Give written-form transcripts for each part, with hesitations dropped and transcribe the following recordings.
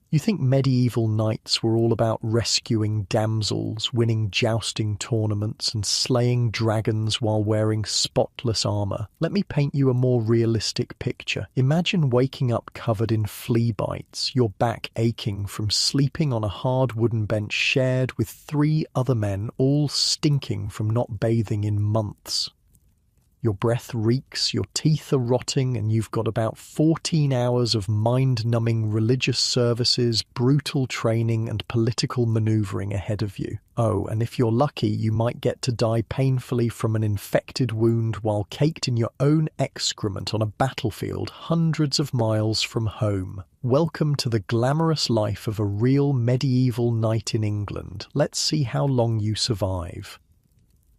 You think medieval knights were all about rescuing damsels, winning jousting tournaments, and slaying dragons while wearing spotless armor? Let me paint you a more realistic picture. Imagine waking up covered in flea bites, your back aching from sleeping on a hard wooden bench shared with 3 other men, all stinking from not bathing in months. Your breath reeks, your teeth are rotting, and you've got about 14 hours of mind-numbing religious services, brutal training, and political maneuvering ahead of you. Oh, and if you're lucky, you might get to die painfully from an infected wound while caked in your own excrement on a battlefield hundreds of miles from home. Welcome to the glamorous life of a real medieval knight in England. Let's see how long you survive.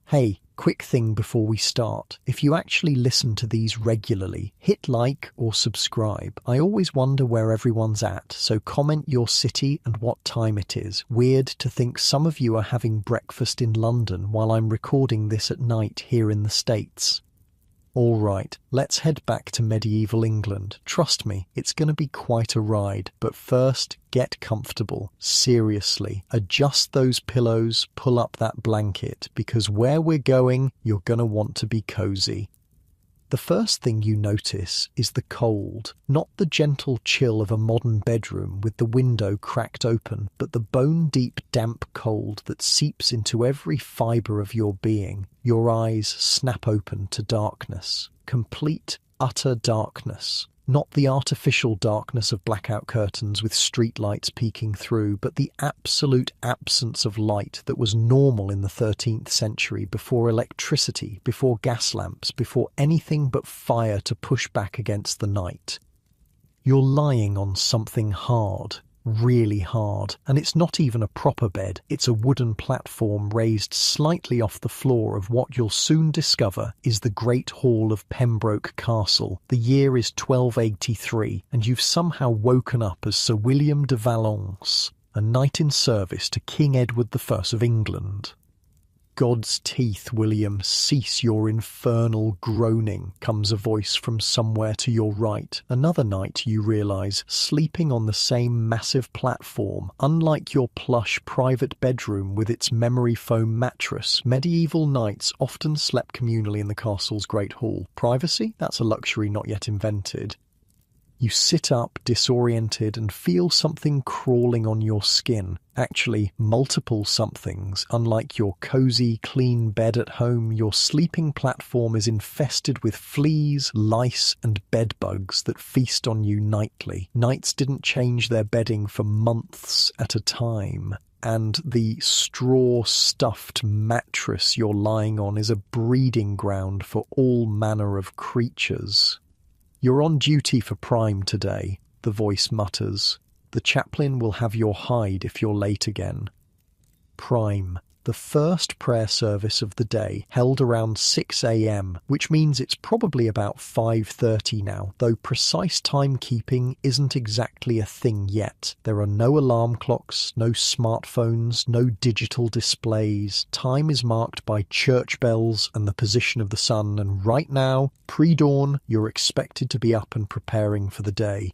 Hey, quick thing before we start. If you actually listen to these regularly, hit like or subscribe. I always wonder where everyone's at, so comment your city and what time it is. Weird to think some of you are having breakfast in London while I'm recording this at night here in the States. All right, let's head back to medieval England. Trust me, it's going to be quite a ride. But first, get comfortable. Seriously, adjust those pillows, pull up that blanket, because where we're going, you're going to want to be cozy. The first thing you notice is the cold, not the gentle chill of a modern bedroom with the window cracked open, but the bone-deep damp cold that seeps into every fibre of your being. Your eyes snap open to darkness, complete, utter darkness. Not the artificial darkness of blackout curtains with streetlights peeking through, but the absolute absence of light that was normal in the 13th century, before electricity, before gas lamps, before anything but fire to push back against the night. You're lying on something hard, really hard, and it's not even a proper bed. It's a wooden platform raised slightly off the floor of what you'll soon discover is the Great Hall of Pembroke Castle. The year is 1283, and you've somehow woken up as Sir William de Valence, a knight in service to King Edward I of England. God's teeth, William, cease your infernal groaning, comes a voice from somewhere to your right. Another knight, you realise, sleeping on the same massive platform. Unlike your plush private bedroom with its memory foam mattress, medieval knights often slept communally in the castle's great hall. Privacy? That's a luxury not yet invented. You sit up, disoriented, and feel something crawling on your skin. Actually, multiple somethings. Unlike your cozy, clean bed at home, your sleeping platform is infested with fleas, lice, and bedbugs that feast on you nightly. Knights didn't change their bedding for months at a time. And the straw-stuffed mattress you're lying on is a breeding ground for all manner of creatures. You're on duty for Prime today, the voice mutters. The chaplain will have your hide if you're late again. Prime, the first prayer service of the day, held around 6 a.m, which means it's probably about 5:30 now, though precise timekeeping isn't exactly a thing yet. There are no alarm clocks, no smartphones, no digital displays. Time is marked by church bells and the position of the sun, and right now, pre-dawn, you're expected to be up and preparing for the day.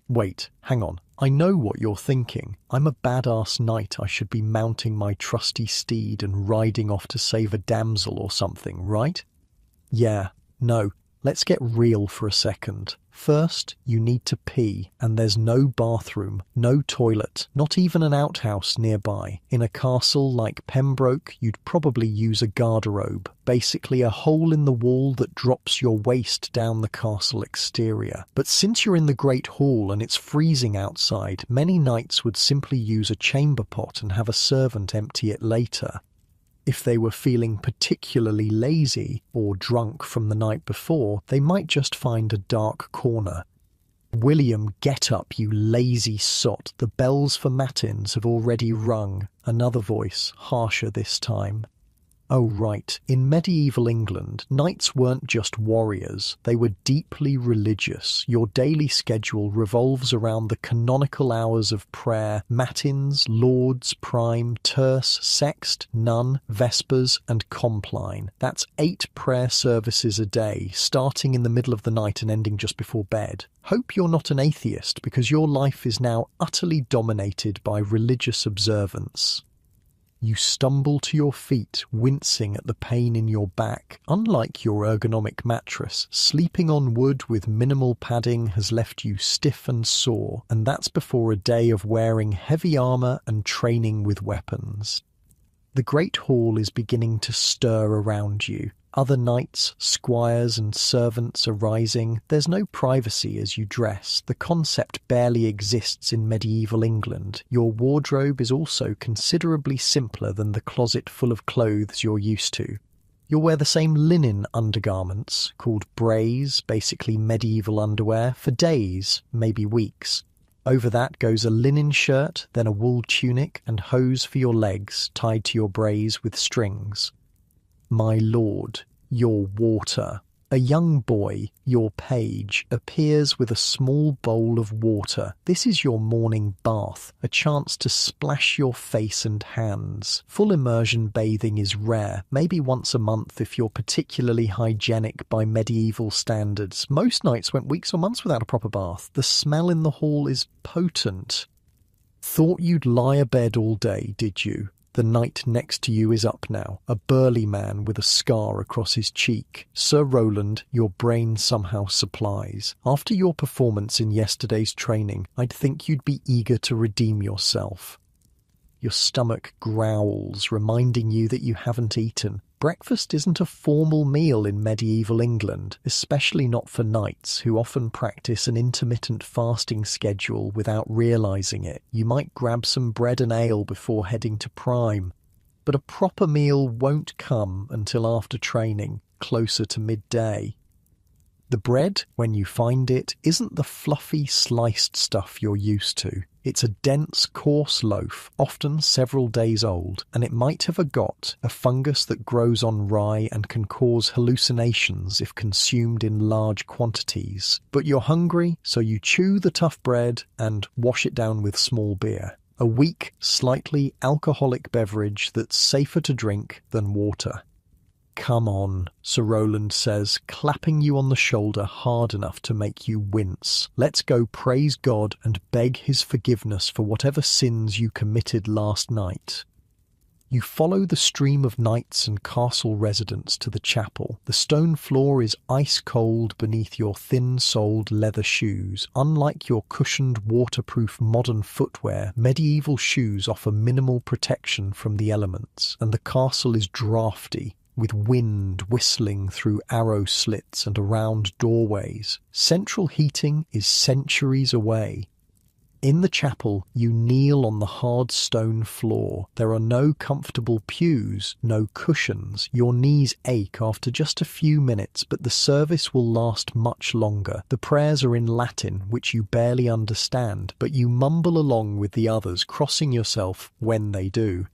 Wait, hang on. I know what you're thinking. I'm a badass knight. I should be mounting my trusty steed and riding off to save a damsel or something, right? Yeah, no. Let's get real for a second. First, you need to pee, and there's no bathroom, no toilet, not even an outhouse nearby. In a castle like Pembroke, you'd probably use a garderobe, basically a hole in the wall that drops your waist down the castle exterior. But since you're in the Great Hall and it's freezing outside, many knights would simply use a chamber pot and have a servant empty it later. If they were feeling particularly lazy or drunk from the night before, they might just find a dark corner. William, get up, you lazy sot. The bells for matins have already rung. Another voice, harsher this time. Oh, right. In medieval England, knights weren't just warriors, they were deeply religious. Your daily schedule revolves around the canonical hours of prayer: matins, lauds, prime, terce, sext, none, vespers, and compline. That's 8 prayer services a day, starting in the middle of the night and ending just before bed. Hope you're not an atheist, because your life is now utterly dominated by religious observance. You stumble to your feet, wincing at the pain in your back. Unlike your ergonomic mattress, sleeping on wood with minimal padding has left you stiff and sore, and that's before a day of wearing heavy armor and training with weapons. The great hall is beginning to stir around you. Other knights, squires, and servants are rising. There's no privacy as you dress. The concept barely exists in medieval England. Your wardrobe is also considerably simpler than the closet full of clothes you're used to. You'll wear the same linen undergarments, called brays, basically medieval underwear, for days, maybe weeks. Over that goes a linen shirt, then a wool tunic, and hose for your legs, tied to your brays with strings. My lord, your water. A young boy, your page, appears with a small bowl of water. This is your morning bath, a chance to splash your face and hands. Full immersion bathing is rare, maybe once a month if you're particularly hygienic by medieval standards. Most nights went weeks or months without a proper bath. The smell in the hall is potent. Thought you'd lie abed all day, did you? The knight next to you is up now, a burly man with a scar across his cheek. Sir Roland, your brain somehow supplies. After your performance in yesterday's training, I'd think you'd be eager to redeem yourself. Your stomach growls, reminding you that you haven't eaten. Breakfast isn't a formal meal in medieval England, especially not for knights who often practice an intermittent fasting schedule without realising it. You might grab some bread and ale before heading to prime, but a proper meal won't come until after training, closer to midday. The bread, when you find it, isn't the fluffy sliced stuff you're used to. It's a dense, coarse loaf, often several days old, and it might have a fungus that grows on rye and can cause hallucinations if consumed in large quantities. But you're hungry, so you chew the tough bread and wash it down with small beer. A weak, slightly alcoholic beverage that's safer to drink than water. Come on, Sir Roland says, clapping you on the shoulder hard enough to make you wince. Let's go praise God and beg his forgiveness for whatever sins you committed last night. You follow the stream of knights and castle residents to the chapel. The stone floor is ice-cold beneath your thin-soled leather shoes. Unlike your cushioned, waterproof modern footwear, medieval shoes offer minimal protection from the elements, and the castle is draughty, with wind whistling through arrow slits and around doorways. Central heating is centuries away. In the chapel, you kneel on the hard stone floor. There are no comfortable pews, no cushions. Your knees ache after just a few minutes, but the service will last much longer. The prayers are in Latin, which you barely understand, but you mumble along with the others, crossing yourself when they do.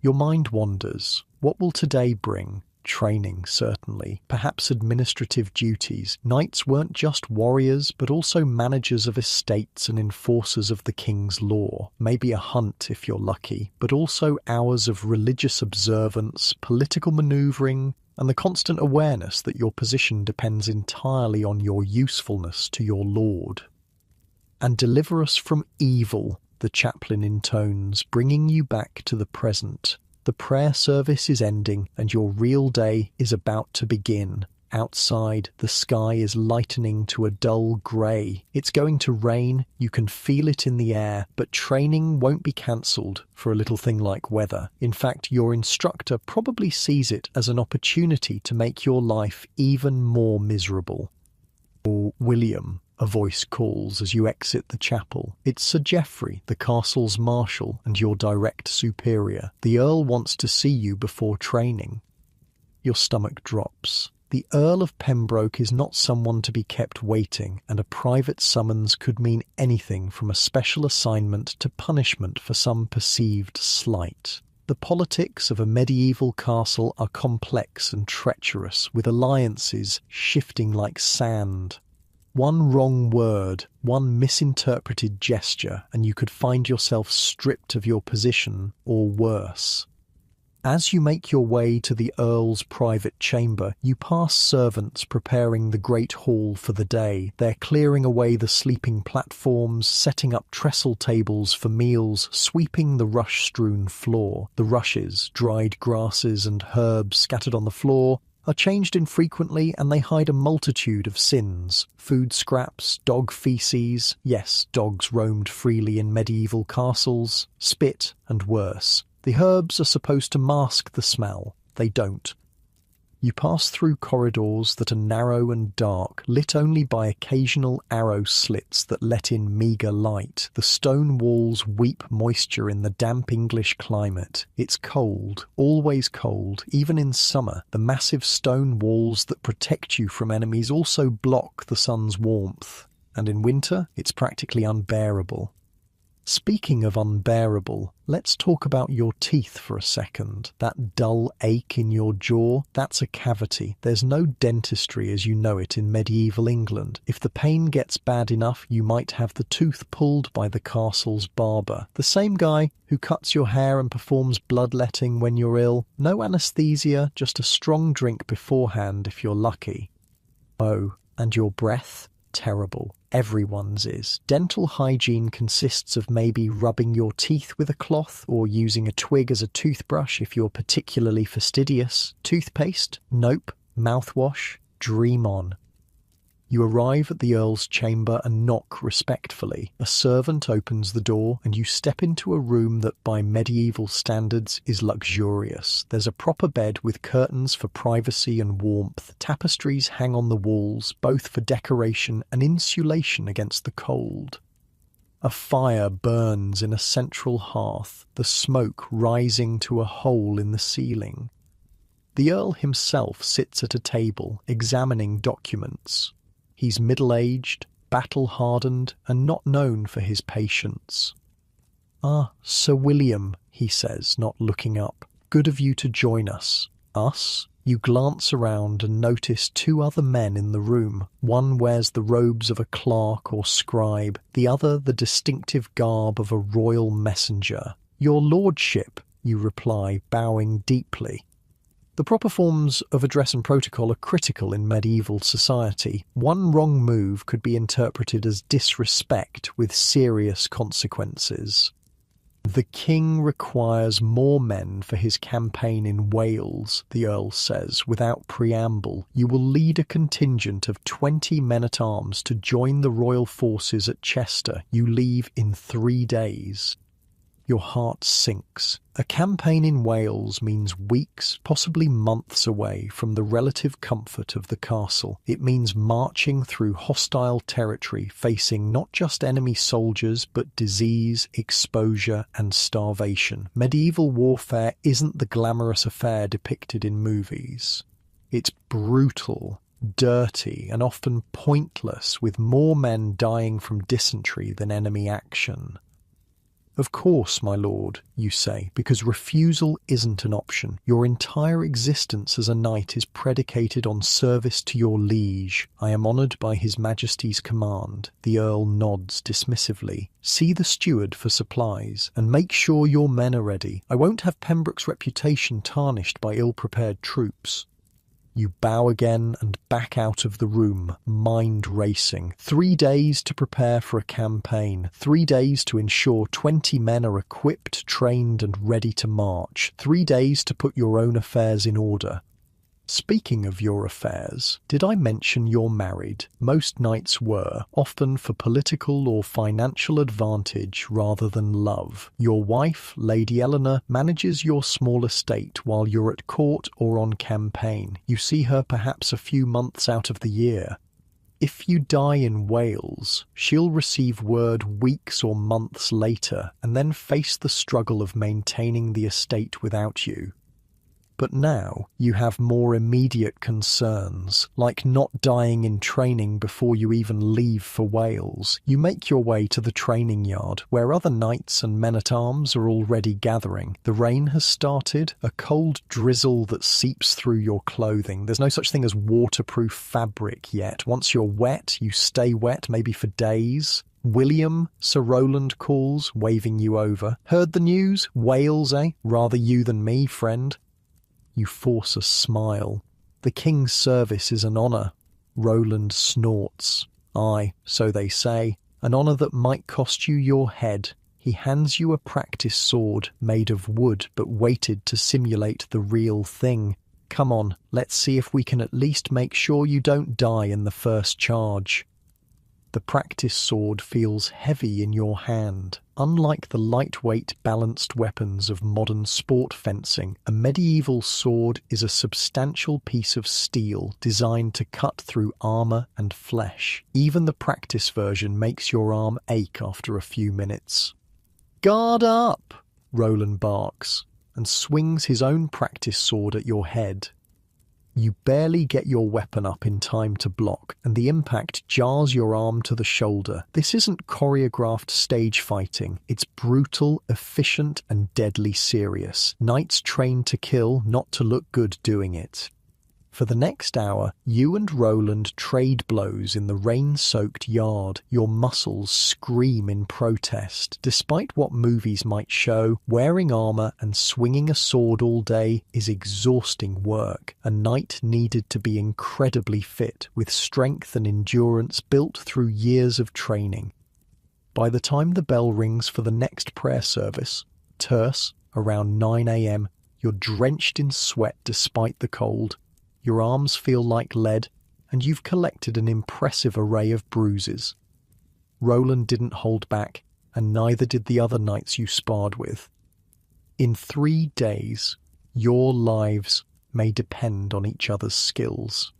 Your mind wanders. What will today bring? Training, certainly. Perhaps administrative duties. Knights weren't just warriors, but also managers of estates and enforcers of the king's law. Maybe a hunt if you're lucky, but also hours of religious observance, political manoeuvring, and the constant awareness that your position depends entirely on your usefulness to your lord. And deliver us from evil, the chaplain intones, bringing you back to the present. The prayer service is ending, and your real day is about to begin. Outside, the sky is lightening to a dull grey. It's going to rain, you can feel it in the air, but training won't be cancelled for a little thing like weather. In fact, your instructor probably sees it as an opportunity to make your life even more miserable. Or William, a voice calls as you exit the chapel. It's Sir Geoffrey, the castle's marshal and your direct superior. The Earl wants to see you before training. Your stomach drops. The Earl of Pembroke is not someone to be kept waiting, and a private summons could mean anything from a special assignment to punishment for some perceived slight. The politics of a medieval castle are complex and treacherous, with alliances shifting like sand. One wrong word, one misinterpreted gesture, and you could find yourself stripped of your position, or worse. As you make your way to the Earl's private chamber, you pass servants preparing the great hall for the day. They're clearing away the sleeping platforms, setting up trestle tables for meals, sweeping the rush-strewn floor. The rushes, dried grasses and herbs scattered on the floor, are changed infrequently, and they hide a multitude of sins. Food scraps, dog feces, yes, dogs roamed freely in medieval castles, spit and worse. The herbs are supposed to mask the smell. They don't. You pass through corridors that are narrow and dark, lit only by occasional arrow slits that let in meagre light. The stone walls weep moisture in the damp English climate. It's cold, always cold, even in summer. The massive stone walls that protect you from enemies also block the sun's warmth. And in winter, it's practically unbearable. Speaking of unbearable, let's talk about your teeth for a second. That dull ache in your jaw, that's a cavity. There's no dentistry as you know it in medieval England. If the pain gets bad enough, you might have the tooth pulled by the castle's barber. The same guy who cuts your hair and performs bloodletting when you're ill. No anesthesia, just a strong drink beforehand if you're lucky. Oh, and your breath? Terrible. Everyone's is. Dental hygiene consists of maybe rubbing your teeth with a cloth or using a twig as a toothbrush if you're particularly fastidious. Toothpaste? Nope. Mouthwash? Dream on. You arrive at the Earl's chamber and knock respectfully. A servant opens the door and you step into a room that by medieval standards is luxurious. There's a proper bed with curtains for privacy and warmth. Tapestries hang on the walls, both for decoration and insulation against the cold. A fire burns in a central hearth, the smoke rising to a hole in the ceiling. The Earl himself sits at a table, examining documents. He's middle-aged, battle-hardened, and not known for his patience. "Ah, Sir William," he says, not looking up. "Good of you to join us." "Us?" You glance around and notice two other men in the room. One wears the robes of a clerk or scribe, the other the distinctive garb of a royal messenger. "Your lordship," you reply, bowing deeply. The proper forms of address and protocol are critical in medieval society. One wrong move could be interpreted as disrespect with serious consequences. "The king requires more men for his campaign in Wales," the Earl says, without preamble. "You will lead a contingent of 20 men-at-arms to join the royal forces at Chester. You leave in 3 days. Your heart sinks. A campaign in Wales means weeks, possibly months away from the relative comfort of the castle. It means marching through hostile territory, facing not just enemy soldiers, but disease, exposure, and starvation. Medieval warfare isn't the glamorous affair depicted in movies. It's brutal, dirty, and often pointless, with more men dying from dysentery than enemy action. "Of course, my lord," you say, because refusal isn't an option. Your entire existence as a knight is predicated on service to your liege. "I am honoured by his majesty's command." The Earl nods dismissively. "See the steward for supplies, and make sure your men are ready. I won't have Pembroke's reputation tarnished by ill-prepared troops." You bow again and back out of the room, mind racing. 3 days to prepare for a campaign. 3 days to ensure 20 men are equipped, trained, and ready to march. 3 days to put your own affairs in order. Speaking of your affairs, did I mention you're married? Most knights were, often for political or financial advantage rather than love. Your wife, Lady Eleanor, manages your small estate while you're at court or on campaign. You see her perhaps a few months out of the year. If you die in Wales, she'll receive word weeks or months later and then face the struggle of maintaining the estate without you. But now you have more immediate concerns, like not dying in training before you even leave for Wales. You make your way to the training yard, where other knights and men-at-arms are already gathering. The rain has started, a cold drizzle that seeps through your clothing. There's no such thing as waterproof fabric yet. Once you're wet, you stay wet, maybe for days. William, Sir Roland calls, waving you over. Heard the news? Wales, eh? Rather you than me, friend. You force a smile. The king's service is an honour. Roland snorts. Aye, so they say. An honour that might cost you your head. He hands you a practice sword made of wood but weighted to simulate the real thing. Come on, let's see if we can at least make sure you don't die in the first charge. The practice sword feels heavy in your hand. Unlike the lightweight, balanced weapons of modern sport fencing, a medieval sword is a substantial piece of steel designed to cut through armour and flesh. Even the practice version makes your arm ache after a few minutes. Guard up! Roland barks, and swings his own practice sword at your head. You barely get your weapon up in time to block, and the impact jars your arm to the shoulder. This isn't choreographed stage fighting. It's brutal, efficient, and deadly serious. Knights train to kill, not to look good doing it. For the next hour, you and Roland trade blows in the rain-soaked yard. Your muscles scream in protest. Despite what movies might show, wearing armour and swinging a sword all day is exhausting work. A knight needed to be incredibly fit, with strength and endurance built through years of training. By the time the bell rings for the next prayer service, terse, around 9 a.m, you're drenched in sweat despite the cold. Your arms feel like lead, and you've collected an impressive array of bruises. Roland didn't hold back, and neither did the other knights you sparred with. In 3 days, your lives may depend on each other's skills.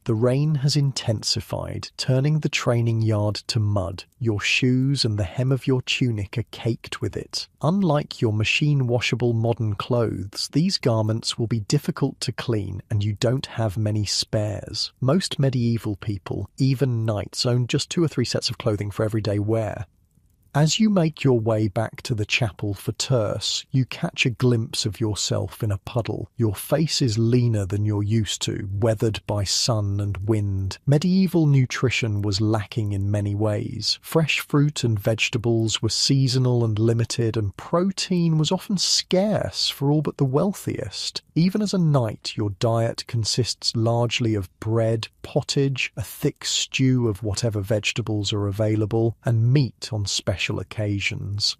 The rain has intensified, turning the training yard to mud. Your shoes and the hem of your tunic are caked with it. Unlike your machine-washable modern clothes, these garments will be difficult to clean, and you don't have many spares. Most medieval people, even knights, own just 2 or 3 sets of clothing for everyday wear. As you make your way back to the chapel for terce, you catch a glimpse of yourself in a puddle. Your face is leaner than you're used to, weathered by sun and wind. Medieval nutrition was lacking in many ways. Fresh fruit and vegetables were seasonal and limited, and protein was often scarce for all but the wealthiest. Even as a knight, your diet consists largely of bread, pottage, a thick stew of whatever vegetables are available, and meat on special occasions.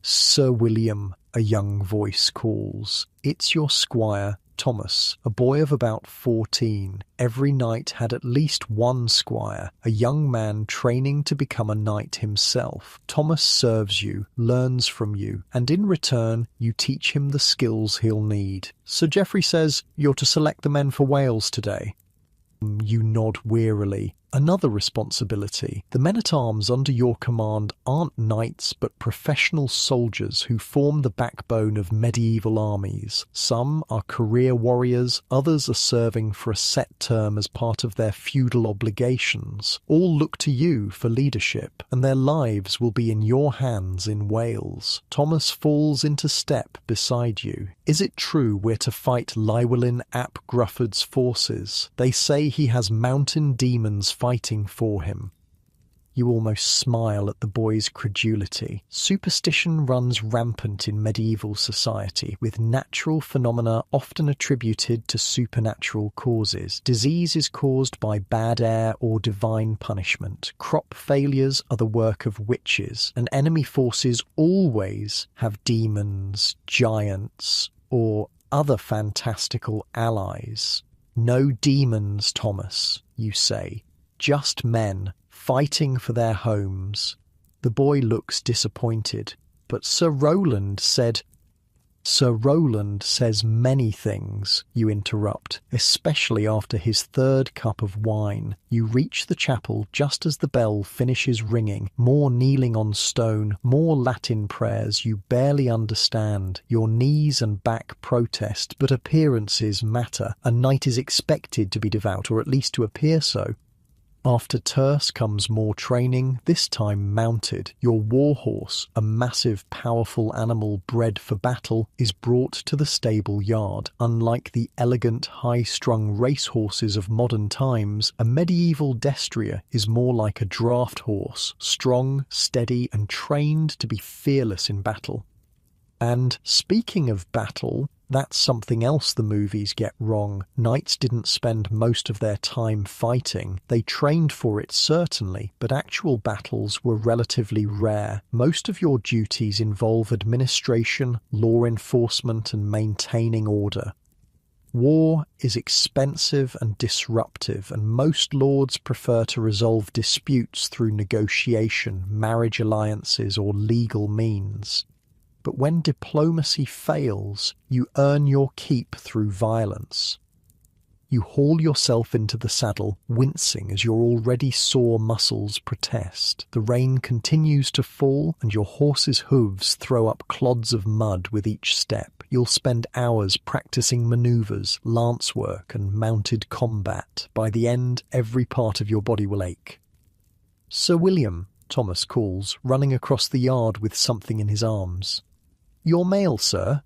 Sir William, a young voice calls. It's your squire, Thomas, a boy of about 14. Every knight had at least one squire, a young man training to become a knight himself. Thomas serves you, learns from you, and in return you teach him the skills he'll need. Sir Geoffrey says you're to select the men for Wales today. You nod wearily. Another responsibility. The men-at-arms under your command aren't knights but professional soldiers who form the backbone of medieval armies. Some are career warriors, others are serving for a set term as part of their feudal obligations. All look to you for leadership, and their lives will be in your hands in Wales. Thomas falls into step beside you. Is it true we're to fight Llywelyn ap Grufford's forces? They say he has mountain demons fighting for him. You almost smile at the boy's credulity. Superstition runs rampant in medieval society, with natural phenomena often attributed to supernatural causes. Disease is caused by bad air or divine punishment. Crop failures are the work of witches, and enemy forces always have demons, giants, or other fantastical allies. No demons, Thomas, you say. Just men, fighting for their homes. The boy looks disappointed, but Sir Roland said, Sir Roland says many things, you interrupt, especially after his third cup of wine. You reach the chapel just as the bell finishes ringing, more kneeling on stone, more Latin prayers you barely understand. Your knees and back protest, but appearances matter. A knight is expected to be devout, or at least to appear so. After terse comes more training, this time mounted. Your warhorse, a massive, powerful animal bred for battle, is brought to the stable yard. Unlike the elegant, high-strung racehorses of modern times, a medieval destrier is more like a draft horse, strong, steady, and trained to be fearless in battle. And speaking of battle, that's something else the movies get wrong. Knights didn't spend most of their time fighting. They trained for it certainly, but actual battles were relatively rare. Most of your duties involve administration, law enforcement, and maintaining order. War is expensive and disruptive, and most lords prefer to resolve disputes through negotiation, marriage alliances, or legal means. But when diplomacy fails, you earn your keep through violence. You haul yourself into the saddle, wincing as your already sore muscles protest. The rain continues to fall, and your horse's hooves throw up clods of mud with each step. You'll spend hours practicing maneuvers, lance work, and mounted combat. By the end, every part of your body will ache. "Sir William," Thomas calls, running across the yard with something in his arms. "Your mail, sir?"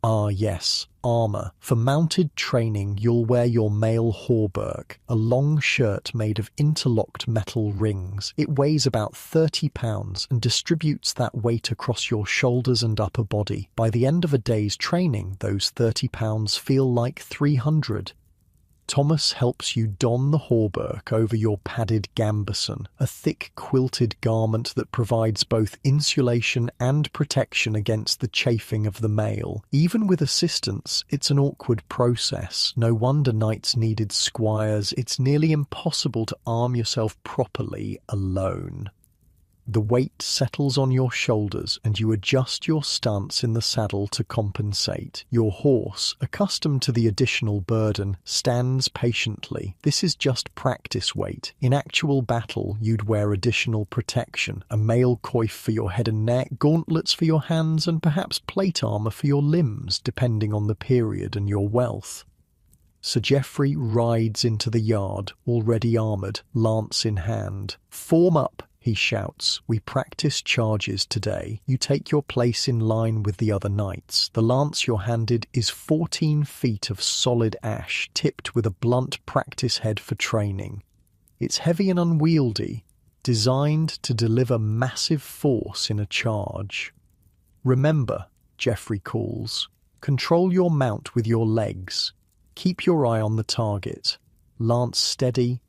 "Ah, yes, armour. For mounted training, you'll wear your mail hauberk, a long shirt made of interlocked metal rings. It weighs about 30 pounds and distributes that weight across your shoulders and upper body. By the end of a day's training, those 30 pounds feel like 300. Thomas helps you don the hauberk over your padded gambeson, a thick quilted garment that provides both insulation and protection against the chafing of the mail. Even with assistance, it's an awkward process. No wonder knights needed squires. It's nearly impossible to arm yourself properly alone. The weight settles on your shoulders and you adjust your stance in the saddle to compensate. Your horse, accustomed to the additional burden, stands patiently. This is just practice weight. In actual battle, you'd wear additional protection, a mail coif for your head and neck, gauntlets for your hands, and perhaps plate armour for your limbs, depending on the period and your wealth. Sir Geoffrey rides into the yard, already armoured, lance in hand. "Form up," he shouts. "We practice charges today. You take your place in line with the other knights. The lance you're handed is 14 feet of solid ash, tipped with a blunt practice head for training. It's heavy and unwieldy, designed to deliver massive force in a charge. Remember," Geoffrey calls, "control your mount with your legs. Keep your eye on the target. Lance steady."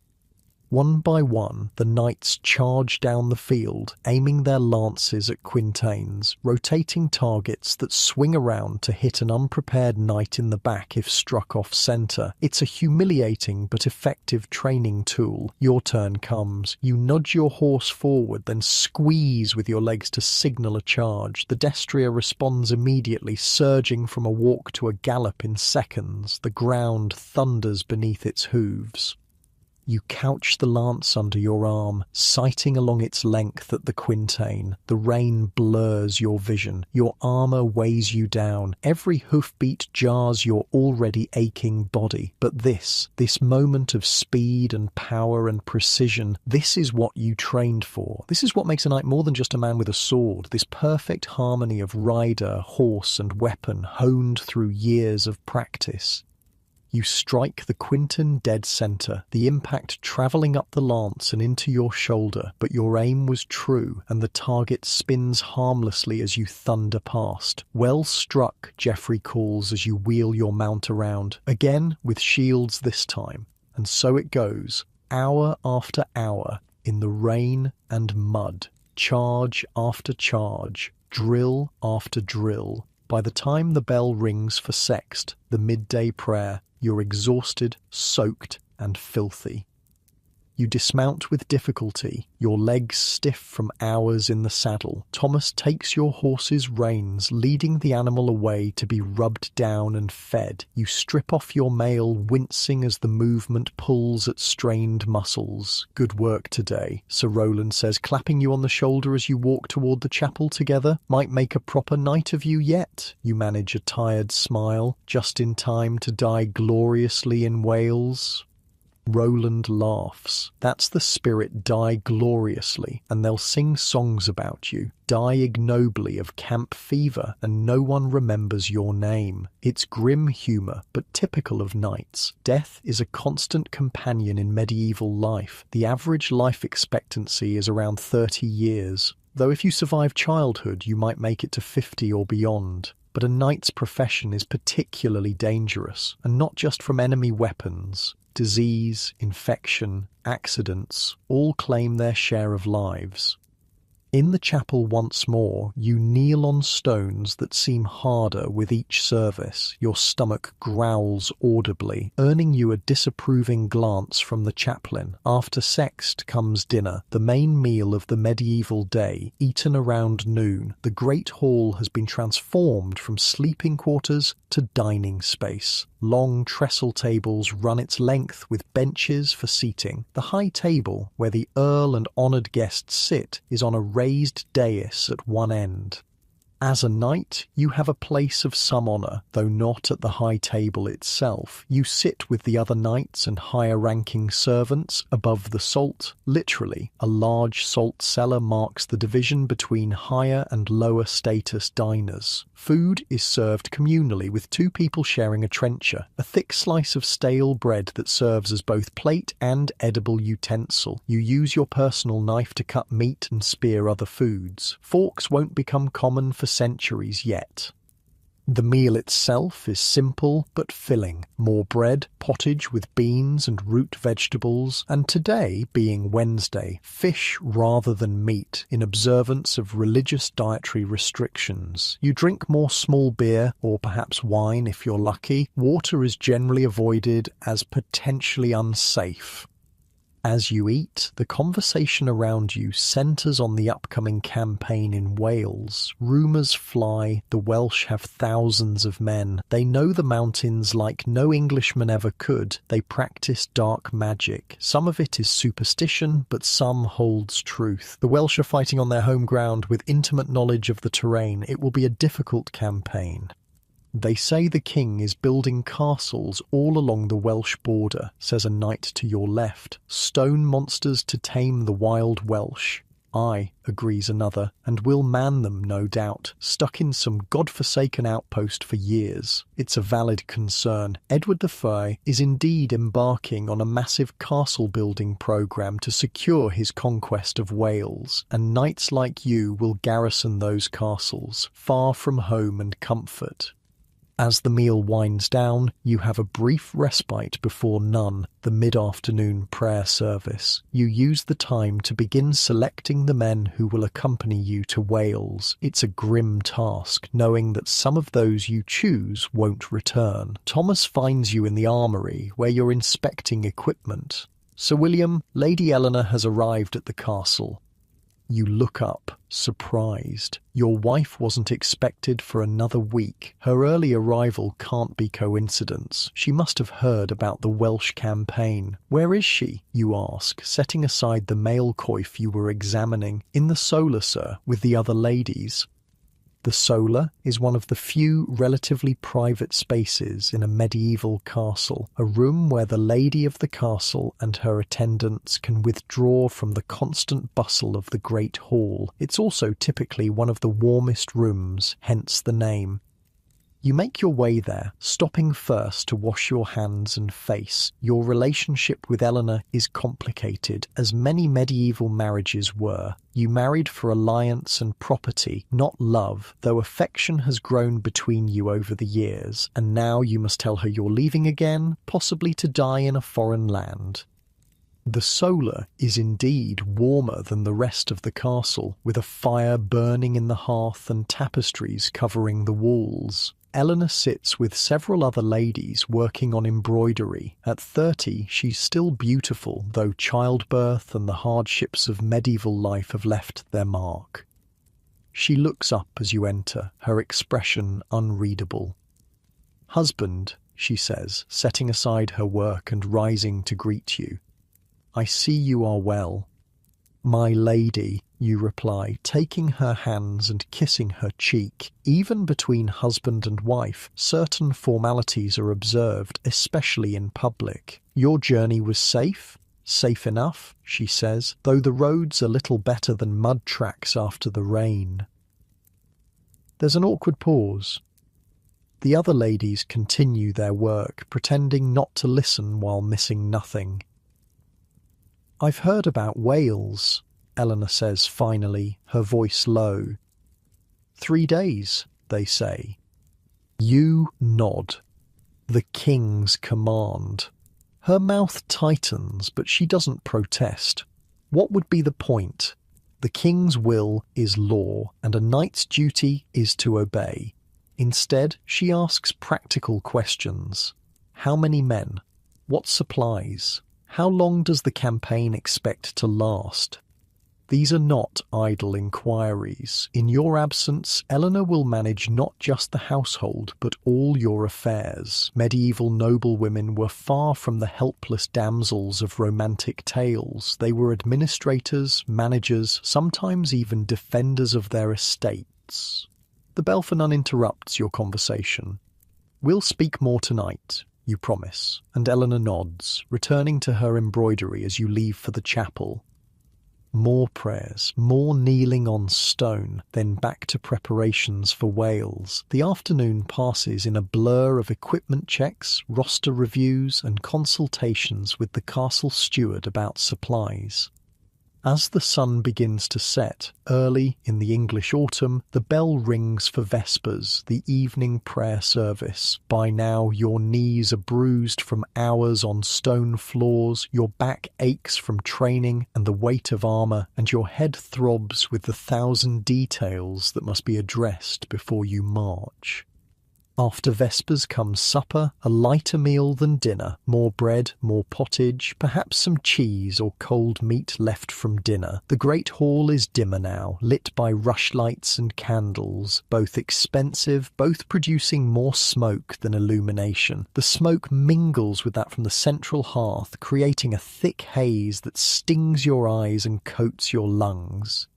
One by one, the knights charge down the field, aiming their lances at quintains, rotating targets that swing around to hit an unprepared knight in the back if struck off-centre. It's a humiliating but effective training tool. Your turn comes. You nudge your horse forward, then squeeze with your legs to signal a charge. The destrier responds immediately, surging from a walk to a gallop in seconds. The ground thunders beneath its hooves. You couch the lance under your arm, sighting along its length at the quintain. The rain blurs your vision. Your armour weighs you down. Every hoofbeat jars your already aching body. But this moment of speed and power and precision, this is what you trained for. This is what makes a knight more than just a man with a sword. This perfect harmony of rider, horse, and weapon honed through years of practice. You strike the quinton dead centre, the impact travelling up the lance and into your shoulder, but your aim was true, and the target spins harmlessly as you thunder past. "Well struck," Geoffrey calls as you wheel your mount around, again with shields this time. And so it goes, hour after hour, in the rain and mud, charge after charge, drill after drill. By the time the bell rings for sext, the midday prayer, you're exhausted, soaked, and filthy. You dismount with difficulty, your legs stiff from hours in the saddle. Thomas takes your horse's reins, leading the animal away to be rubbed down and fed. You strip off your mail, wincing as the movement pulls at strained muscles. "Good work today," Sir Roland says, clapping you on the shoulder as you walk toward the chapel together. "Might make a proper knight of you yet." You manage a tired smile, just in time to die gloriously in Wales. Roland laughs. "That's the spirit, die gloriously, and they'll sing songs about you. Die ignobly of camp fever, and no one remembers your name." It's grim humour, but typical of knights. Death is a constant companion in medieval life. The average life expectancy is around 30 years. Though if you survive childhood, you might make it to 50 or beyond. But a knight's profession is particularly dangerous, and not just from enemy weapons. Disease, infection, accidents all claim their share of lives. In the chapel once more, you kneel on stones that seem harder with each service. Your stomach growls audibly, earning you a disapproving glance from the chaplain. After sext comes dinner, the main meal of the medieval day, eaten around noon. The great hall has been transformed from sleeping quarters to dining space. Long trestle tables run its length with benches for seating. The high table, where the earl and honoured guests sit, is on a raised dais at one end. As a knight, you have a place of some honour, though not at the high table itself. You sit with the other knights and higher-ranking servants above the salt. Literally, a large salt cellar marks the division between higher and lower status diners. Food is served communally, with two people sharing a trencher, a thick slice of stale bread that serves as both plate and edible utensil. You use your personal knife to cut meat and spear other foods. Forks won't become common for centuries yet. The meal itself is simple but filling. More bread, pottage with beans and root vegetables, and today, being Wednesday, fish rather than meat, in observance of religious dietary restrictions. You drink more small beer, or perhaps wine if you're lucky. Water is generally avoided as potentially unsafe. As you eat, the conversation around you centres on the upcoming campaign in Wales. Rumours fly, the Welsh have thousands of men. They know the mountains like no Englishman ever could. They practice dark magic. Some of it is superstition, but some holds truth. The Welsh are fighting on their home ground with intimate knowledge of the terrain. It will be a difficult campaign. "They say the king is building castles all along the Welsh border," says a knight to your left. "Stone monsters to tame the wild Welsh." "Aye," agrees another, "and we'll man them, no doubt, stuck in some godforsaken outpost for years." It's a valid concern. Edward the Fair is indeed embarking on a massive castle-building programme to secure his conquest of Wales, and knights like you will garrison those castles, far from home and comfort. As the meal winds down, you have a brief respite before none, the mid-afternoon prayer service. You use the time to begin selecting the men who will accompany you to Wales. It's a grim task, knowing that some of those you choose won't return. Thomas finds you in the armoury, where you're inspecting equipment. "Sir William, Lady Eleanor has arrived at the castle." You look up, surprised. Your wife wasn't expected for another week. Her early arrival can't be coincidence. She must have heard about the Welsh campaign. "Where is she?" you ask, setting aside the mail coif you were examining. "In the solar, sir, with the other ladies." The solar is one of the few relatively private spaces in a medieval castle, a room where the lady of the castle and her attendants can withdraw from the constant bustle of the great hall. It's also typically one of the warmest rooms, hence the name. You make your way there, stopping first to wash your hands and face. Your relationship with Eleanor is complicated, as many medieval marriages were. You married for alliance and property, not love, though affection has grown between you over the years, and now you must tell her you're leaving again, possibly to die in a foreign land. The solar is indeed warmer than the rest of the castle, with a fire burning in the hearth and tapestries covering the walls. Eleanor sits with several other ladies working on embroidery. At 30, she's still beautiful, though childbirth and the hardships of medieval life have left their mark. She looks up as you enter, her expression unreadable. "Husband," she says, setting aside her work and rising to greet you. "I see you are well." "My lady," you reply, taking her hands and kissing her cheek. Even between husband and wife, certain formalities are observed, especially in public. "Your journey was safe?" "Safe enough," she says, "though the roads are little better than mud tracks after the rain." There's an awkward pause. The other ladies continue their work, pretending not to listen while missing nothing. "I've heard about Wales," Eleanor says finally, her voice low. 3 days, they say. You nod. The king's command. Her mouth tightens, but she doesn't protest. What would be the point? The king's will is law, and a knight's duty is to obey. Instead, she asks practical questions. How many men? What supplies? How long does the campaign expect to last? These are not idle inquiries. In your absence, Eleanor will manage not just the household, but all your affairs. Medieval noblewomen were far from the helpless damsels of romantic tales. They were administrators, managers, sometimes even defenders of their estates. The Belfanon interrupts your conversation. "We'll speak more tonight, you promise," and Eleanor nods, returning to her embroidery as you leave for the chapel. More prayers, more kneeling on stone, then back to preparations for Wales. The afternoon passes in a blur of equipment checks, roster reviews, and consultations with the castle steward about supplies. As the sun begins to set, early in the English autumn, the bell rings for Vespers, the evening prayer service. By now, your knees are bruised from hours on stone floors, your back aches from training and the weight of armour, and your head throbs with the 1,000 details that must be addressed before you march. After Vespers comes supper, a lighter meal than dinner, more bread, more pottage, perhaps some cheese or cold meat left from dinner. The great hall is dimmer now, lit by rushlights and candles, both expensive, both producing more smoke than illumination. The smoke mingles with that from the central hearth, creating a thick haze that stings your eyes and coats your lungs.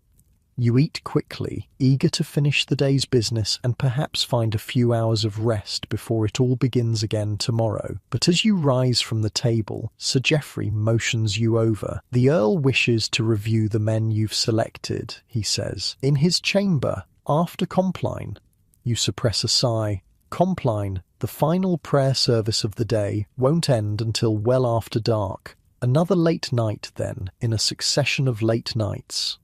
You eat quickly, eager to finish the day's business and perhaps find a few hours of rest before it all begins again tomorrow. But as you rise from the table, Sir Geoffrey motions you over. "The Earl wishes to review the men you've selected," he says. "In his chamber, after Compline." You suppress a sigh. Compline, the final prayer service of the day, won't end until well after dark. Another late night, then, in a succession of late nights.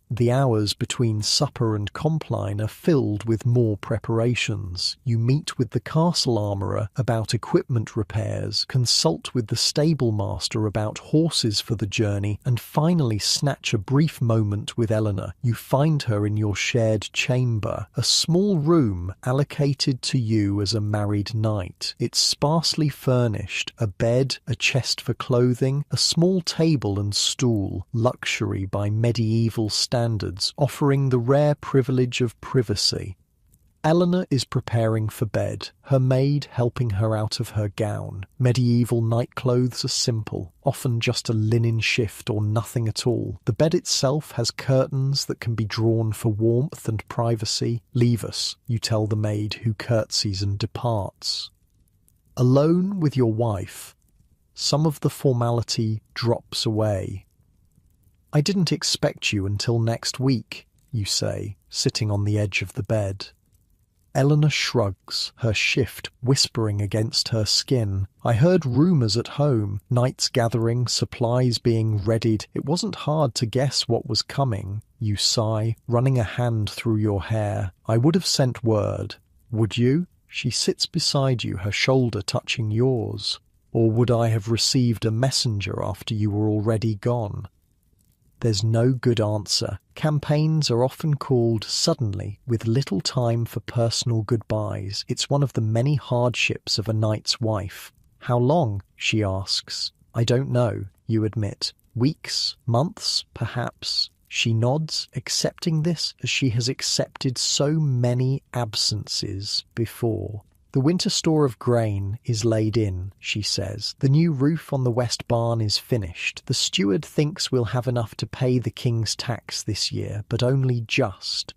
The hours between supper and Compline are filled with more preparations. You meet with the castle armourer about equipment repairs, consult with the stable master about horses for the journey, and finally snatch a brief moment with Eleanor. You find her in your shared chamber, a small room allocated to you as a married knight. It's sparsely furnished, a bed, a chest for clothing, a small table and stool, luxury by medieval standards, offering the rare privilege of privacy. Eleanor is preparing for bed, her maid helping her out of her gown. Medieval nightclothes are simple, often just a linen shift or nothing at all. The bed itself has curtains that can be drawn for warmth and privacy. "Leave us," you tell the maid, who curtsies and departs. Alone with your wife, some of the formality drops away. "I didn't expect you until next week," you say, sitting on the edge of the bed. Eleanor shrugs, her shift whispering against her skin. "I heard rumours at home, knights gathering, supplies being readied. It wasn't hard to guess what was coming." You sigh, running a hand through your hair. "I would have sent word." "Would you?" She sits beside you, her shoulder touching yours. "Or would I have received a messenger after you were already gone?" There's no good answer. Campaigns are often called suddenly, with little time for personal goodbyes. It's one of the many hardships of a knight's wife. How long? She asks. I don't know, you admit. Weeks, months, perhaps. She nods, accepting this as she has accepted so many absences before. The winter store of grain is laid in, she says. The new roof on the west barn is finished. The steward thinks we'll have enough to pay the king's tax this year, but only just.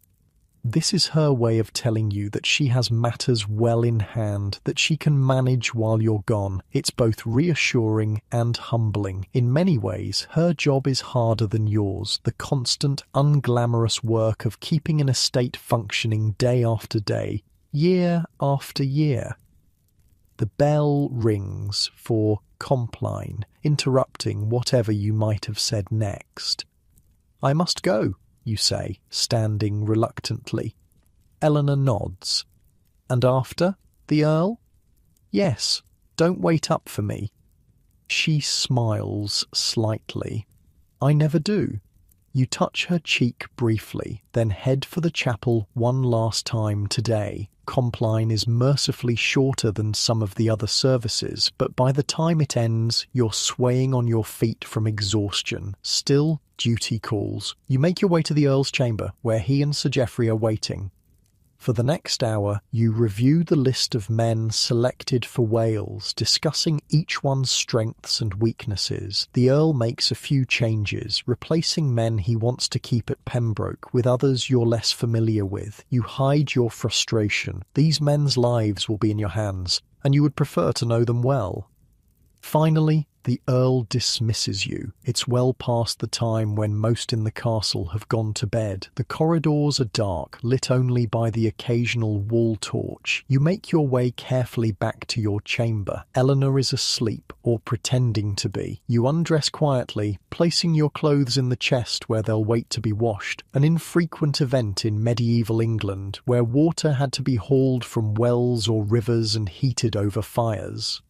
This is her way of telling you that she has matters well in hand, that she can manage while you're gone. It's both reassuring and humbling. In many ways, her job is harder than yours, the constant, unglamorous work of keeping an estate functioning day after day, year after year. The bell rings for Compline, interrupting whatever you might have said next. I must go, you say, standing reluctantly. Eleanor nods. And after? The Earl? Yes, don't wait up for me. She smiles slightly. I never do. You touch her cheek briefly, then head for the chapel one last time today. Compline is mercifully shorter than some of the other services, but by the time it ends, you're swaying on your feet from exhaustion. Still, duty calls. You make your way to the Earl's chamber, where he and Sir Geoffrey are waiting. For the next hour, you review the list of men selected for Wales, discussing each one's strengths and weaknesses. The Earl makes a few changes, replacing men he wants to keep at Pembroke with others you're less familiar with. You hide your frustration. These men's lives will be in your hands, and you would prefer to know them well. Finally, the Earl dismisses you. It's well past the time when most in the castle have gone to bed. The corridors are dark, lit only by the occasional wall torch. You make your way carefully back to your chamber. Eleanor is asleep, or pretending to be. You undress quietly, placing your clothes in the chest where they'll wait to be washed, an infrequent event in medieval England, where water had to be hauled from wells or rivers and heated over fires.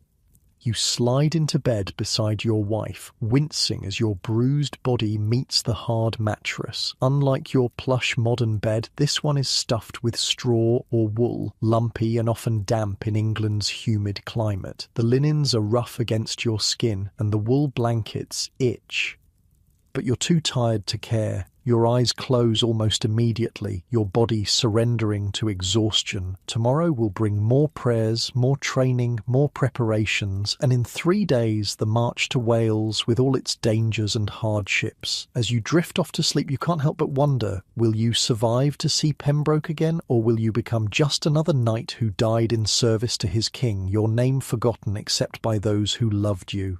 You slide into bed beside your wife, wincing as your bruised body meets the hard mattress. Unlike your plush modern bed, this one is stuffed with straw or wool, lumpy and often damp in England's humid climate. The linens are rough against your skin, and the wool blankets itch. But you're too tired to care. Your eyes close almost immediately, your body surrendering to exhaustion. Tomorrow will bring more prayers, more training, more preparations, and in 3 days the march to Wales with all its dangers and hardships. As you drift off to sleep, you can't help but wonder, will you survive to see Pembroke again, or will you become just another knight who died in service to his king, your name forgotten except by those who loved you?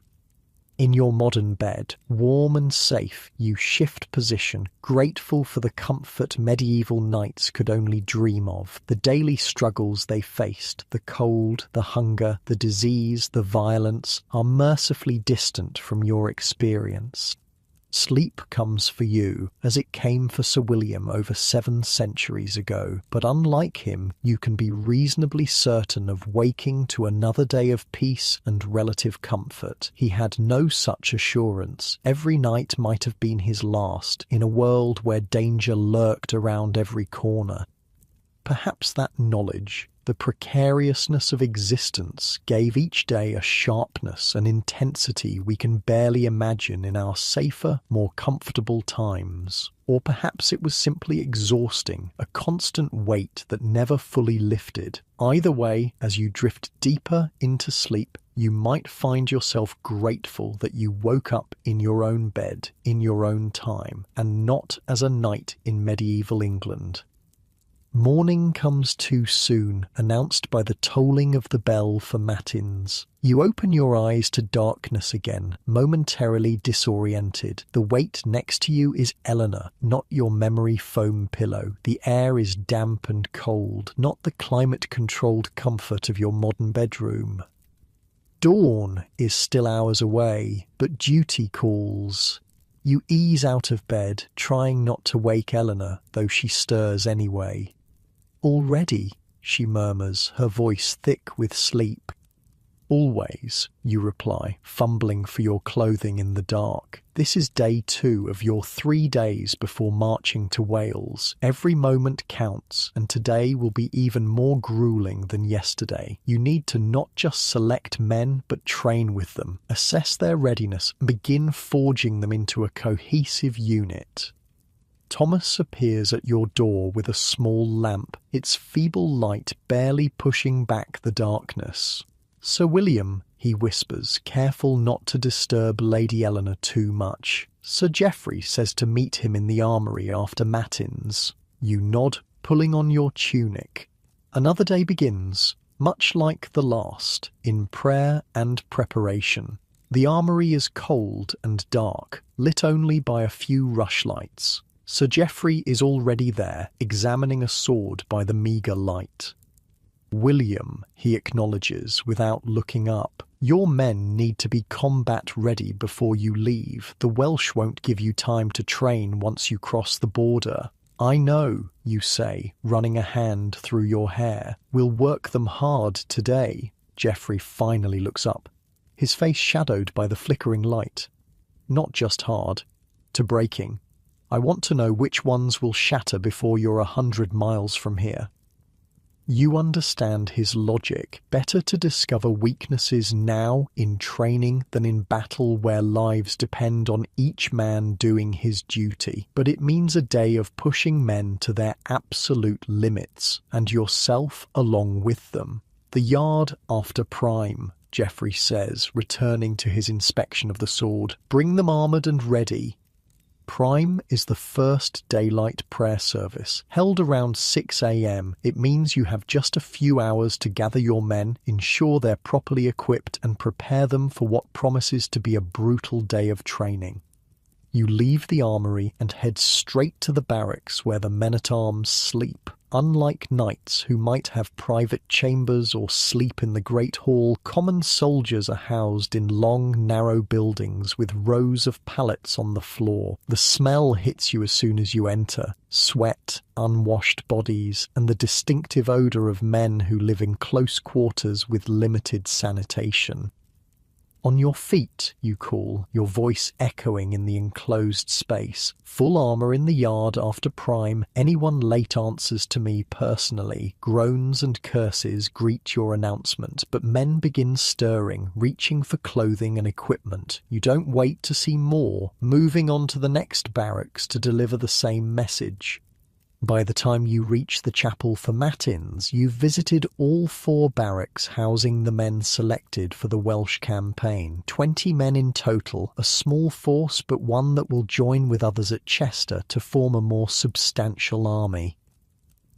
In your modern bed, warm and safe, you shift position, grateful for the comfort medieval knights could only dream of. The daily struggles they faced, the cold, the hunger, the disease, the violence, are mercifully distant from your experience. Sleep comes for you, as it came for Sir William over 7 centuries ago, but unlike him, you can be reasonably certain of waking to another day of peace and relative comfort. He had no such assurance. Every night might have been his last, in a world where danger lurked around every corner. Perhaps that knowledge, the precariousness of existence, gave each day a sharpness and intensity we can barely imagine in our safer, more comfortable times. Or perhaps it was simply exhausting, a constant weight that never fully lifted. Either way, as you drift deeper into sleep, you might find yourself grateful that you woke up in your own bed, in your own time, and not as a knight in medieval England. Morning comes too soon, announced by the tolling of the bell for matins. You open your eyes to darkness again, momentarily disoriented. The weight next to you is Eleanor, not your memory foam pillow. The air is damp and cold, not the climate-controlled comfort of your modern bedroom. Dawn is still hours away, but duty calls. You ease out of bed, trying not to wake Eleanor, though she stirs anyway. Already, she murmurs, her voice thick with sleep. Always, you reply, fumbling for your clothing in the dark. This is day 2 of your 3 days before marching to Wales. Every moment counts, and today will be even more grueling than yesterday. You need to not just select men, but train with them, assess their readiness, and begin forging them into a cohesive unit. Thomas appears at your door with a small lamp, its feeble light barely pushing back the darkness. "Sir William," he whispers, careful not to disturb Lady Eleanor too much. "Sir Geoffrey says to meet him in the armoury after matins." You nod, pulling on your tunic. Another day begins, much like the last, in prayer and preparation. The armoury is cold and dark, lit only by a few rushlights. Sir Geoffrey is already there, examining a sword by the meagre light. "William," he acknowledges without looking up, "your men need to be combat-ready before you leave. The Welsh won't give you time to train once you cross the border." "I know," you say, running a hand through your hair. "We'll work them hard today." Geoffrey finally looks up, his face shadowed by the flickering light. "Not just hard, to breaking. I want to know which ones will shatter before you're 100 miles from here." You understand his logic. Better to discover weaknesses now in training than in battle where lives depend on each man doing his duty. But it means a day of pushing men to their absolute limits, and yourself along with them. "The yard after prime," Geoffrey says, returning to his inspection of the sword. "Bring them armoured and ready." Prime is the first daylight prayer service, held around 6 a.m. It means you have just a few hours to gather your men, ensure they're properly equipped, and prepare them for what promises to be a brutal day of training. You leave the armoury and head straight to the barracks where the men-at-arms sleep. Unlike knights who might have private chambers or sleep in the Great Hall, common soldiers are housed in long, narrow buildings with rows of pallets on the floor. The smell hits you as soon as you enter. Sweat, unwashed bodies, and the distinctive odour of men who live in close quarters with limited sanitation. "On your feet," you call, your voice echoing in the enclosed space. "Full armour in the yard after prime. Anyone late answers to me personally." Groans and curses greet your announcement, but men begin stirring, reaching for clothing and equipment. You don't wait to see more, moving on to the next barracks to deliver the same message. By the time you reach the chapel for matins, you've visited all 4 barracks housing the men selected for the Welsh campaign. 20 men in total, a small force but one that will join with others at Chester to form a more substantial army.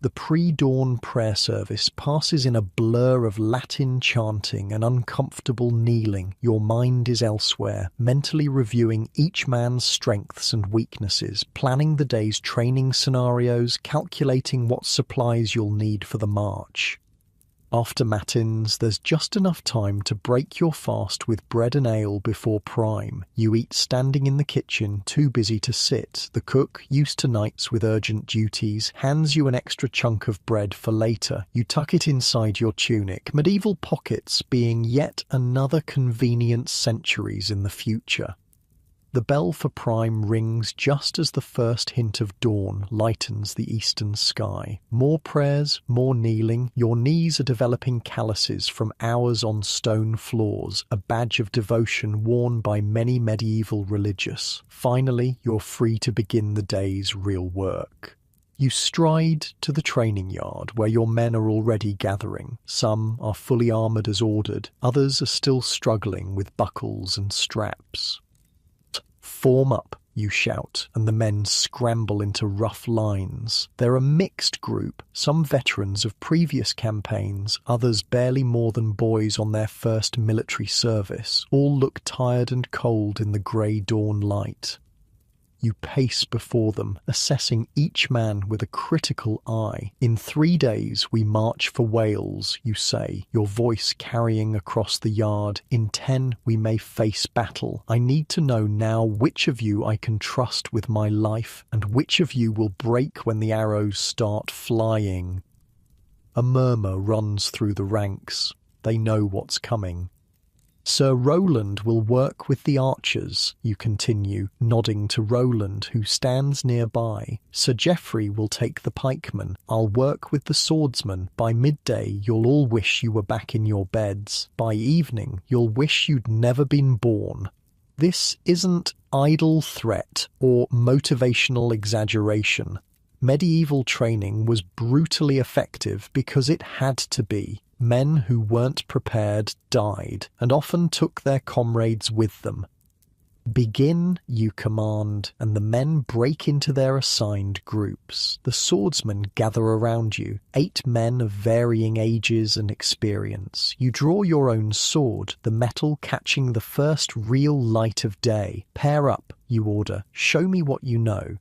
The pre-dawn prayer service passes in a blur of Latin chanting and uncomfortable kneeling. Your mind is elsewhere, mentally reviewing each man's strengths and weaknesses, planning the day's training scenarios, calculating what supplies you'll need for the march. After matins, there's just enough time to break your fast with bread and ale before prime. You eat standing in the kitchen, too busy to sit. The cook, used to nights with urgent duties, hands you an extra chunk of bread for later. You tuck it inside your tunic, medieval pockets being yet another convenience centuries in the future. The bell for prime rings just as the first hint of dawn lightens the eastern sky. More prayers, more kneeling. Your knees are developing calluses from hours on stone floors, a badge of devotion worn by many medieval religious. Finally, you're free to begin the day's real work. You stride to the training yard where your men are already gathering. Some are fully armoured as ordered, others are still struggling with buckles and straps. "Form up," you shout, and the men scramble into rough lines. They're a mixed group, some veterans of previous campaigns, others barely more than boys on their first military service. All look tired and cold in the grey dawn light. You pace before them, assessing each man with a critical eye. "In 3 days we march for Wales," you say, your voice carrying across the yard. "In 10 we may face battle. I need to know now which of you I can trust with my life, and which of you will break when the arrows start flying." A murmur runs through the ranks. They know what's coming. Sir Roland will work with the archers, you continue, nodding to Roland, who stands nearby. Sir Geoffrey will take the pikemen. I'll work with the swordsmen. By midday, you'll all wish you were back in your beds. By evening, you'll wish you'd never been born. This isn't idle threat or motivational exaggeration. Medieval training was brutally effective because it had to be. Men who weren't prepared died, and often took their comrades with them. Begin, you command, and the men break into their assigned groups. The swordsmen gather around you, 8 men of varying ages and experience. You draw your own sword, the metal catching the first real light of day. Pair up, you order. Show me what you know.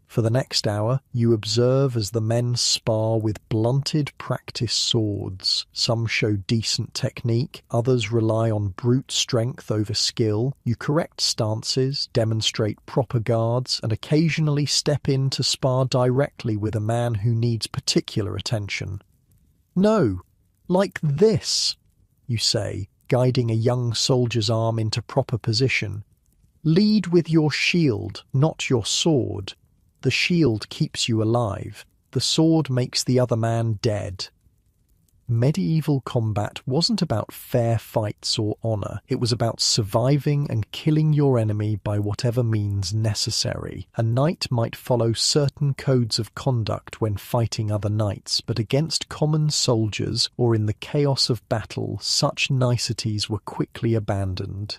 For the next hour, you observe as the men spar with blunted practice swords. Some show decent technique, others rely on brute strength over skill. You correct stances, demonstrate proper guards, and occasionally step in to spar directly with a man who needs particular attention. No, like this, you say, guiding a young soldier's arm into proper position. Lead with your shield, not your sword. The shield keeps you alive. The sword makes the other man dead. Medieval combat wasn't about fair fights or honour. It was about surviving and killing your enemy by whatever means necessary. A knight might follow certain codes of conduct when fighting other knights, but against common soldiers or in the chaos of battle, such niceties were quickly abandoned.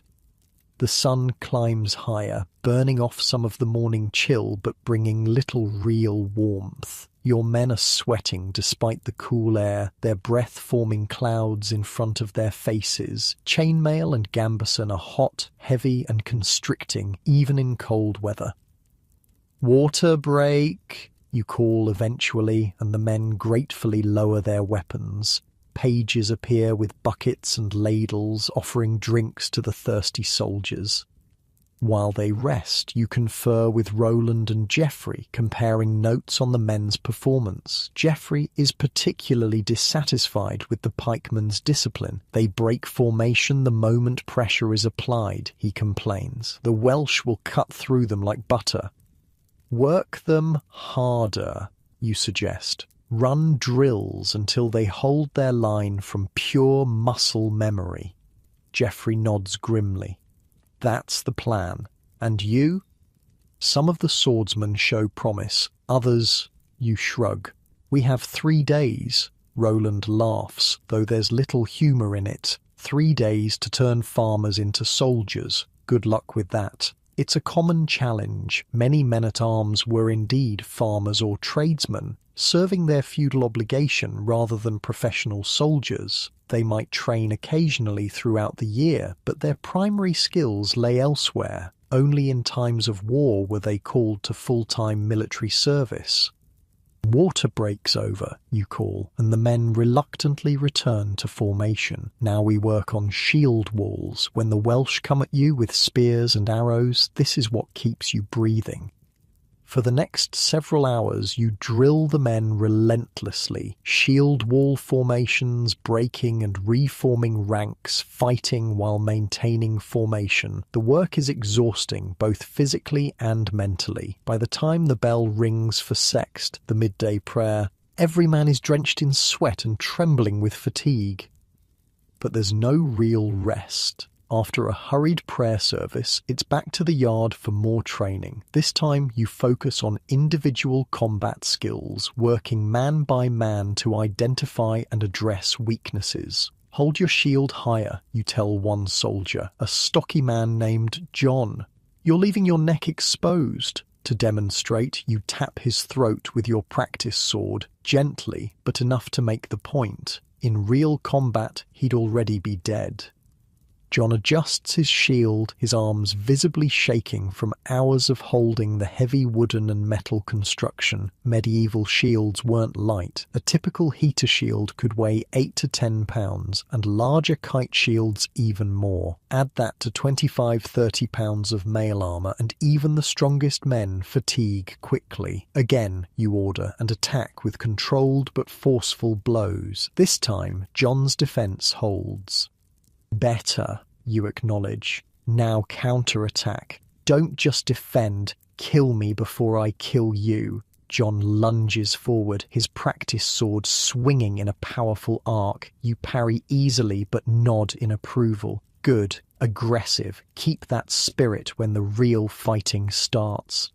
The sun climbs higher, burning off some of the morning chill but bringing little real warmth. Your men are sweating despite the cool air, their breath forming clouds in front of their faces. Chainmail and gambeson are hot, heavy and constricting, even in cold weather. "Water break," you call eventually, and the men gratefully lower their weapons. Pages appear with buckets and ladles, offering drinks to the thirsty soldiers. While they rest, you confer with Roland and Geoffrey, comparing notes on the men's performance. Geoffrey is particularly dissatisfied with the pikemen's discipline. They break formation the moment pressure is applied, he complains. The Welsh will cut through them like butter. Work them harder, you suggest. Run drills until they hold their line from pure muscle memory. Geoffrey nods grimly. That's the plan. And you? Some of the swordsmen show promise. Others, you shrug. We have 3 days. Roland laughs, though there's little humour in it. 3 days to turn farmers into soldiers. Good luck with that. It's a common challenge. Many men-at-arms were indeed farmers or tradesmen, serving their feudal obligation rather than professional soldiers. They might train occasionally throughout the year, but their primary skills lay elsewhere. Only in times of war were they called to full-time military service. Water breaks over, you call, and the men reluctantly return to formation. Now we work on shield walls. When the Welsh come at you with spears and arrows, this is what keeps you breathing. For the next several hours, you drill the men relentlessly. Shield wall formations, breaking and reforming ranks, fighting while maintaining formation. The work is exhausting, both physically and mentally. By the time the bell rings for sext, the midday prayer, every man is drenched in sweat and trembling with fatigue. But there's no real rest. After a hurried prayer service, it's back to the yard for more training. This time you focus on individual combat skills, working man by man to identify and address weaknesses. Hold your shield higher, you tell one soldier, a stocky man named John. You're leaving your neck exposed. To demonstrate, you tap his throat with your practice sword, gently, but enough to make the point. In real combat, he'd already be dead. John adjusts his shield, his arms visibly shaking from hours of holding the heavy wooden and metal construction. Medieval shields weren't light. A typical heater shield could weigh 8 to 10 pounds, and larger kite shields even more. Add that to 25-30 pounds of mail armour, and even the strongest men fatigue quickly. Again, you order, and attack with controlled but forceful blows. This time, John's defence holds. Better, you acknowledge. Now counterattack. Don't just defend. Kill me before I kill you. John lunges forward, his practice sword swinging in a powerful arc. You parry easily but nod in approval. Good. Aggressive. Keep that spirit when the real fighting starts.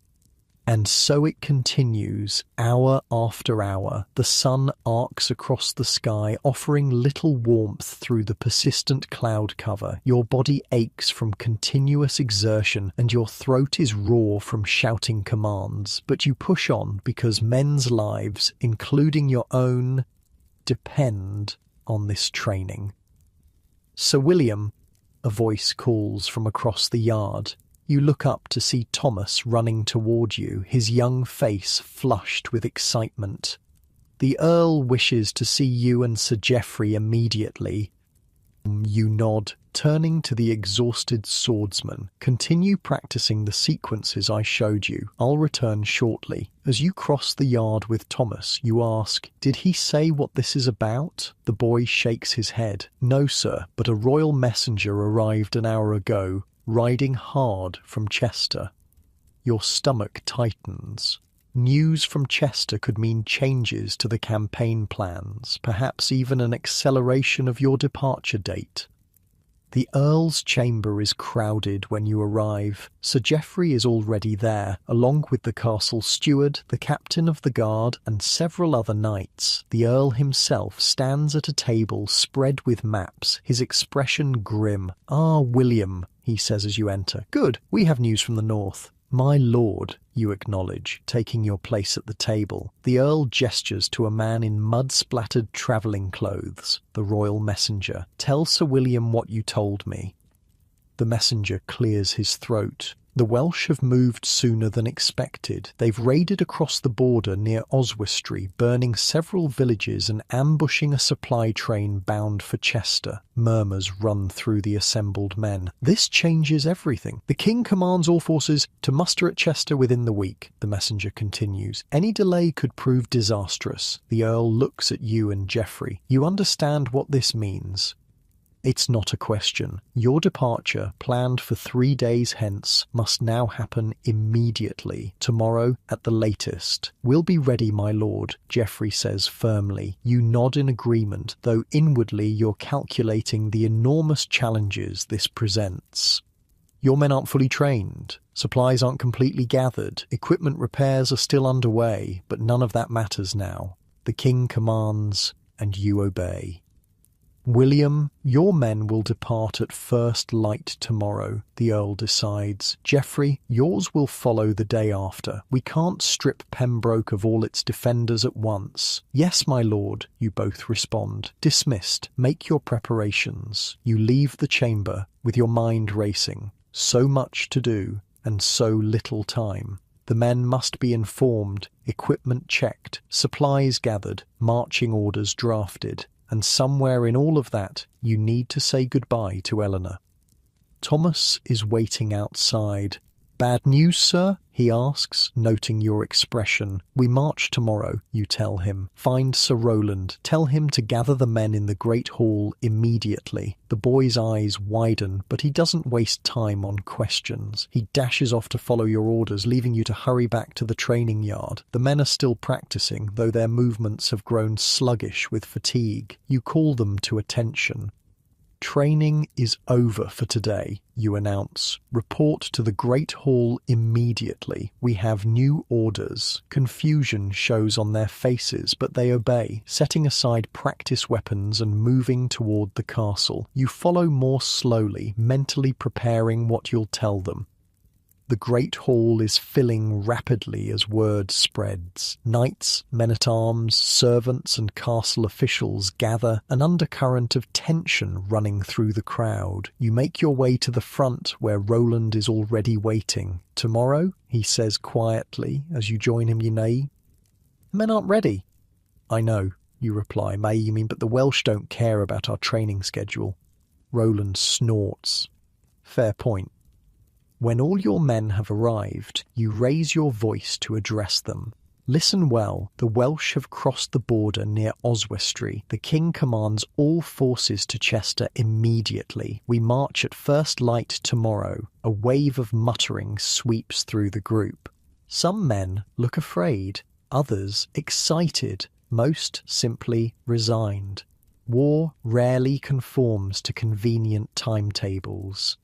And so it continues, hour after hour. The sun arcs across the sky, offering little warmth through the persistent cloud cover. Your body aches from continuous exertion, and your throat is raw from shouting commands. But you push on because men's lives, including your own, depend on this training. "Sir William," a voice calls from across the yard. You look up to see Thomas running toward you, his young face flushed with excitement. "The Earl wishes to see you and Sir Geoffrey immediately." You nod, turning to the exhausted swordsman. "Continue practicing the sequences I showed you. I'll return shortly." As you cross the yard with Thomas, you ask, "Did he say what this is about?" The boy shakes his head. "No, sir, but a royal messenger arrived an hour ago, riding hard from Chester." Your stomach tightens. News from Chester could mean changes to the campaign plans, perhaps even an acceleration of your departure date. The Earl's chamber is crowded when you arrive. Sir Geoffrey is already there, along with the castle steward, the captain of the guard, and several other knights. The Earl himself stands at a table spread with maps, his expression grim. "Ah, William," he says as you enter. "Good, we have news from the north." "My lord," you acknowledge, taking your place at the table. The Earl gestures to a man in mud-splattered travelling clothes, the royal messenger. "Tell Sir William what you told me." The messenger clears his throat. "The Welsh have moved sooner than expected. They've raided across the border near Oswestry, burning several villages and ambushing a supply train bound for Chester." Murmurs run through the assembled men. "This changes everything. The king commands all forces to muster at Chester within the week," the messenger continues. "Any delay could prove disastrous." The Earl looks at you and Geoffrey. "You understand what this means?" "It's not a question. Your departure, planned for 3 days hence, must now happen immediately. Tomorrow at the latest." "We'll be ready, my lord," Geoffrey says firmly. You nod in agreement, though inwardly you're calculating the enormous challenges this presents. Your men aren't fully trained. Supplies aren't completely gathered. Equipment repairs are still underway, but none of that matters now. The king commands, and you obey. "William, your men will depart at first light tomorrow," the Earl decides. "Geoffrey, yours will follow the day after. We can't strip Pembroke of all its defenders at once." "Yes, my lord," you both respond. "Dismissed. Make your preparations." You leave the chamber, with your mind racing. So much to do, and so little time. The men must be informed, equipment checked, supplies gathered, marching orders drafted. And somewhere in all of that, you need to say goodbye to Eleanor. Thomas is waiting outside. "Bad news, sir?" he asks, noting your expression. "We march tomorrow," you tell him. "Find Sir Roland. Tell him to gather the men in the Great Hall immediately." The boy's eyes widen, but he doesn't waste time on questions. He dashes off to follow your orders, leaving you to hurry back to the training yard. The men are still practicing, though their movements have grown sluggish with fatigue. You call them to attention. "Training is over for today," you announce. "Report to the Great Hall immediately. We have new orders." Confusion shows on their faces, but they obey, setting aside practice weapons and moving toward the castle. You follow more slowly, mentally preparing what you'll tell them. The Great Hall is filling rapidly as word spreads. Knights, men-at-arms, servants and castle officials gather, an undercurrent of tension running through the crowd. You make your way to the front where Roland is already waiting. "Tomorrow?" he says quietly as you join him, "The men aren't ready." "I know," you reply. "May, you mean, but the Welsh don't care about our training schedule." Roland snorts. "Fair point." When all your men have arrived, you raise your voice to address them. Listen well, the Welsh have crossed the border near Oswestry. The king commands all forces to Chester immediately. We march at first light tomorrow. A wave of muttering sweeps through the group. Some men look afraid, others excited, most simply resigned. War rarely conforms to convenient timetables.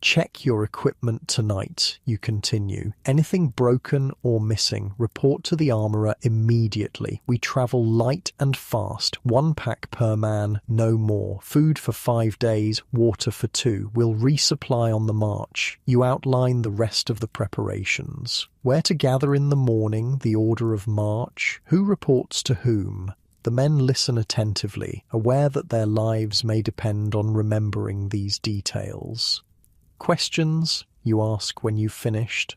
Check your equipment tonight, you continue. Anything broken or missing, report to the armourer immediately. We travel light and fast, 1 pack per man, no more. Food for 5 days, water for 2. We'll resupply on the march. You outline the rest of the preparations. Where to gather in the morning, the order of march, who reports to whom. The men listen attentively, aware that their lives may depend on remembering these details. Questions, you ask when you've finished.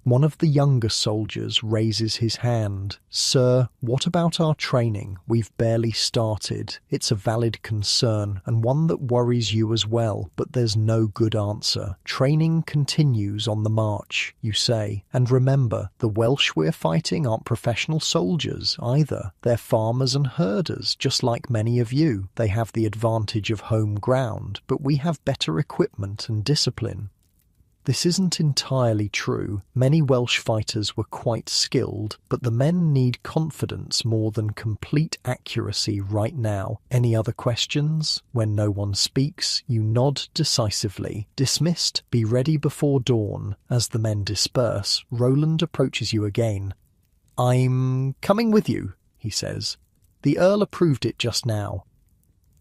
One of the younger soldiers raises his hand. Sir, what about our training? We've barely started. It's a valid concern, and one that worries you as well, but there's no good answer. Training continues on the march, you say. And remember, the Welsh we're fighting aren't professional soldiers either. They're farmers and herders, just like many of you. They have the advantage of home ground, but we have better equipment and discipline. This isn't entirely true. Many Welsh fighters were quite skilled, but the men need confidence more than complete accuracy right now. Any other questions? When no one speaks, you nod decisively. Dismissed, be ready before dawn. As the men disperse, Roland approaches you again. I'm coming with you, he says. The Earl approved it just now.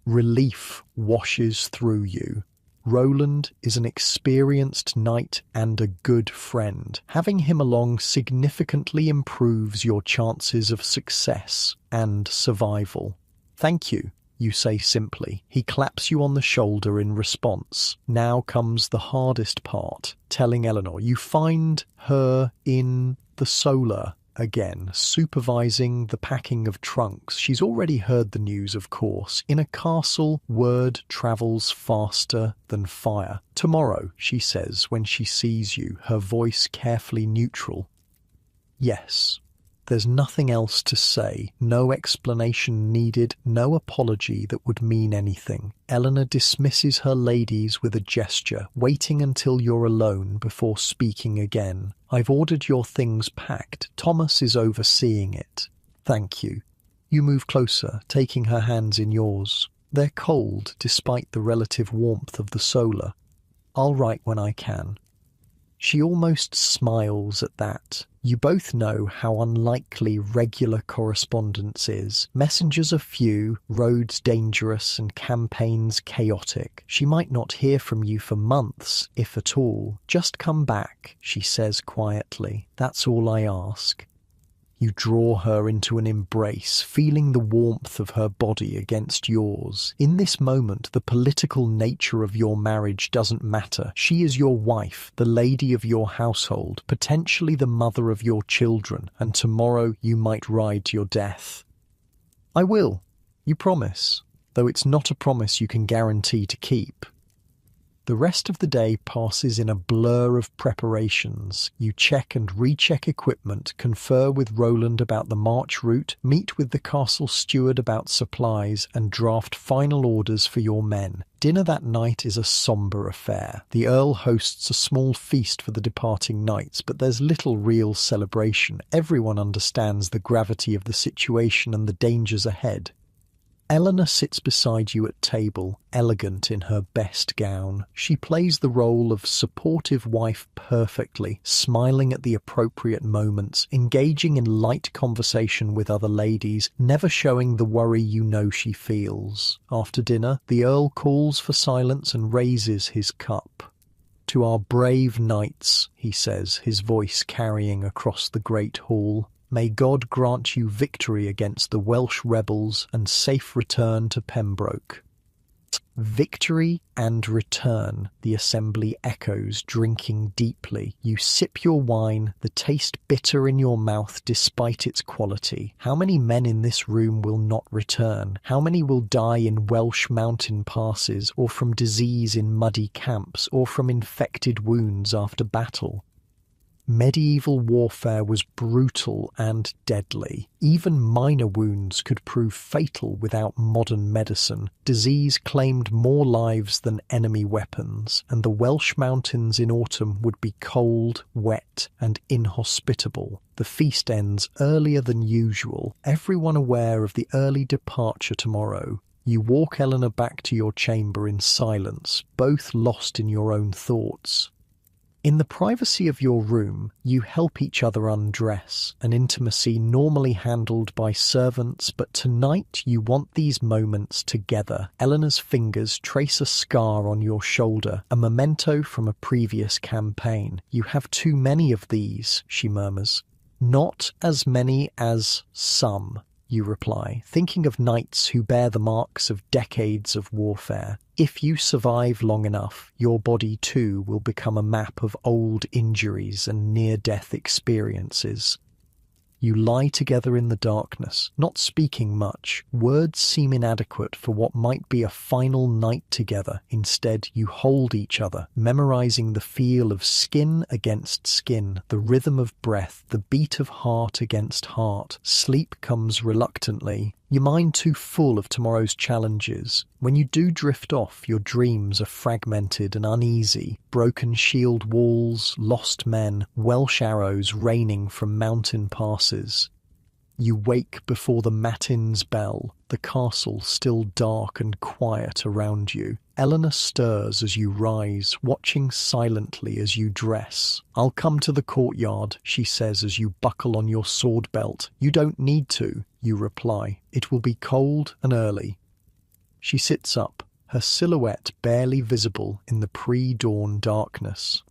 Relief washes through you. Roland is an experienced knight and a good friend. Having him along significantly improves your chances of success and survival. Thank you, you say simply. He claps you on the shoulder in response. Now comes the hardest part, telling Eleanor. You find her in the solar again, supervising the packing of trunks. She's already heard the news, of course. In a castle, word travels faster than fire. Tomorrow, she says when she sees you, her voice carefully neutral. Yes. There's nothing else to say, no explanation needed, no apology that would mean anything. Eleanor dismisses her ladies with a gesture, waiting until you're alone before speaking again. I've ordered your things packed. Thomas is overseeing it. Thank you. You move closer, taking her hands in yours. They're cold, despite the relative warmth of the solar. I'll write when I can. She almost smiles at that. You both know how unlikely regular correspondence is. Messengers are few, roads dangerous, and campaigns chaotic. She might not hear from you for months, if at all. Just come back, she says quietly. That's all I ask. You draw her into an embrace, feeling the warmth of her body against yours. In this moment, the political nature of your marriage doesn't matter. She is your wife, the lady of your household, potentially the mother of your children, and tomorrow you might ride to your death. I will. You promise, though it's not a promise you can guarantee to keep. The rest of the day passes in a blur of preparations. You check and recheck equipment, confer with Roland about the march route, meet with the castle steward about supplies, and draft final orders for your men. Dinner that night is a sombre affair. The Earl hosts a small feast for the departing knights, but there's little real celebration. Everyone understands the gravity of the situation and the dangers ahead. Eleanor sits beside you at table, elegant in her best gown. She plays the role of supportive wife perfectly, smiling at the appropriate moments, engaging in light conversation with other ladies, never showing the worry you know she feels. After dinner, the Earl calls for silence and raises his cup. To our brave knights, he says, his voice carrying across the great hall. May God grant you victory against the Welsh rebels and safe return to Pembroke. Victory and return, the assembly echoes, drinking deeply. You sip your wine, the taste bitter in your mouth despite its quality. How many men in this room will not return? How many will die in Welsh mountain passes, or from disease in muddy camps, or from infected wounds after battle? Medieval warfare was brutal and deadly. Even minor wounds could prove fatal without modern medicine. Disease claimed more lives than enemy weapons, and the Welsh mountains in autumn would be cold, wet, and inhospitable. The feast ends earlier than usual, everyone aware of the early departure tomorrow. You walk Eleanor back to your chamber in silence, both lost in your own thoughts. In the privacy of your room, you help each other undress, an intimacy normally handled by servants, but tonight you want these moments together. Eleanor's fingers trace a scar on your shoulder, a memento from a previous campaign. You have too many of these, she murmurs. Not as many as some, you reply, thinking of knights who bear the marks of decades of warfare. If you survive long enough, your body too will become a map of old injuries and near-death experiences. You lie together in the darkness, not speaking much. Words seem inadequate for what might be a final night together. Instead, you hold each other, memorizing the feel of skin against skin, the rhythm of breath, the beat of heart against heart. Sleep comes reluctantly. Your mind too full of tomorrow's challenges. When you do drift off, your dreams are fragmented and uneasy. Broken shield walls, lost men, Welsh arrows raining from mountain passes. You wake before the matin's bell, the castle still dark and quiet around you. Eleanor stirs as you rise, watching silently as you dress. "I'll come to the courtyard," she says as you buckle on your sword belt. "You don't need to," you reply. "It will be cold and early." She sits up, her silhouette barely visible in the pre-dawn darkness.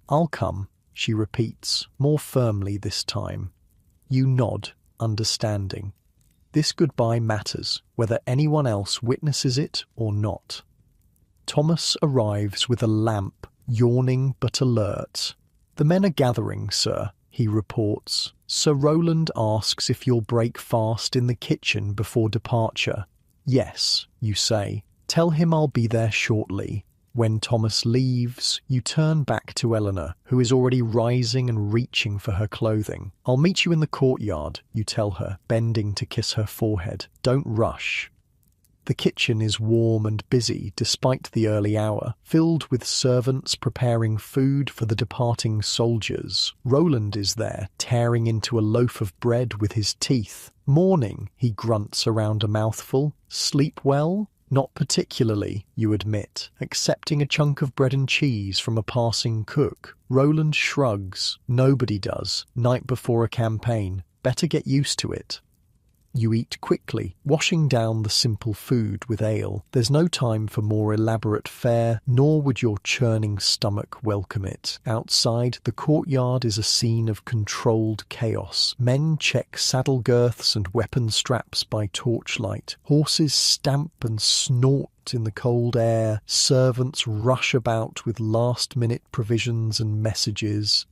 "I'll come," she repeats, more firmly this time. You nod, understanding. This goodbye matters, whether anyone else witnesses it or not. Thomas arrives with a lamp, yawning but alert. "The men are gathering, sir," he reports. Sir Roland asks if you'll break fast in the kitchen before departure. "Yes," you say. "Tell him I'll be there shortly." When Thomas leaves, you turn back to Eleanor, who is already rising and reaching for her clothing. "I'll meet you in the courtyard," you tell her, bending to kiss her forehead. "Don't rush." The kitchen is warm and busy despite the early hour, filled with servants preparing food for the departing soldiers. Roland is there, tearing into a loaf of bread with his teeth. "Morning," he grunts around a mouthful. "Sleep well?" "Not particularly," you admit, accepting a chunk of bread and cheese from a passing cook. Roland shrugs. "Nobody does. Night before a campaign. Better get used to it." You eat quickly, washing down the simple food with ale. There's no time for more elaborate fare, nor would your churning stomach welcome it. Outside, the courtyard is a scene of controlled chaos. Men check saddle girths and weapon straps by torchlight. Horses stamp and snort in the cold air. Servants rush about with last-minute provisions and messages.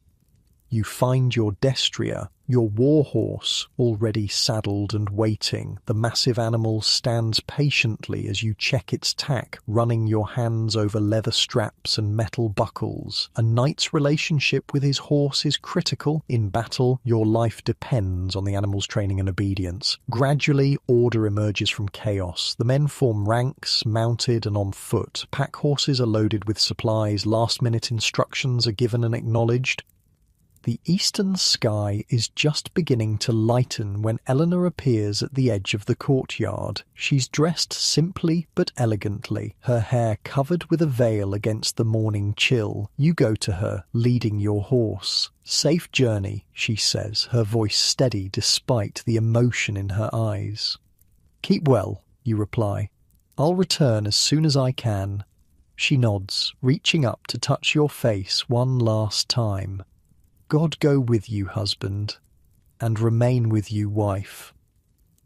You find your destrier, your war horse, already saddled and waiting. The massive animal stands patiently as you check its tack, running your hands over leather straps and metal buckles. A knight's relationship with his horse is critical. In battle, your life depends on the animal's training and obedience. Gradually, order emerges from chaos. The men form ranks, mounted and on foot. Pack horses are loaded with supplies. Last-minute instructions are given and acknowledged. The eastern sky is just beginning to lighten when Eleanor appears at the edge of the courtyard. She's dressed simply but elegantly, her hair covered with a veil against the morning chill. You go to her, leading your horse. "Safe journey," she says, her voice steady despite the emotion in her eyes. "Keep well," you reply. "I'll return as soon as I can." She nods, reaching up to touch your face one last time. "God go with you, husband, and remain with you, wife."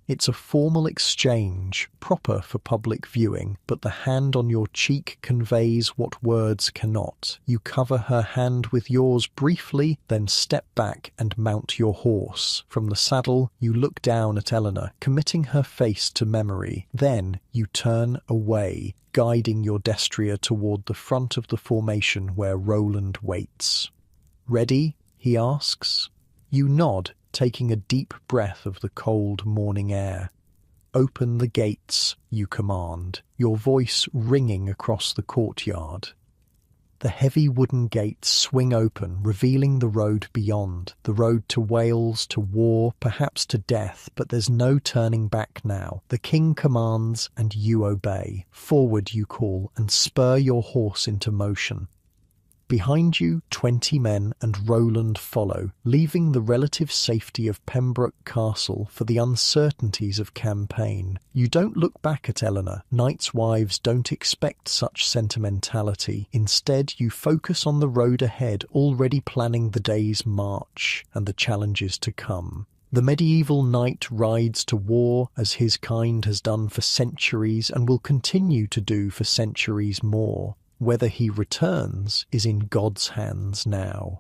It's a formal exchange, proper for public viewing, but the hand on your cheek conveys what words cannot. You cover her hand with yours briefly, then step back and mount your horse. From the saddle, you look down at Eleanor, committing her face to memory. Then you turn away, guiding your destrier toward the front of the formation where Roland waits. "Ready?" he asks. You nod, taking a deep breath of the cold morning air. Open the gates, you command, your voice ringing across the courtyard. The heavy wooden gates swing open, revealing the road beyond, the road to Wales, to war, perhaps to death, but there's no turning back now. The king commands, and you obey. Forward, you call, and spur your horse into motion. Behind you, 20 men and Roland follow, leaving the relative safety of Pembroke Castle for the uncertainties of campaign. You don't look back at Eleanor. Knights' wives don't expect such sentimentality. Instead, you focus on the road ahead, already planning the day's march and the challenges to come. The medieval knight rides to war as his kind has done for centuries and will continue to do for centuries more. Whether he returns is in God's hands now.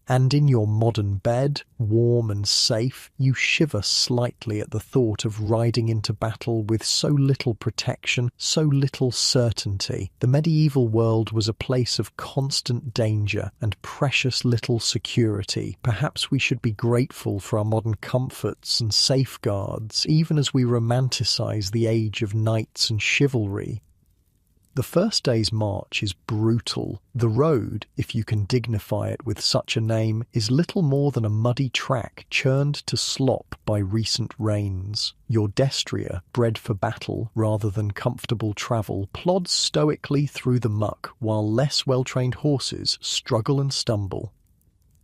And in your modern bed, warm and safe, you shiver slightly at the thought of riding into battle with so little protection, so little certainty. The medieval world was a place of constant danger and precious little security. Perhaps we should be grateful for our modern comforts and safeguards, even as we romanticize the age of knights and chivalry. The first day's march is brutal. The road, if you can dignify it with such a name, is little more than a muddy track churned to slop by recent rains. Your destrier, bred for battle rather than comfortable travel, plods stoically through the muck while less well-trained horses struggle and stumble.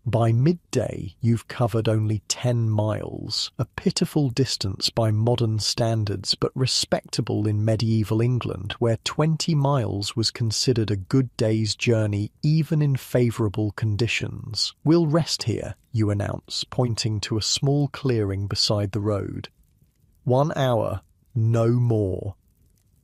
By midday, you've covered only 10 miles, a pitiful distance by modern standards, but respectable in medieval England, where 20 miles was considered a good day's journey even in favourable conditions. We'll rest here, you announce, pointing to a small clearing beside the road. 1 hour, no more.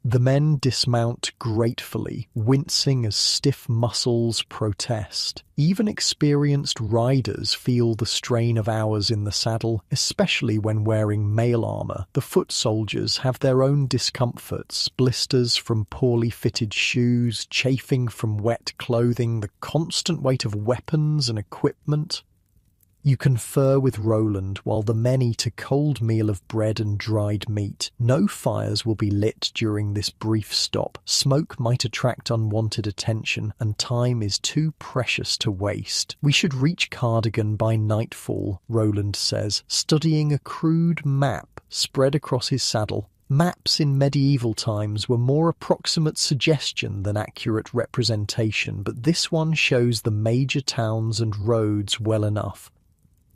The men dismount gratefully, wincing as stiff muscles protest. Even experienced riders feel the strain of hours in the saddle, especially when wearing mail armour. The foot soldiers have their own discomforts, blisters from poorly fitted shoes, chafing from wet clothing, the constant weight of weapons and equipment. You confer with Roland while the men eat a cold meal of bread and dried meat. No fires will be lit during this brief stop. Smoke might attract unwanted attention, and time is too precious to waste. We should reach Cardigan by nightfall, Roland says, studying a crude map spread across his saddle. Maps in medieval times were more approximate suggestion than accurate representation, but this one shows the major towns and roads well enough.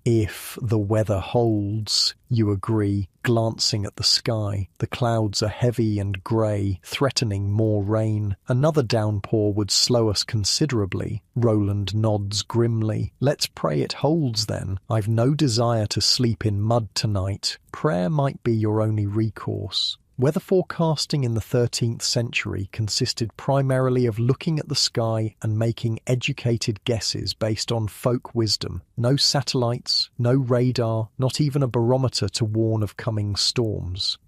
If the weather holds, you agree, glancing at the sky. The clouds are heavy and grey, threatening more rain. Another downpour would slow us considerably. Roland nods grimly. Let's pray it holds then. I've no desire to sleep in mud tonight. Prayer might be your only recourse. Weather forecasting in the 13th century consisted primarily of looking at the sky and making educated guesses based on folk wisdom. No satellites, no radar, not even a barometer to warn of coming storms.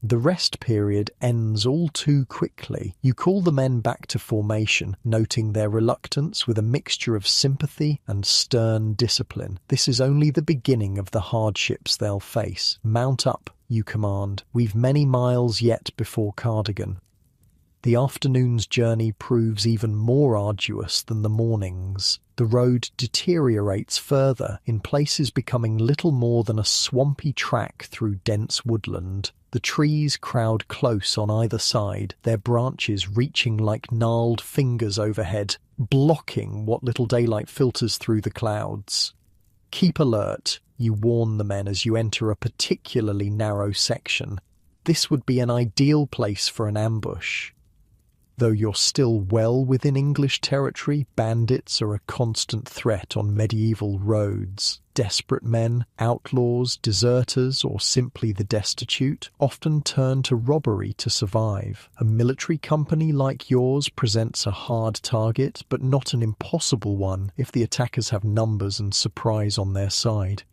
The rest period ends all too quickly. You call the men back to formation, noting their reluctance with a mixture of sympathy and stern discipline. This is only the beginning of the hardships they'll face. Mount up, you command. We've many miles yet before Cardigan. The afternoon's journey proves even more arduous than the morning's. The road deteriorates further, in places becoming little more than a swampy track through dense woodland. The trees crowd close on either side, their branches reaching like gnarled fingers overhead, blocking what little daylight filters through the clouds. Keep alert, you warn the men as you enter a particularly narrow section. This would be an ideal place for an ambush. Though you're still well within English territory, bandits are a constant threat on medieval roads. Desperate men, outlaws, deserters, or simply the destitute often turn to robbery to survive. A military company like yours presents a hard target, but not an impossible one if the attackers have numbers and surprise on their side.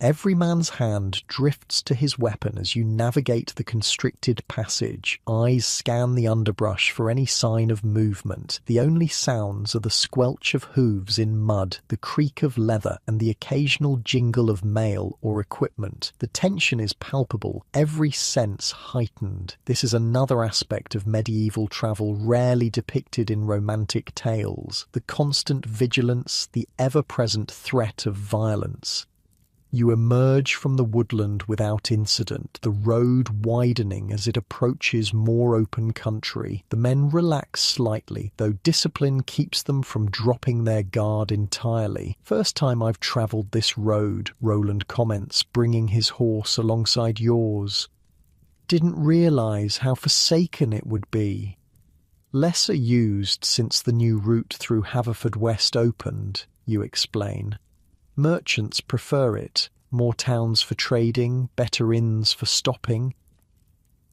Every man's hand drifts to his weapon as you navigate the constricted passage. Eyes scan the underbrush for any sign of movement. The only sounds are the squelch of hooves in mud, the creak of leather, and the occasional jingle of mail or equipment. The tension is palpable, every sense heightened. This is another aspect of medieval travel rarely depicted in romantic tales. The constant vigilance, the ever-present threat of violence. You emerge from the woodland without incident, the road widening as it approaches more open country. The men relax slightly, though discipline keeps them from dropping their guard entirely. "First time I've travelled this road," Roland comments, bringing his horse alongside yours. "Didn't realise how forsaken it would be." "Lesser used since the new route through Haverfordwest opened," you explain. "Merchants prefer it. More towns for trading, better inns for stopping,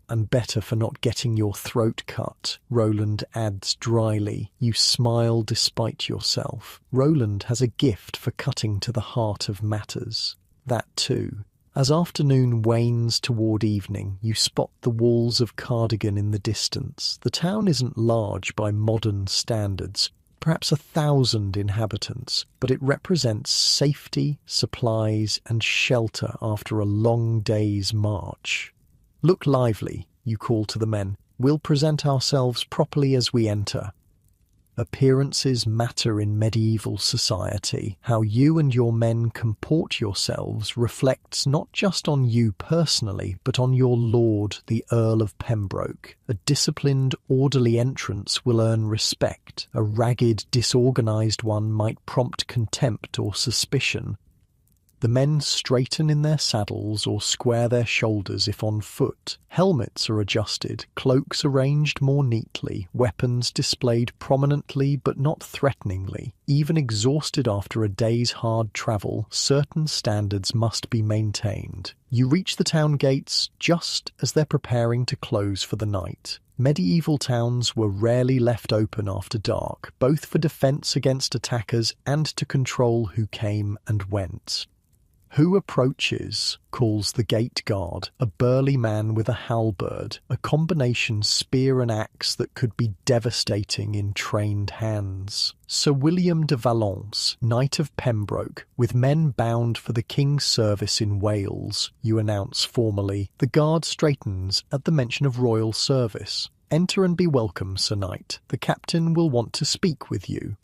and better for not getting your throat cut," Roland adds dryly. You smile despite yourself. Roland has a gift for cutting to the heart of matters. That too. As afternoon wanes toward evening, you spot the walls of Cardigan in the distance. The town isn't large by modern standards, perhaps 1,000 inhabitants, but it represents safety, supplies, and shelter after a long day's march. "Look lively," you call to the men. "We'll present ourselves properly as we enter." Appearances matter in medieval society. How you and your men comport yourselves reflects not just on you personally, but on your lord, the Earl of Pembroke. A disciplined, orderly entrance will earn respect. A ragged, disorganized one might prompt contempt or suspicion. The men straighten in their saddles or square their shoulders if on foot. Helmets are adjusted, cloaks arranged more neatly, weapons displayed prominently but not threateningly. Even exhausted after a day's hard travel, certain standards must be maintained. You reach the town gates just as they're preparing to close for the night. Medieval towns were rarely left open after dark, both for defense against attackers and to control who came and went. "Who approaches?" calls the gate guard, a burly man with a halberd, a combination spear and axe that could be devastating in trained hands. "Sir William de Valence, Knight of Pembroke, with men bound for the King's service in Wales," you announce formally. The guard straightens at the mention of royal service. "Enter and be welcome, Sir Knight. The captain will want to speak with you."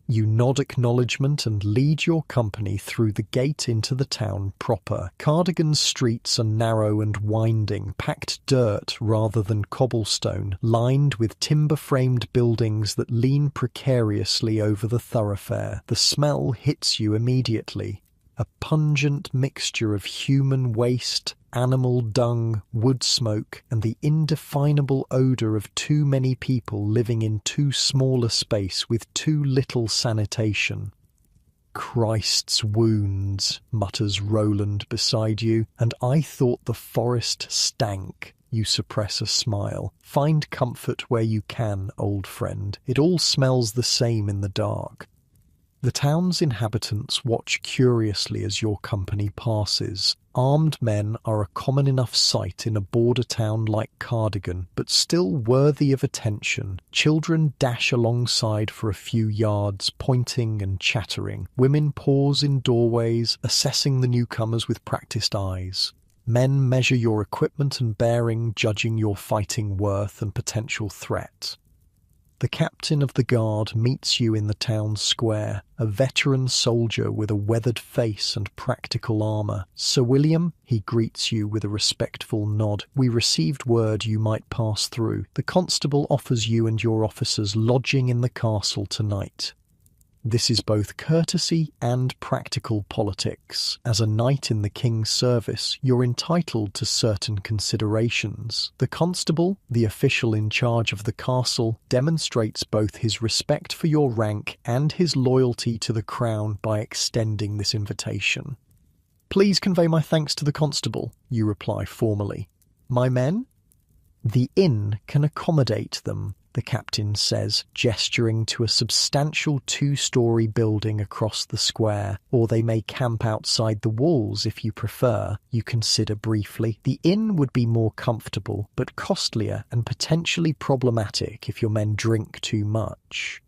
You nod acknowledgement and lead your company through the gate into the town proper. Cardigan's streets are narrow and winding, packed dirt rather than cobblestone, lined with timber-framed buildings that lean precariously over the thoroughfare. The smell hits you immediately. A pungent mixture of human waste, animal dung, wood smoke, and the indefinable odour of too many people living in too small a space with too little sanitation. "Christ's wounds," mutters Roland beside you, "and I thought the forest stank." You suppress a smile. "Find comfort where you can, old friend. It all smells the same in the dark." The town's inhabitants watch curiously as your company passes. Armed men are a common enough sight in a border town like Cardigan, but still worthy of attention. Children dash alongside for a few yards, pointing and chattering. Women pause in doorways, assessing the newcomers with practiced eyes. Men measure your equipment and bearing, judging your fighting worth and potential threat. The captain of the guard meets you in the town square, a veteran soldier with a weathered face and practical armour. "Sir William," he greets you with a respectful nod. "We received word you might pass through. The constable offers you and your officers lodging in the castle tonight." This is both courtesy and practical politics. As a knight in the king's service, you're entitled to certain considerations. The constable, the official in charge of the castle, demonstrates both his respect for your rank and his loyalty to the crown by extending this invitation. "Please convey my thanks to the constable," you reply formally. "My men?" "The inn can accommodate them," the captain says, gesturing to a substantial 2-story building across the square. Or they may camp outside the walls if you prefer, you consider briefly. The inn would be more comfortable, but costlier and potentially problematic if your men drink too much.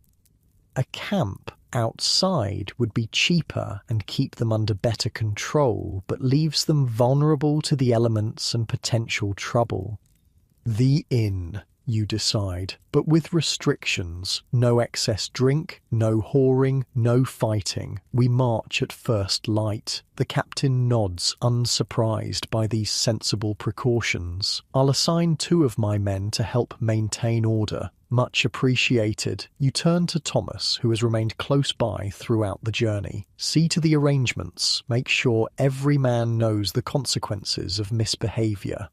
A camp outside would be cheaper and keep them under better control, but leaves them vulnerable to the elements and potential trouble. The inn, you decide, but with restrictions. No excess drink, no whoring, no fighting. We march at first light. The captain nods, unsurprised by these sensible precautions. I'll assign 2 of my men to help maintain order. Much appreciated. You turn to Thomas, who has remained close by throughout the journey. See to the arrangements. Make sure every man knows the consequences of misbehaviour.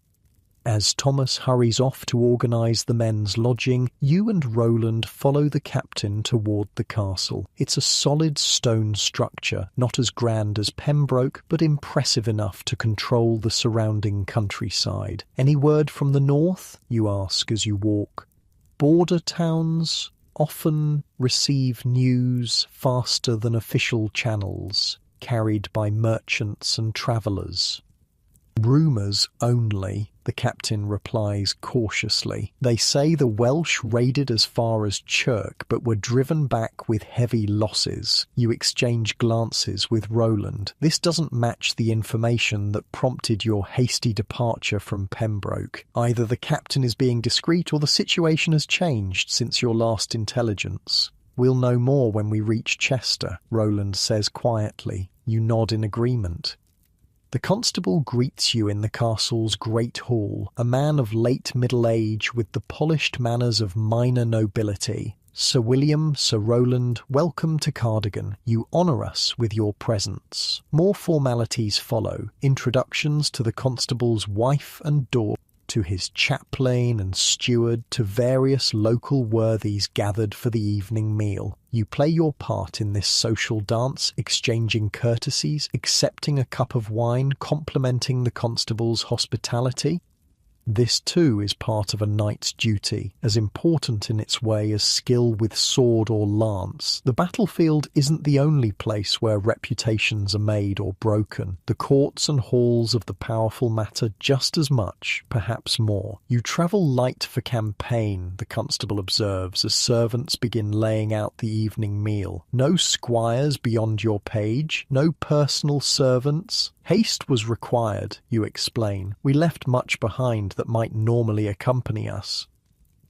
As Thomas hurries off to organise the men's lodging, you and Roland follow the captain toward the castle. It's a solid stone structure, not as grand as Pembroke, but impressive enough to control the surrounding countryside. Any word from the north? You ask as you walk. Border towns often receive news faster than official channels, carried by merchants and travellers. Rumours only, the captain replies cautiously. They say the Welsh raided as far as Chirk, but were driven back with heavy losses. You exchange glances with Roland. This doesn't match the information that prompted your hasty departure from Pembroke. Either the captain is being discreet or the situation has changed since your last intelligence. We'll know more when we reach Chester, Roland says quietly. You nod in agreement. The constable greets you in the castle's great hall, a man of late middle age with the polished manners of minor nobility. Sir William, Sir Roland, welcome to Cardigan. You honour us with your presence. More formalities follow, introductions to the constable's wife and daughter, to his chaplain and steward, to various local worthies gathered for the evening meal. You play your part in this social dance, exchanging courtesies, accepting a cup of wine, complimenting the constable's hospitality. This too is part of a knight's duty, as important in its way as skill with sword or lance. The battlefield isn't the only place where reputations are made or broken. The courts and halls of the powerful matter just as much, perhaps more. You travel light for campaign, the constable observes, as servants begin laying out the evening meal. No squires beyond your page, no personal servants. Haste was required, you explain. We left much behind that might normally accompany us.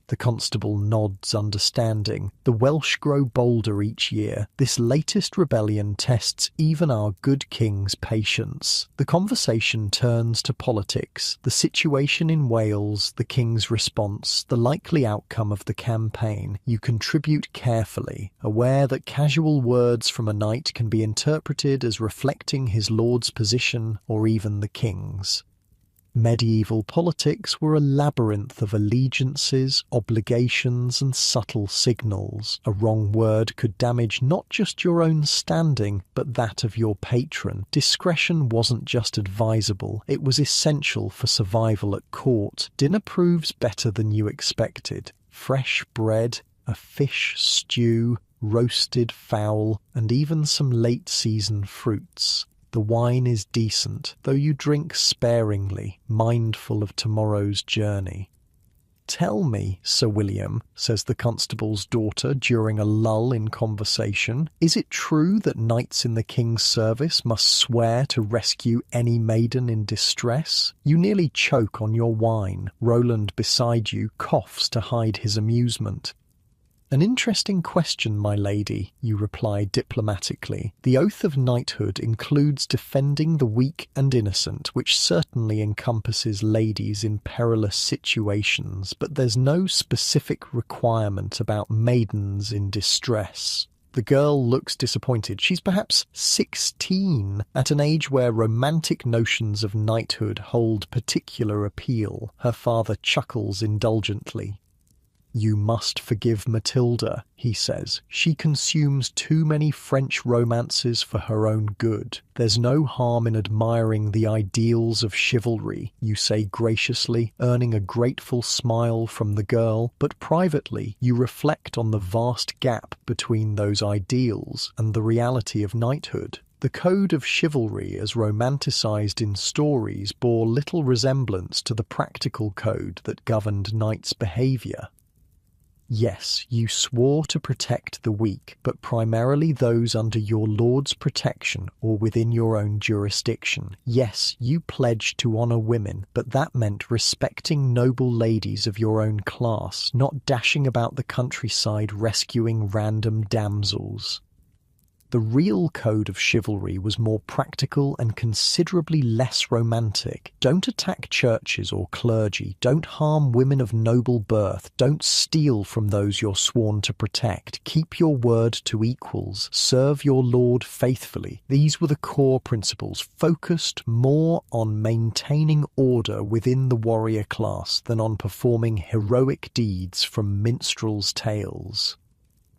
The constable nods understanding. The Welsh grow bolder each year. This latest rebellion tests even our good king's patience. The conversation turns to politics, the situation in Wales, the king's response, the likely outcome of the campaign. You contribute carefully, aware that casual words from a knight can be interpreted as reflecting his lord's position or even the king's. Medieval politics were a labyrinth of allegiances, obligations, and subtle signals. A wrong word could damage not just your own standing, but that of your patron. Discretion wasn't just advisable, it was essential for survival at court. Dinner proves better than you expected. Fresh bread, a fish stew, roasted fowl, and even some late-season fruits. The wine is decent, though you drink sparingly, mindful of tomorrow's journey. "Tell me, Sir William," says the constable's daughter during a lull in conversation, "is it true that knights in the king's service must swear to rescue any maiden in distress? You nearly choke on your wine. Roland beside you coughs to hide his amusement. "An interesting question, my lady," you reply diplomatically. "The oath of knighthood includes defending the weak and innocent, which certainly encompasses ladies in perilous situations, but there's no specific requirement about maidens in distress." The girl looks disappointed. She's perhaps 16, at an age where romantic notions of knighthood hold particular appeal. Her father chuckles indulgently. "You must forgive Matilda," he says. "She consumes too many French romances for her own good. There's no harm in admiring the ideals of chivalry," you say graciously, earning a grateful smile from the girl, but privately you reflect on the vast gap between those ideals and the reality of knighthood. The code of chivalry as romanticized in stories bore little resemblance to the practical code that governed knights' behavior. Yes, you swore to protect the weak, but primarily those under your lord's protection or within your own jurisdiction. Yes, you pledged to honor women, but that meant respecting noble ladies of your own class, not dashing about the countryside rescuing random damsels. The real code of chivalry was more practical and considerably less romantic. Don't attack churches or clergy. Don't harm women of noble birth. Don't steal from those you're sworn to protect. Keep your word to equals. Serve your lord faithfully. These were the core principles, focused more on maintaining order within the warrior class than on performing heroic deeds from minstrels' tales.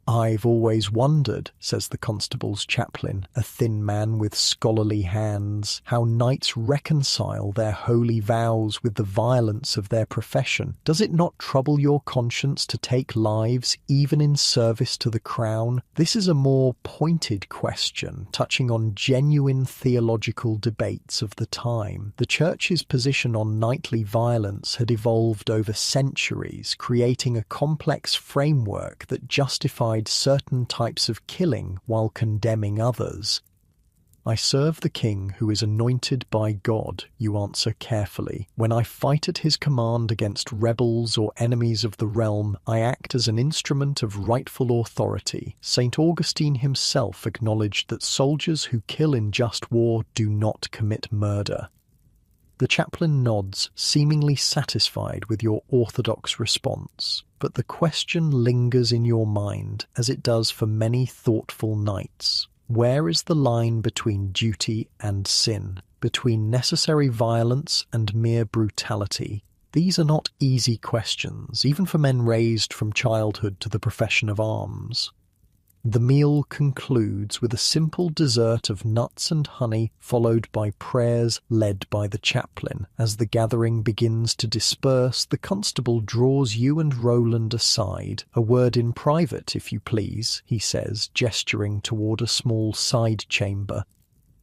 "I've always wondered," says the constable's chaplain, a thin man with scholarly hands, "how knights reconcile their holy vows with the violence of their profession. Does it not trouble your conscience to take lives even in service to the crown?" This is a more pointed question, touching on genuine theological debates of the time. The Church's position on knightly violence had evolved over centuries, creating a complex framework that justified certain types of killing while condemning others. "I serve the king who is anointed by God," you answer carefully. "When I fight at his command against rebels or enemies of the realm, I act as an instrument of rightful authority." St. Augustine himself acknowledged that soldiers who kill in just war do not commit murder. The chaplain nods, seemingly satisfied with your orthodox response, but the question lingers in your mind, as it does for many thoughtful knights. Where is the line between duty and sin, between necessary violence and mere brutality? These are not easy questions, even for men raised from childhood to the profession of arms. The meal concludes with a simple dessert of nuts and honey, followed by prayers led by the chaplain. As the gathering begins to disperse, the constable draws you and Roland aside. "A word in private, if you please," he says, gesturing toward a small side chamber.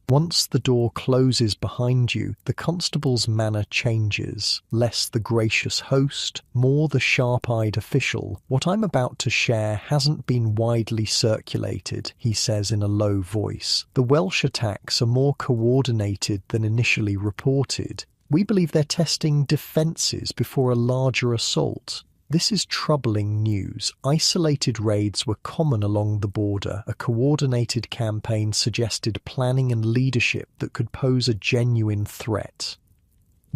Once the door closes behind you, the constable's manner changes. Less the gracious host, more the sharp-eyed official. "What I'm about to share hasn't been widely circulated," he says in a low voice. "The Welsh attacks are more coordinated than initially reported. We believe they're testing defences before a larger assault. This is troubling news. Isolated raids were common along the border. A coordinated campaign suggested planning and leadership that could pose a genuine threat."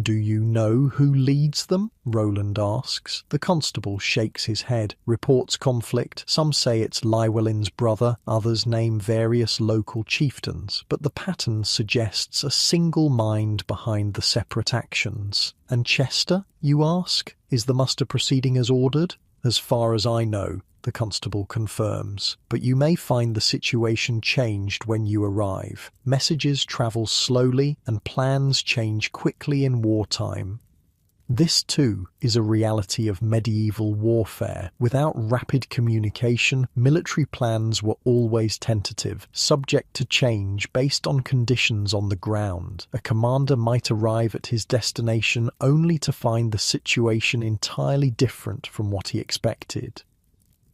"Do you know who leads them?" Roland asks. The constable shakes his head. "Reports conflict. Some say it's Llywelyn's brother, others name various local chieftains, but the pattern suggests a single mind behind the separate actions." "And Chester, you ask? Is the muster proceeding as ordered?" "As far as I know," the constable confirms, "but you may find the situation changed when you arrive. Messages travel slowly and plans change quickly in wartime." This, too, is a reality of medieval warfare. Without rapid communication, military plans were always tentative, subject to change based on conditions on the ground. A commander might arrive at his destination only to find the situation entirely different from what he expected.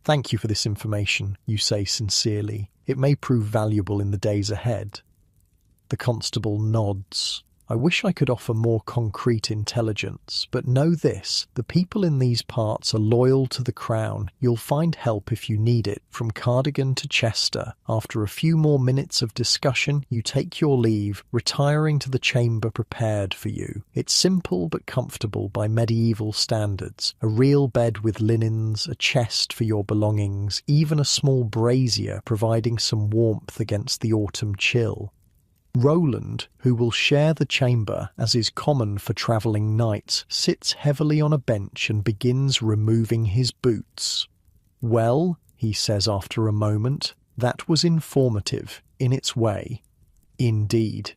"Thank you for this information," you say sincerely. "It may prove valuable in the days ahead." The constable nods. "I wish I could offer more concrete intelligence, but know this, the people in these parts are loyal to the crown. You'll find help if you need it, from Cardigan to Chester." After a few more minutes of discussion, you take your leave, retiring to the chamber prepared for you. It's simple but comfortable by medieval standards. A real bed with linens, a chest for your belongings, even a small brazier providing some warmth against the autumn chill. Roland, who will share the chamber as is common for travelling knights, sits heavily on a bench and begins removing his boots. "Well," he says after a moment, "that was informative, in its way." Indeed.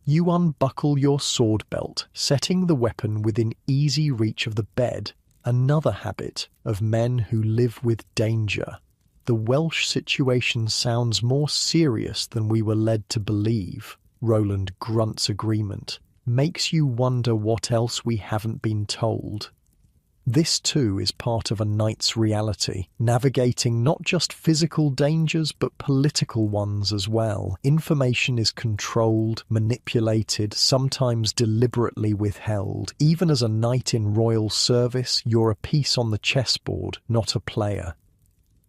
You unbuckle your sword belt, setting the weapon within easy reach of the bed, another habit of men who live with danger. The Welsh situation sounds more serious than we were led to believe. Roland grunts agreement. Makes you wonder what else we haven't been told. This too is part of a knight's reality, navigating not just physical dangers but political ones as well. Information is controlled, manipulated, sometimes deliberately withheld. Even as a knight in royal service, you're a piece on the chessboard, not a player.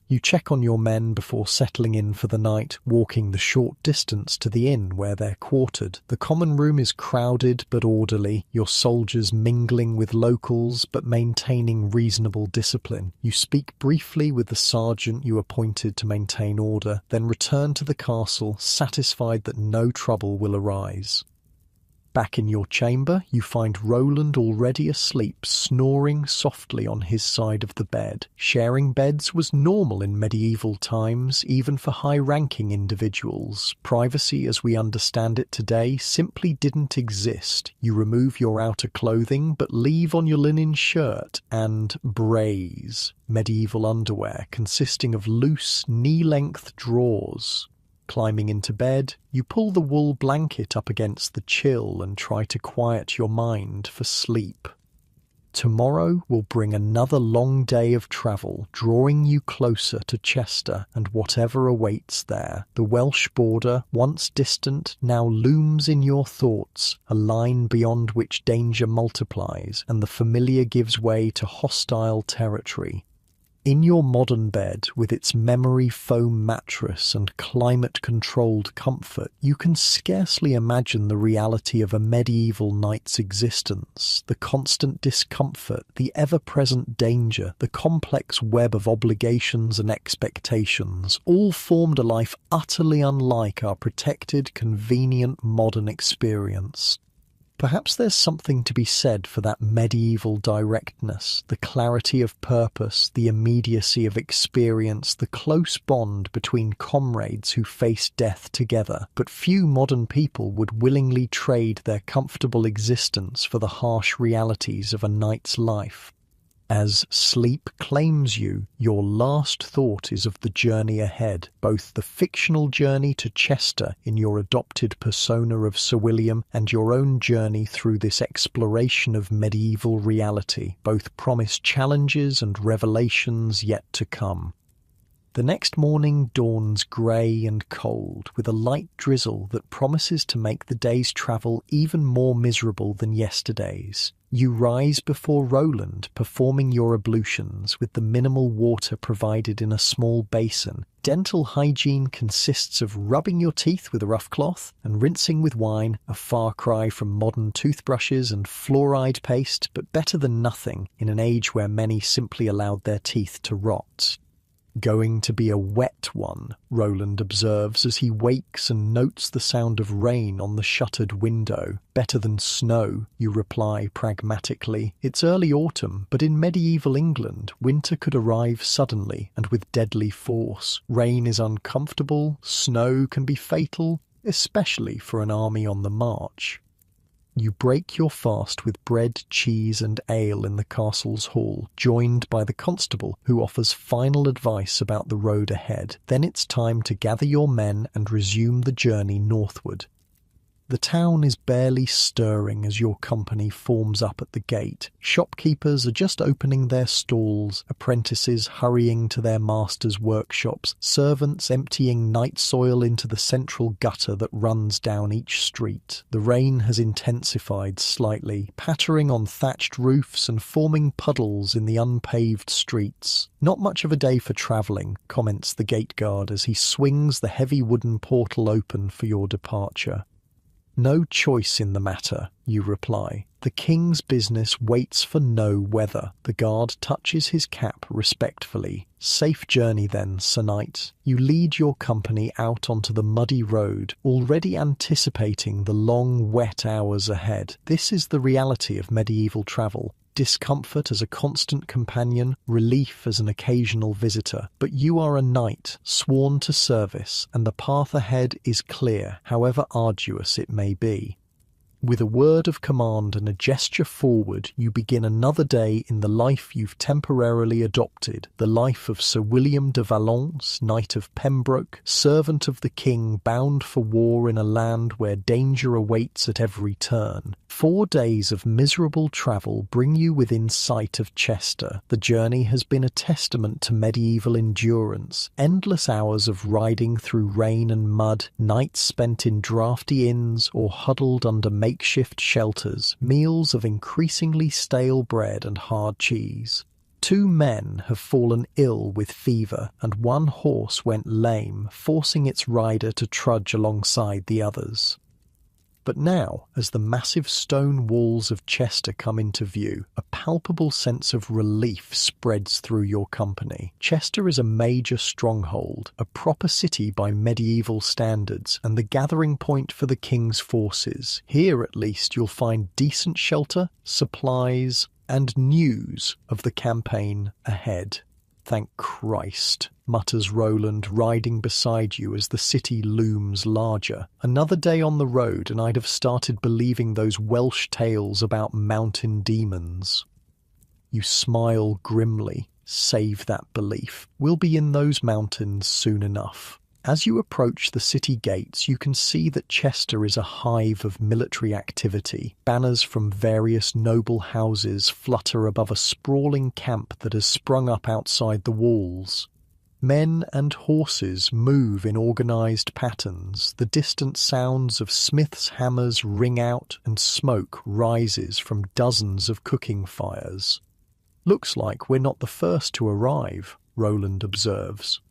You check on your men before settling in for the night, walking the short distance to the inn where they're quartered. The common room is crowded but orderly, your soldiers mingling with locals but maintaining reasonable discipline. You speak briefly with the sergeant you appointed to maintain order, then return to the castle, satisfied that no trouble will arise. Back in your chamber, you find Roland already asleep, snoring softly on his side of the bed. Sharing beds was normal in medieval times, even for high-ranking individuals. Privacy as we understand it today simply didn't exist. You remove your outer clothing, but leave on your linen shirt and braise, medieval underwear consisting of loose, knee-length drawers. Climbing into bed, you pull the wool blanket up against the chill and try to quiet your mind for sleep. Tomorrow will bring another long day of travel, drawing you closer to Chester and whatever awaits there. The Welsh border, once distant, now looms in your thoughts, a line beyond which danger multiplies and the familiar gives way to hostile territory. In your modern bed, with its memory foam mattress and climate-controlled comfort, you can scarcely imagine the reality of a medieval knight's existence, the constant discomfort, the ever-present danger, the complex web of obligations and expectations, all formed a life utterly unlike our protected, convenient modern experience. Perhaps there's something to be said for that medieval directness, the clarity of purpose, the immediacy of experience, the close bond between comrades who face death together. But few modern people would willingly trade their comfortable existence for the harsh realities of a knight's life. As sleep claims you, your last thought is of the journey ahead, both the fictional journey to Chester in your adopted persona of Sir William and your own journey through this exploration of medieval reality. Both promise challenges and revelations yet to come. The next morning dawns grey and cold, with a light drizzle that promises to make the day's travel even more miserable than yesterday's. You rise before Roland, performing your ablutions with the minimal water provided in a small basin. Dental hygiene consists of rubbing your teeth with a rough cloth and rinsing with wine, a far cry from modern toothbrushes and fluoride paste, but better than nothing in an age where many simply allowed their teeth to rot. Going to be a wet one, Roland observes as he wakes and notes the sound of rain on the shuttered window. Better than snow, you reply pragmatically. It's early autumn, but in medieval England, winter could arrive suddenly and with deadly force. Rain is uncomfortable, snow can be fatal, especially for an army on the march. You break your fast with bread, cheese and ale in the castle's hall, joined by the constable who offers final advice about the road ahead. Then it's time to gather your men and resume the journey northward. The town is barely stirring as your company forms up at the gate. Shopkeepers are just opening their stalls, apprentices hurrying to their masters' workshops, servants emptying night soil into the central gutter that runs down each street. The rain has intensified slightly, pattering on thatched roofs and forming puddles in the unpaved streets. Not much of a day for travelling, comments the gate guard as he swings the heavy wooden portal open for your departure. No choice in the matter, you reply. The king's business waits for no weather. The guard touches his cap respectfully. Safe journey then, Sir Knight. You lead your company out onto the muddy road, already anticipating the long, wet hours ahead. This is the reality of medieval travel. Discomfort as a constant companion, relief as an occasional visitor. But you are a knight, sworn to service, and the path ahead is clear, however arduous it may be. With a word of command and a gesture forward, you begin another day in the life you've temporarily adopted, the life of Sir William de Valence, Knight of Pembroke, servant of the king bound for war in a land where danger awaits at every turn. 4 days of miserable travel bring you within sight of Chester. The journey has been a testament to medieval endurance. Endless hours of riding through rain and mud, nights spent in draughty inns or huddled under makeshift shelters, meals of increasingly stale bread and hard cheese. 2 men have fallen ill with fever, and 1 horse went lame, forcing its rider to trudge alongside the others. But now, as the massive stone walls of Chester come into view, a palpable sense of relief spreads through your company. Chester is a major stronghold, a proper city by medieval standards, and the gathering point for the king's forces. Here, at least, you'll find decent shelter, supplies, and news of the campaign ahead. Thank Christ, mutters Roland, riding beside you as the city looms larger. Another day on the road and I'd have started believing those Welsh tales about mountain demons. You smile grimly. Save that belief. We'll be in those mountains soon enough. As you approach the city gates, you can see that Chester is a hive of military activity. Banners from various noble houses flutter above a sprawling camp that has sprung up outside the walls. Men and horses move in organised patterns. The distant sounds of smiths' hammers ring out and smoke rises from dozens of cooking fires. Looks like we're not the first to arrive, Roland observes.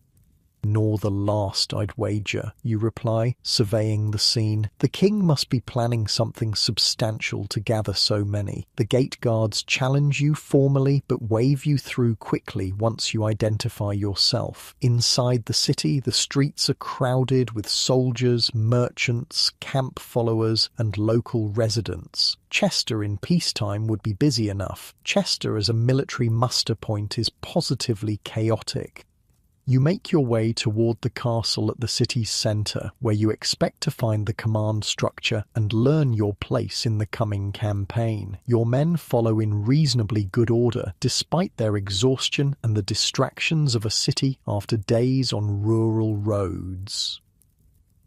Nor the last, I'd wager, you reply, surveying the scene. The king must be planning something substantial to gather so many. The gate guards challenge you formally, but wave you through quickly once you identify yourself. Inside the city, the streets are crowded with soldiers, merchants, camp followers, and local residents. Chester in peacetime would be busy enough. Chester as a military muster point is positively chaotic. You make your way toward the castle at the city's centre, where you expect to find the command structure and learn your place in the coming campaign. Your men follow in reasonably good order, despite their exhaustion and the distractions of a city after days on rural roads.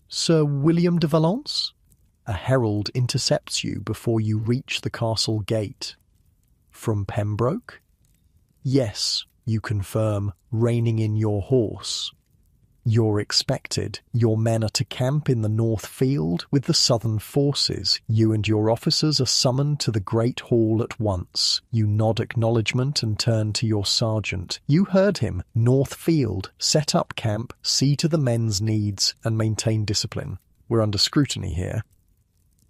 Sir William de Valence? A herald intercepts you before you reach the castle gate. From Pembroke? Yes, you confirm, reining in your horse. You're expected. Your men are to camp in the north field with the southern forces. You and your officers are summoned to the great hall at once. You nod acknowledgement and turn to your sergeant. You heard him. North field. Set up camp, see to the men's needs, and maintain discipline. We're under scrutiny here.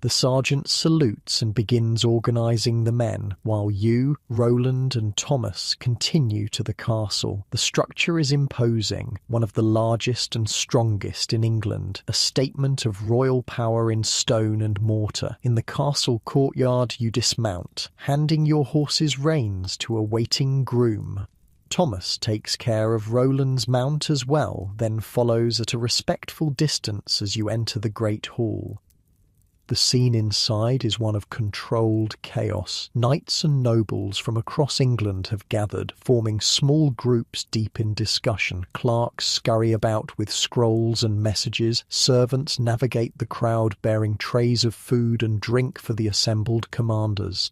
The sergeant salutes and begins organising the men, while you, Roland and Thomas continue to the castle. The structure is imposing, one of the largest and strongest in England, a statement of royal power in stone and mortar. In the castle courtyard you dismount, handing your horse's reins to a waiting groom. Thomas takes care of Roland's mount as well, then follows at a respectful distance as you enter the great hall. The scene inside is one of controlled chaos. Knights and nobles from across England have gathered, forming small groups deep in discussion. Clerks scurry about with scrolls and messages. Servants navigate the crowd bearing trays of food and drink for the assembled commanders.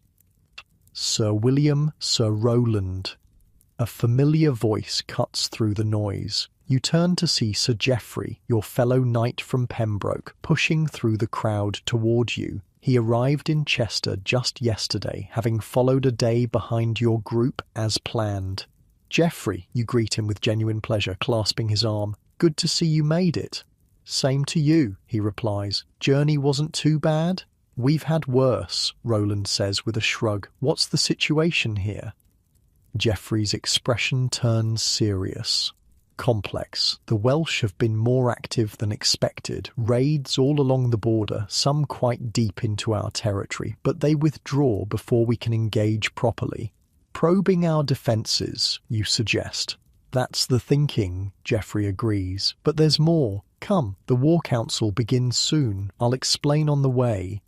Sir William, Sir Roland. A familiar voice cuts through the noise. You turn to see Sir Geoffrey, your fellow knight from Pembroke, pushing through the crowd toward you. He arrived in Chester just yesterday, having followed a day behind your group as planned. Geoffrey, you greet him with genuine pleasure, clasping his arm. Good to see you made it. "Same to you," he replies. "Journey wasn't too bad?" "We've had worse," Roland says with a shrug. "What's the situation here?" Geoffrey's expression turns serious. "Complex. The Welsh have been more active than expected. Raids all along the border, some quite deep into our territory, but they withdraw before we can engage properly. Probing our defences, you suggest?" "That's the thinking," Geoffrey agrees. "But there's more. Come, the War Council begins soon. I'll explain on the way."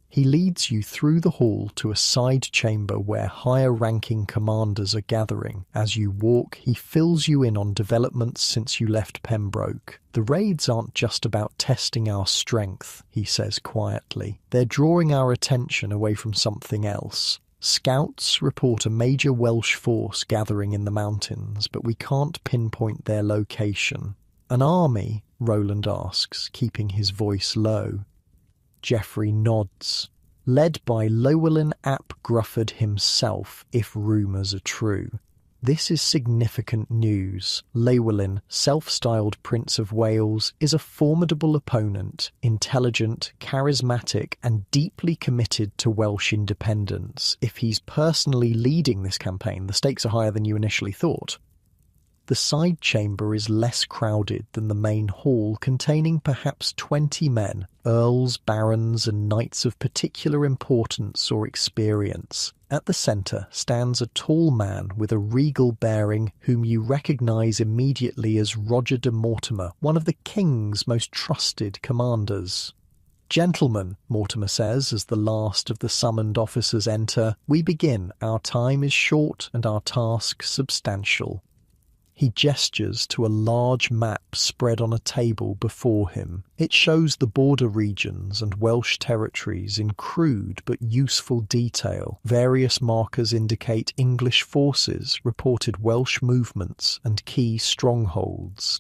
He leads you through the hall to a side chamber where higher-ranking commanders are gathering. As you walk, he fills you in on developments since you left Pembroke. "The raids aren't just about testing our strength," he says quietly. "They're drawing our attention away from something else. Scouts report a major Welsh force gathering in the mountains, but we can't pinpoint their location." "An army?" Roland asks, keeping his voice low. Geoffrey nods. "Led by Llywelyn ap Grufford himself, if rumours are true." This is significant news. Llywelyn, self-styled Prince of Wales, is a formidable opponent, intelligent, charismatic, and deeply committed to Welsh independence. If he's personally leading this campaign, the stakes are higher than you initially thought. The side chamber is less crowded than the main hall, containing perhaps 20 men, earls, barons, and knights of particular importance or experience. At the centre stands a tall man with a regal bearing whom you recognise immediately as Roger de Mortimer, one of the king's most trusted commanders. "Gentlemen," Mortimer says as the last of the summoned officers enter, "we begin. Our time is short and our task substantial." He gestures to a large map spread on a table before him. It shows the border regions and Welsh territories in crude but useful detail. Various markers indicate English forces, reported Welsh movements, and key strongholds.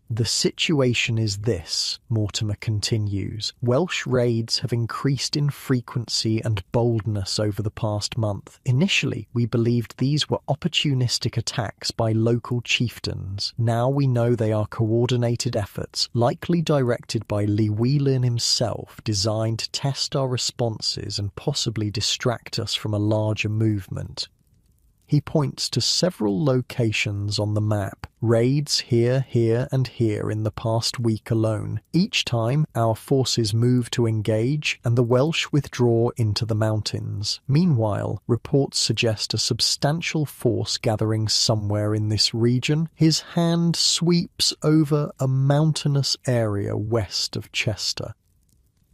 "The situation is this," Mortimer continues. "Welsh raids have increased in frequency and boldness over the past month. Initially, we believed these were opportunistic attacks by local chieftains. Now we know they are coordinated efforts, likely directed by Llywelyn himself, designed to test our responses and possibly distract us from a larger movement." He points to several locations on the map. Raids here, here, and here in the past week alone. Each time, our forces move to engage, and the Welsh withdraw into the mountains. Meanwhile, reports suggest a substantial force gathering somewhere in this region. His hand sweeps over a mountainous area west of Chester.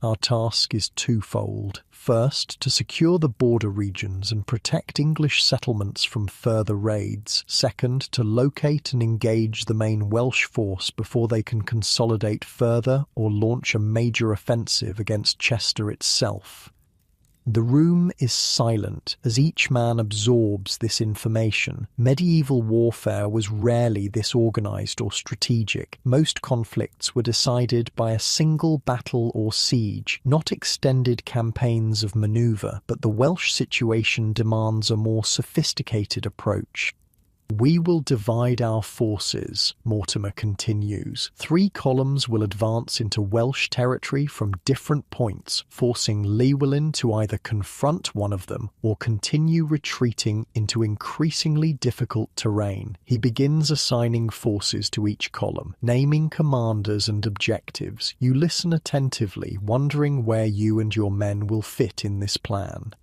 "Our task is twofold. First, to secure the border regions and protect English settlements from further raids. Second, to locate and engage the main Welsh force before they can consolidate further or launch a major offensive against Chester itself." The room is silent as each man absorbs this information. Medieval warfare was rarely this organised or strategic. Most conflicts were decided by a single battle or siege, not extended campaigns of manoeuvre, but the Welsh situation demands a more sophisticated approach. "We will divide our forces," Mortimer continues. 3 columns will advance into Welsh territory from different points, forcing Llywelyn to either confront one of them or continue retreating into increasingly difficult terrain. He begins assigning forces to each column, naming commanders and objectives. You listen attentively, wondering where you and your men will fit in this plan.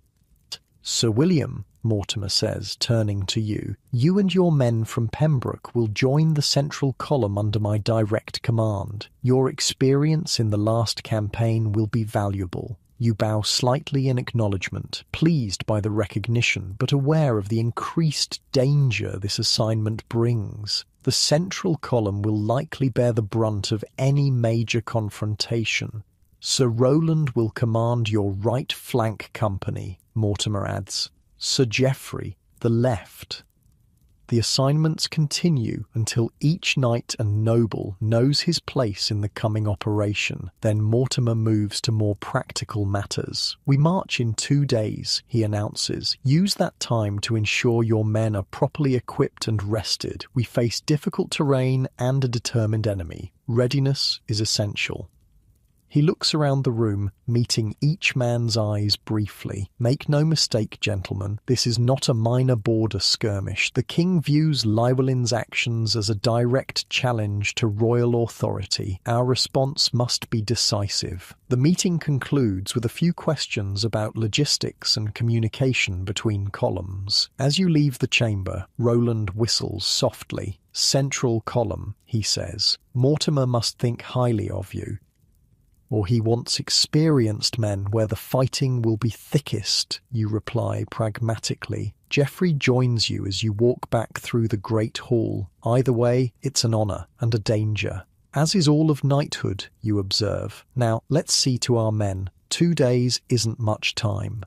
"Sir William," Mortimer says, turning to you, "you and your men from Pembroke will join the central column under my direct command. Your experience in the last campaign will be valuable." You bow slightly in acknowledgement, pleased by the recognition, but aware of the increased danger this assignment brings. The central column will likely bear the brunt of any major confrontation. "Sir Roland will command your right flank company," Mortimer adds. "Sir Geoffrey, the left." The assignments continue until each knight and noble knows his place in the coming operation. Then Mortimer moves to more practical matters. "We march in 2 days," he announces. "Use that time to ensure your men are properly equipped and rested. We face difficult terrain and a determined enemy. Readiness is essential. He looks around the room, meeting each man's eyes briefly. Make no mistake, gentlemen, this is not a minor border skirmish. The king views Llywelyn's actions as a direct challenge to royal authority. Our response must be decisive. The meeting concludes with a few questions about logistics and communication between columns. As you leave the chamber, Roland whistles softly. "Central column," he says. "Mortimer must think highly of you. Or he wants experienced men where the fighting will be thickest," you reply pragmatically. Geoffrey joins you as you walk back through the great hall. Either way, it's an honour and a danger. As is all of knighthood, you observe. Now, let's see to our men. 2 days isn't much time.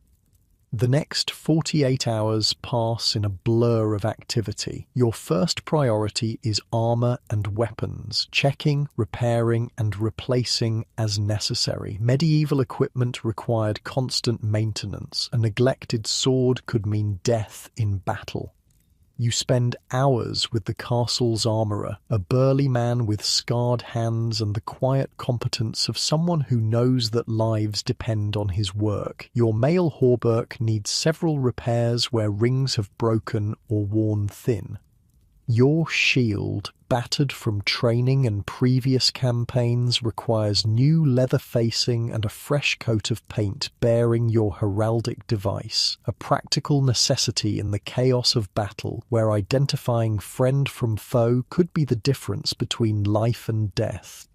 The next 48 hours pass in a blur of activity. Your first priority is armour and weapons, checking, repairing and replacing as necessary. Medieval equipment required constant maintenance. A neglected sword could mean death in battle. You spend hours with the castle's armourer, a burly man with scarred hands and the quiet competence of someone who knows that lives depend on his work. Your mail hauberk needs several repairs where rings have broken or worn thin. Your shield, battered from training and previous campaigns, requires new leather facing and a fresh coat of paint bearing your heraldic device, a practical necessity in the chaos of battle, where identifying friend from foe could be the difference between life and death.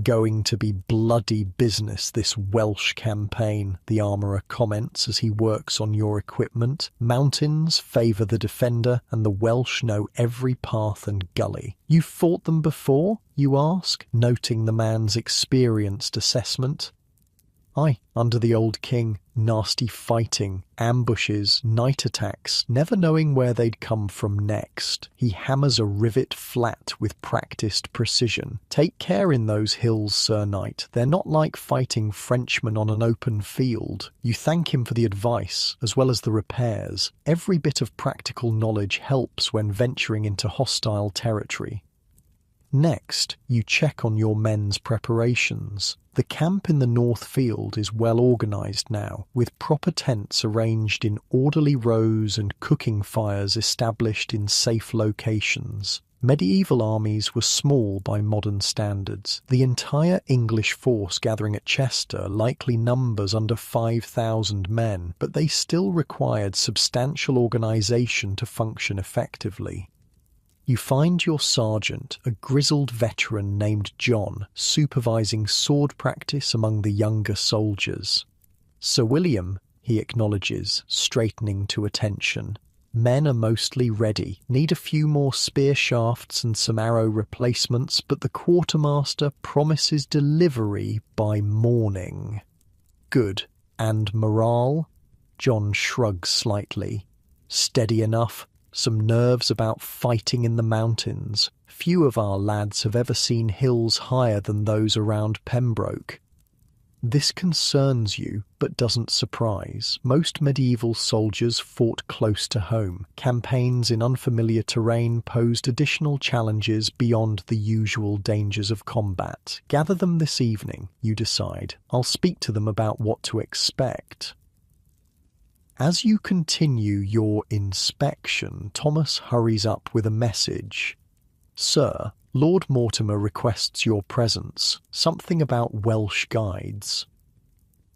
"Going to be bloody business, this Welsh campaign," the armourer comments as he works on your equipment. "Mountains favour the defender, and the Welsh know every path and gully." "You've fought them before?" you ask, noting the man's experienced assessment. "Aye, under the old king. Nasty fighting, ambushes, night attacks, never knowing where they'd come from next." He hammers a rivet flat with practiced precision. "Take care in those hills, Sir Knight. They're not like fighting Frenchmen on an open field." You thank him for the advice, as well as the repairs. Every bit of practical knowledge helps when venturing into hostile territory. Next, you check on your men's preparations. The camp in the North Field is well organised now, with proper tents arranged in orderly rows and cooking fires established in safe locations. Medieval armies were small by modern standards. The entire English force gathering at Chester likely numbers under 5,000 men, but they still required substantial organisation to function effectively. You find your sergeant, a grizzled veteran named John, supervising sword practice among the younger soldiers. "Sir William," he acknowledges, straightening to attention. "Men are mostly ready. Need a few more spear shafts and some arrow replacements, but the quartermaster promises delivery by morning." "Good. And morale?" John shrugs slightly. "Steady enough. Some nerves about fighting in the mountains. Few of our lads have ever seen hills higher than those around Pembroke." This concerns you, but doesn't surprise. Most medieval soldiers fought close to home. Campaigns in unfamiliar terrain posed additional challenges beyond the usual dangers of combat. "Gather them this evening," you decide. "I'll speak to them about what to expect." As you continue your inspection, Thomas hurries up with a message. "Sir, Lord Mortimer requests your presence. Something about Welsh guides."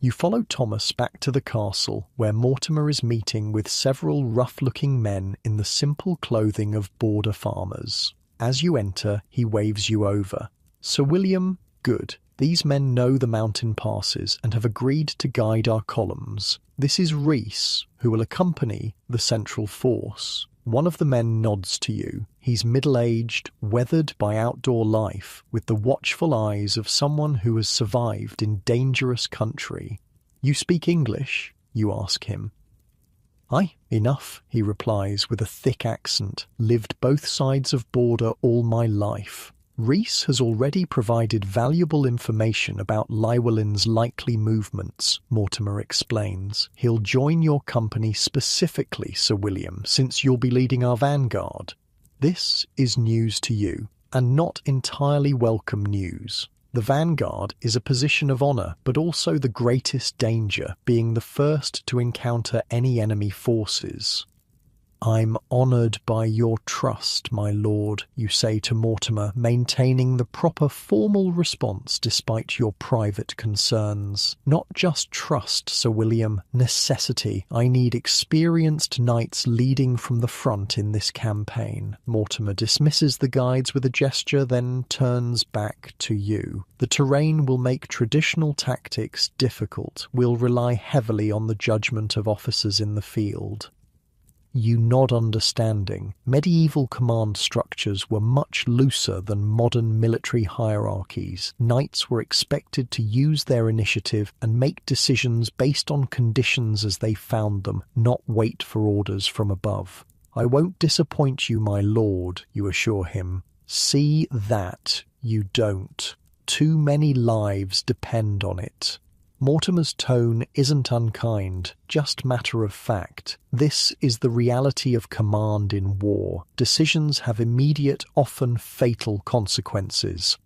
You follow Thomas back to the castle, where Mortimer is meeting with several rough-looking men in the simple clothing of border farmers. As you enter, he waves you over. "Sir William, good. These men know the mountain passes and have agreed to guide our columns. This is Rhys, who will accompany the central force." One of the men nods to you. He's middle-aged, weathered by outdoor life, with the watchful eyes of someone who has survived in dangerous country. "You speak English?" you ask him. "Aye, enough," he replies with a thick accent. "Lived both sides of border all my life." Rhys has already provided valuable information about Llywelyn's likely movements, Mortimer explains. "He'll join your company specifically, Sir William, since you'll be leading our vanguard." This is news to you. and not entirely welcome news. The vanguard is a position of honor, but also the greatest danger, being the first to encounter any enemy forces. "I'm honored by your trust, my lord," you say to Mortimer, maintaining the proper formal response despite your private concerns. "Not just trust, Sir William, necessity. I need experienced knights leading from the front in this campaign." Mortimer dismisses the guides with a gesture, then turns back to you. "The terrain will make traditional tactics difficult. We'll rely heavily on the judgment of officers in the field." You nod understanding. Medieval command structures were much looser than modern military hierarchies. Knights were expected to use their initiative and make decisions based on conditions as they found them, not wait for orders from above. "I won't disappoint you, my lord," you assure him. "See that you don't. Too many lives depend on it." Mortimer's tone isn't unkind, just matter of fact. This is the reality of command in war. Decisions have immediate, often fatal consequences.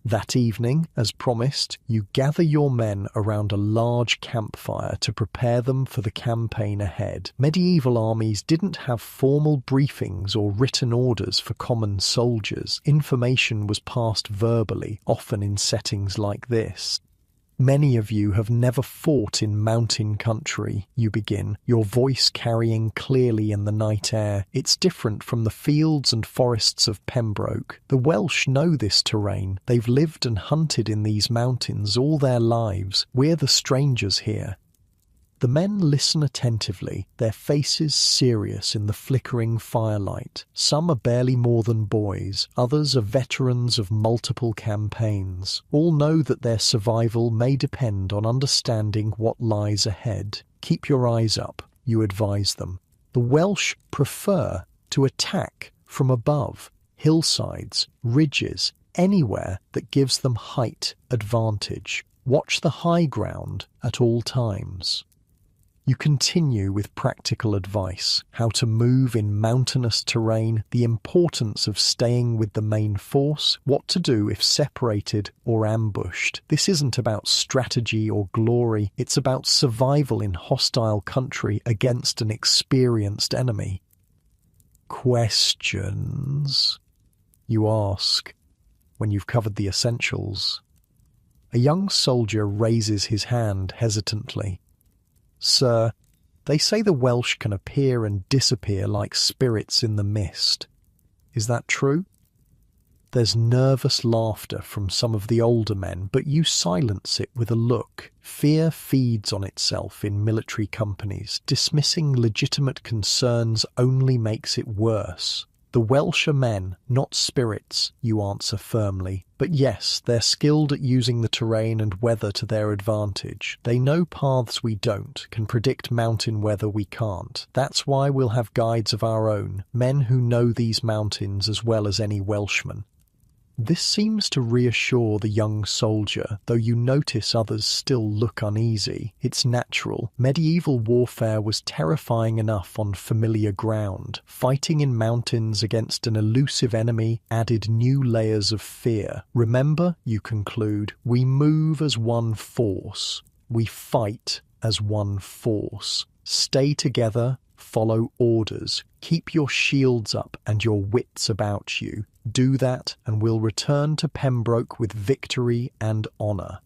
That evening, as promised, you gather your men around a large campfire to prepare them for the campaign ahead. Medieval armies didn't have formal briefings or written orders for common soldiers. Information was passed verbally, often in settings like this. "Many of you have never fought in mountain country," you begin, your voice carrying clearly in the night air. "It's different from the fields and forests of Pembroke. The Welsh know this terrain. They've lived and hunted in these mountains all their lives. We're the strangers here." The men listen attentively, their faces serious in the flickering firelight. Some are barely more than boys, others are veterans of multiple campaigns. All know that their survival may depend on understanding what lies ahead. "Keep your eyes up," you advise them. The Welsh prefer to attack from above, hillsides, ridges, anywhere that gives them height advantage. Watch the high ground at all times. You continue with practical advice, how to move in mountainous terrain, the importance of staying with the main force, what to do if separated or ambushed. This isn't about strategy or glory, it's about survival in hostile country against an experienced enemy. "Questions?" you ask, when you've covered the essentials. A young soldier raises his hand hesitantly. "Sir, they say the Welsh can appear and disappear like spirits in the mist. Is that true?" There's nervous laughter from some of the older men, but you silence it with a look. Fear feeds on itself in military companies. Dismissing legitimate concerns only makes it worse. "The Welsh are men, not spirits," you answer firmly. "But yes, they're skilled at using the terrain and weather to their advantage. They know paths we don't, can predict mountain weather we can't. That's why we'll have guides of our own, men who know these mountains as well as any Welshman." This seems to reassure the young soldier, though you notice others still look uneasy. It's natural. Medieval warfare was terrifying enough on familiar ground. Fighting in mountains against an elusive enemy added new layers of fear. "Remember," you conclude, "we move as one force. We fight as one force. Stay together, follow orders, keep your shields up and your wits about you. Do that, and we'll return to Pembroke with victory and honour."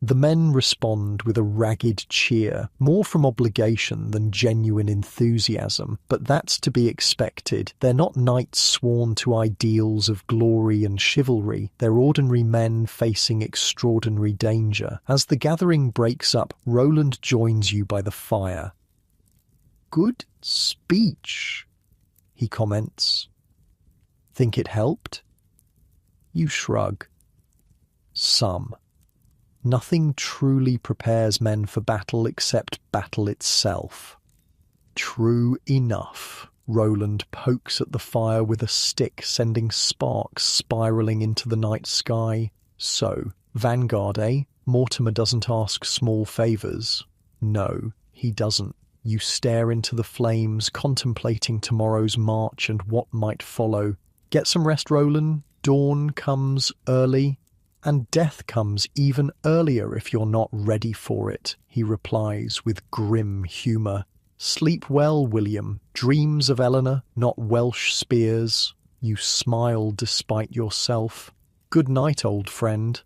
The men respond with a ragged cheer, more from obligation than genuine enthusiasm, but that's to be expected. They're not knights sworn to ideals of glory and chivalry. They're ordinary men facing extraordinary danger. As the gathering breaks up, Roland joins you by the fire. "Good speech," he comments. "Think it helped?" You shrug. "Some. Nothing truly prepares men for battle except battle itself." "True enough." Roland pokes at the fire with a stick, sending sparks spiralling into the night sky. "So, vanguard, eh? Mortimer doesn't ask small favours." "No, he doesn't." You stare into the flames, contemplating tomorrow's march and what might follow. "Get some rest, Roland. Dawn comes early, and death comes even earlier if you're not ready for it, he replies with grim humour. Sleep well, William. Dreams of Eleanor, not Welsh spears. You smile despite yourself. Good night, old friend.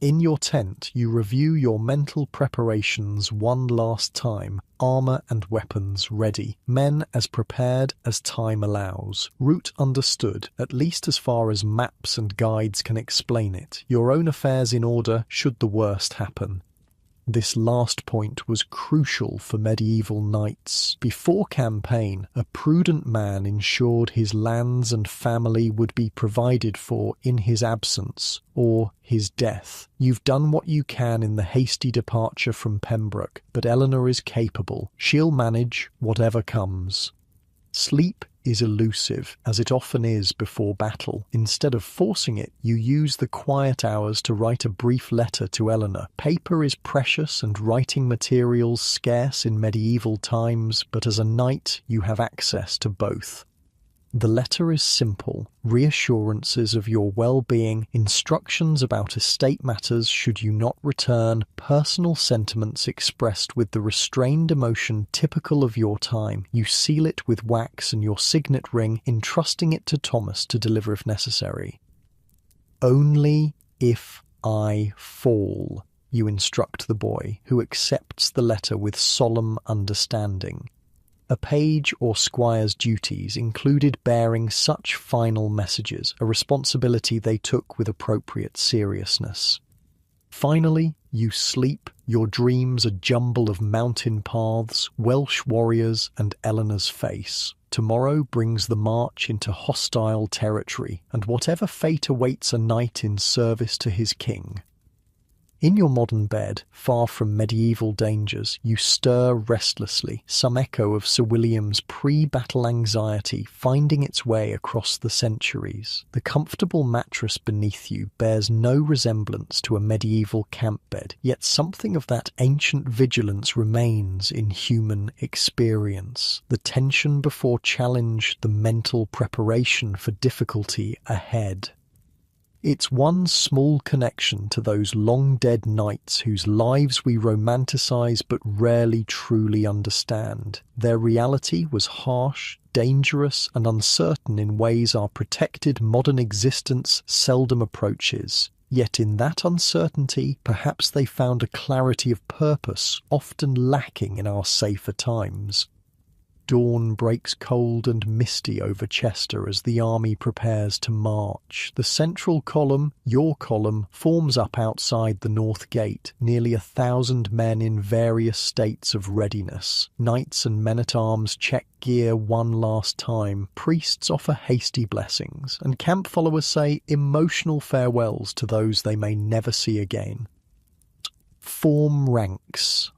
In your tent, you review your mental preparations one last time, armour and weapons ready, men as prepared as time allows, route understood, at least as far as maps and guides can explain it, your own affairs in order should the worst happen. This last point was crucial for medieval knights. Before campaign, a prudent man ensured his lands and family would be provided for in his absence, or his death. You've done what you can in the hasty departure from Pembroke, but Eleanor is capable. She'll manage whatever comes. Sleep is elusive, as it often is before battle. Instead of forcing it, you use the quiet hours to write a brief letter to Eleanor. Paper is precious and writing materials scarce in medieval times, but as a knight you have access to both. The letter is simple, reassurances of your well-being, instructions about estate matters should you not return, personal sentiments expressed with the restrained emotion typical of your time. You seal it with wax and your signet ring, entrusting it to Thomas to deliver if necessary. Only if I fall, you instruct the boy, who accepts the letter with solemn understanding. A page or squire's duties included bearing such final messages, a responsibility they took with appropriate seriousness. Finally, you sleep, your dreams a jumble of mountain paths, Welsh warriors, and Eleanor's face. Tomorrow brings the march into hostile territory, and whatever fate awaits a knight in service to his king. In your modern bed, far from medieval dangers, you stir restlessly, some echo of Sir William's pre-battle anxiety finding its way across the centuries. The comfortable mattress beneath you bears no resemblance to a medieval camp bed, yet something of that ancient vigilance remains in human experience. The tension before challenge, the mental preparation for difficulty ahead. It's one small connection to those long-dead knights whose lives we romanticize but rarely truly understand. Their reality was harsh, dangerous, and uncertain in ways our protected modern existence seldom approaches. Yet in that uncertainty, perhaps they found a clarity of purpose often lacking in our safer times. Dawn breaks cold and misty over Chester as the army prepares to march. The central column, your column, forms up outside the north gate, nearly 1,000 men in various states of readiness. Knights and men-at-arms check gear one last time, priests offer hasty blessings, and camp followers say emotional farewells to those they may never see again. Form ranks.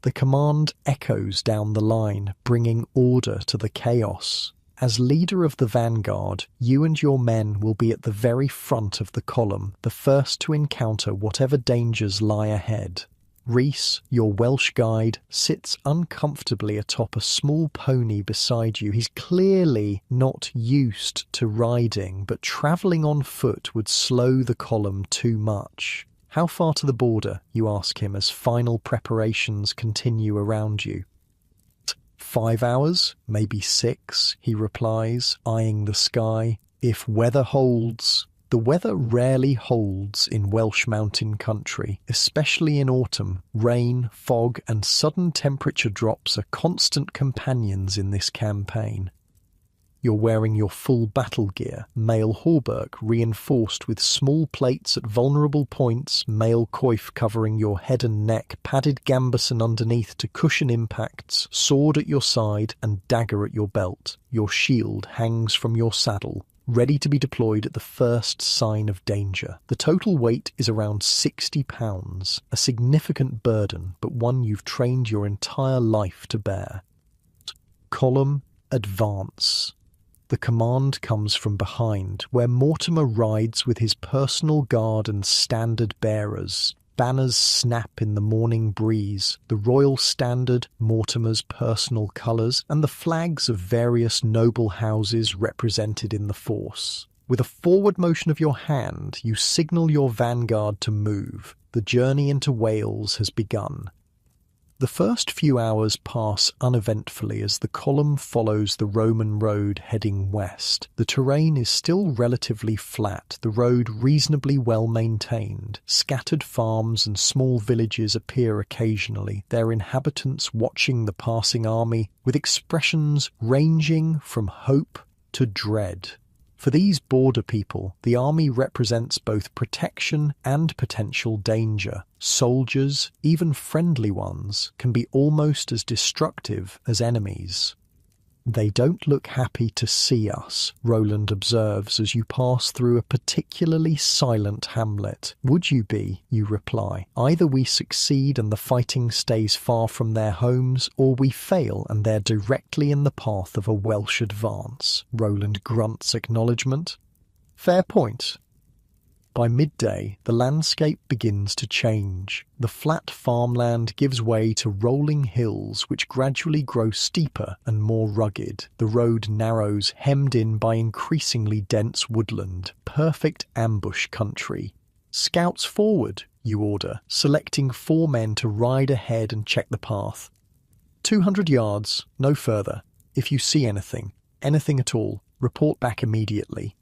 The command echoes down the line, bringing order to the chaos. As leader of the vanguard, you and your men will be at the very front of the column, the first to encounter whatever dangers lie ahead. Rhys, your Welsh guide, sits uncomfortably atop a small pony beside you. He's clearly not used to riding, but travelling on foot would slow the column too much. How far to the border, you ask him as final preparations continue around you. 5 hours, maybe 6, he replies, eyeing the sky. If weather holds. The weather rarely holds in Welsh mountain country, especially in autumn. Rain, fog, and sudden temperature drops are constant companions in this campaign. You're wearing your full battle gear, mail hauberk reinforced with small plates at vulnerable points, mail coif covering your head and neck, padded gambeson underneath to cushion impacts, sword at your side and dagger at your belt. Your shield hangs from your saddle, ready to be deployed at the first sign of danger. The total weight is around 60 pounds, a significant burden, but one you've trained your entire life to bear. Column, advance. The command comes from behind, where Mortimer rides with his personal guard and standard bearers. Banners snap in the morning breeze, the royal standard, Mortimer's personal colours, and the flags of various noble houses represented in the force. With a forward motion of your hand, you signal your vanguard to move. The journey into Wales has begun. The first few hours pass uneventfully as the column follows the Roman road heading west. The terrain is still relatively flat, the road reasonably well maintained. Scattered farms and small villages appear occasionally, their inhabitants watching the passing army with expressions ranging from hope to dread. For these border people, the army represents both protection and potential danger. Soldiers, even friendly ones, can be almost as destructive as enemies. "They don't look happy to see us," Roland observes as you pass through a particularly silent hamlet. "Would you be?" you reply. "Either we succeed and the fighting stays far from their homes, or we fail and they're directly in the path of a Welsh advance." Roland grunts acknowledgement. "Fair point." By midday, the landscape begins to change. The flat farmland gives way to rolling hills which gradually grow steeper and more rugged. The road narrows, hemmed in by increasingly dense woodland. Perfect ambush country. "Scouts forward," you order, selecting 4 men to ride ahead and check the path. 200 yards, no further. If you see anything at all, report back immediately.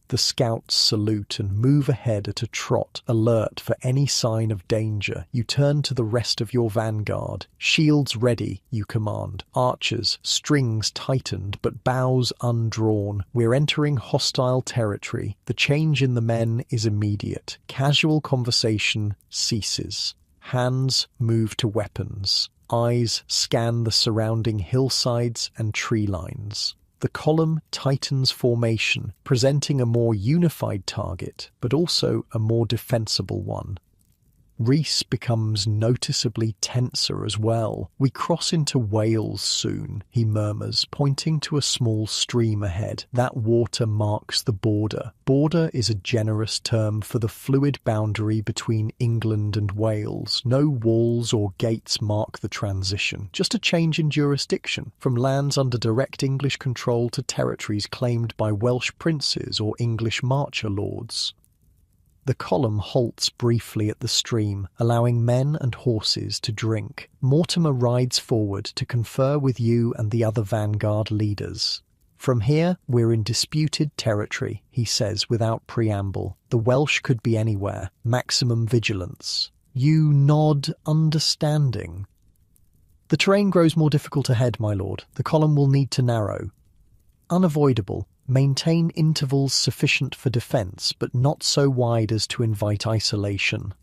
The scouts salute and move ahead at a trot, alert for any sign of danger. You turn to the rest of your vanguard. "Shields ready," you command. Archers, strings tightened but bows undrawn. We're entering hostile territory. The change in the men is immediate. Casual conversation ceases. Hands move to weapons. Eyes scan the surrounding hillsides and tree lines. The column tightens formation, presenting a more unified target, but also a more defensible one. Reese becomes noticeably tenser as well. "We cross into Wales soon," he murmurs, pointing to a small stream ahead. "That water marks the border." Border is a generous term for the fluid boundary between England and Wales. No walls or gates mark the transition, just a change in jurisdiction, from lands under direct English control to territories claimed by Welsh princes or English marcher lords. The column halts briefly at the stream, allowing men and horses to drink. Mortimer rides forward to confer with you and the other vanguard leaders. "From here, we're in disputed territory," he says without preamble. "The Welsh could be anywhere. Maximum vigilance." You nod, understanding. "The terrain grows more difficult ahead, my lord. The column will need to narrow." "Unavoidable. Maintain intervals sufficient for defence, but not so wide as to invite isolation."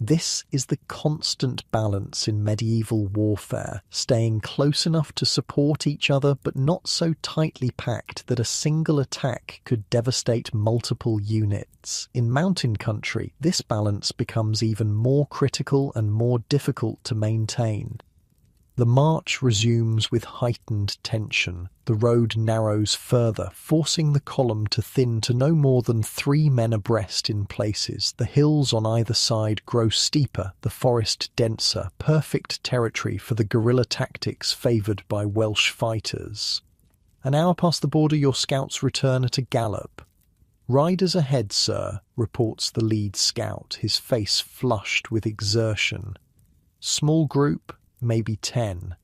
This is the constant balance in medieval warfare, staying close enough to support each other but not so tightly packed that a single attack could devastate multiple units. In mountain country, this balance becomes even more critical and more difficult to maintain. The march resumes with heightened tension. The road narrows further, forcing the column to thin to no more than 3 men abreast in places. The hills on either side grow steeper, the forest denser, perfect territory for the guerrilla tactics favoured by Welsh fighters. An hour past the border, your scouts return at a gallop. "Riders ahead, sir," reports the lead scout, his face flushed with exertion. "Small group, maybe 10.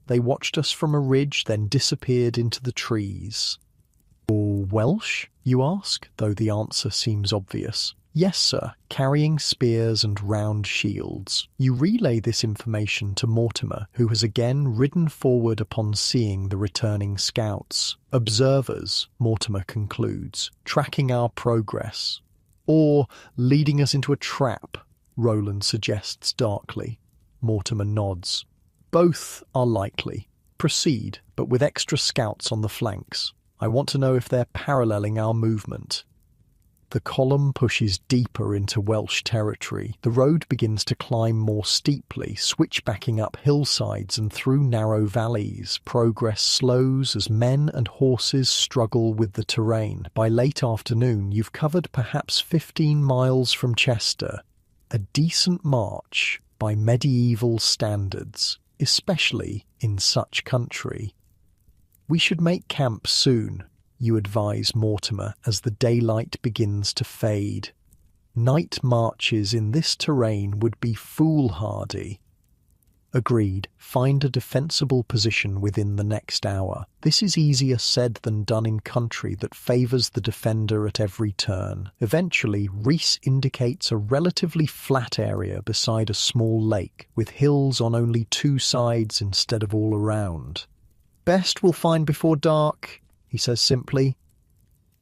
They watched us from a ridge, then disappeared into the trees." "All Welsh?" you ask, though the answer seems obvious. "Yes, sir, carrying spears and round shields." You relay this information to Mortimer, who has again ridden forward upon seeing the returning scouts. "Observers," Mortimer concludes, "tracking our progress." "Or leading us into a trap," Roland suggests darkly. Mortimer nods. "Both are likely. Proceed, but with extra scouts on the flanks. I want to know if they're paralleling our movement." The column pushes deeper into Welsh territory. The road begins to climb more steeply, switchbacking up hillsides and through narrow valleys. Progress slows as men and horses struggle with the terrain. By late afternoon, you've covered perhaps 15 miles from Chester. A decent march by medieval standards, especially in such country. "We should make camp soon," you advise Mortimer as the daylight begins to fade. Night marches in this terrain would be foolhardy. Agreed. Find a defensible position within the next hour. This is easier said than done in country that favours the defender at every turn. Eventually, Reese indicates a relatively flat area beside a small lake, with hills on only two sides instead of all around. "Best we'll find before dark," he says simply.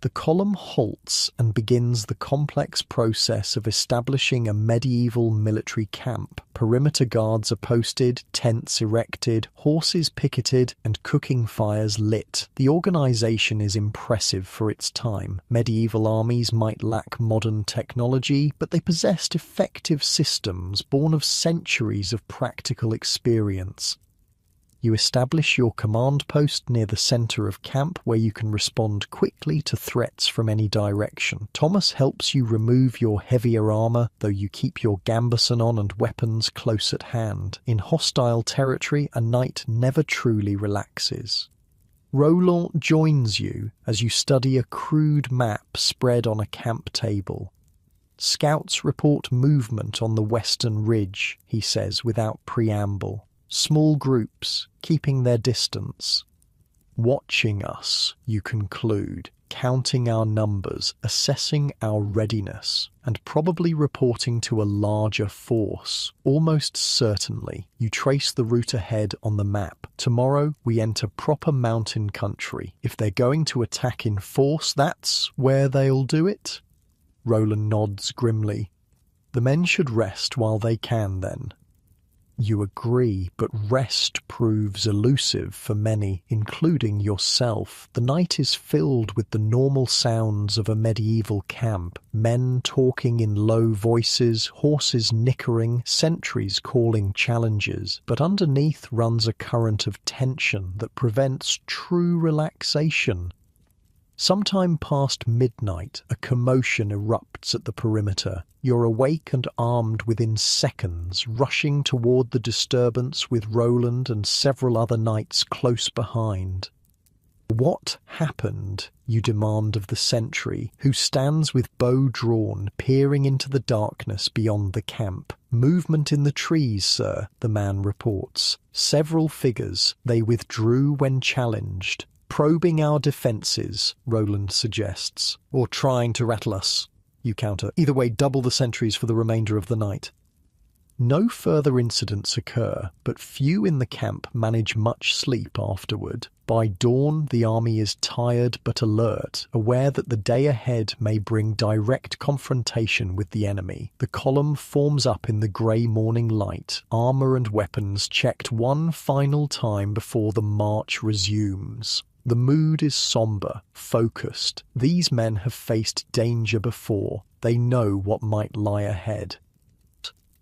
The column halts and begins the complex process of establishing a medieval military camp. Perimeter guards are posted, tents erected, horses picketed, and cooking fires lit. The organisation is impressive for its time. Medieval armies might lack modern technology, but they possessed effective systems born of centuries of practical experience. You establish your command post near the centre of camp where you can respond quickly to threats from any direction. Thomas helps you remove your heavier armour, though you keep your gambeson on and weapons close at hand. In hostile territory, a knight never truly relaxes. Roland joins you as you study a crude map spread on a camp table. "Scouts report movement on the western ridge," he says without preamble. "Small groups, keeping their distance. Watching us," you conclude, counting our numbers, assessing our readiness, and probably reporting to a larger force. Almost certainly, you trace the route ahead on the map. Tomorrow, we enter proper mountain country. If they're going to attack in force, that's where they'll do it? Roland nods grimly. "The men should rest while they can, then." You agree, but rest proves elusive for many, including yourself. The night is filled with the normal sounds of a medieval camp. Men talking in low voices, horses nickering, sentries calling challenges. But underneath runs a current of tension that prevents true relaxation. Sometime past midnight, a commotion erupts at the perimeter. You're awake and armed within seconds, rushing toward the disturbance with Roland and several other knights close behind. "What happened?" you demand of the sentry, who stands with bow drawn, peering into the darkness beyond the camp. "Movement in the trees, sir," the man reports. "Several figures. They withdrew when challenged." "Probing our defences," Roland suggests. "Or trying to rattle us," you counter. "Either way, double the sentries for the remainder of the night." No further incidents occur, but few in the camp manage much sleep afterward. By dawn, the army is tired but alert, aware that the day ahead may bring direct confrontation with the enemy. The column forms up in the grey morning light, armour and weapons checked one final time before the march resumes. The mood is sombre, focused. These men have faced danger before. They know what might lie ahead.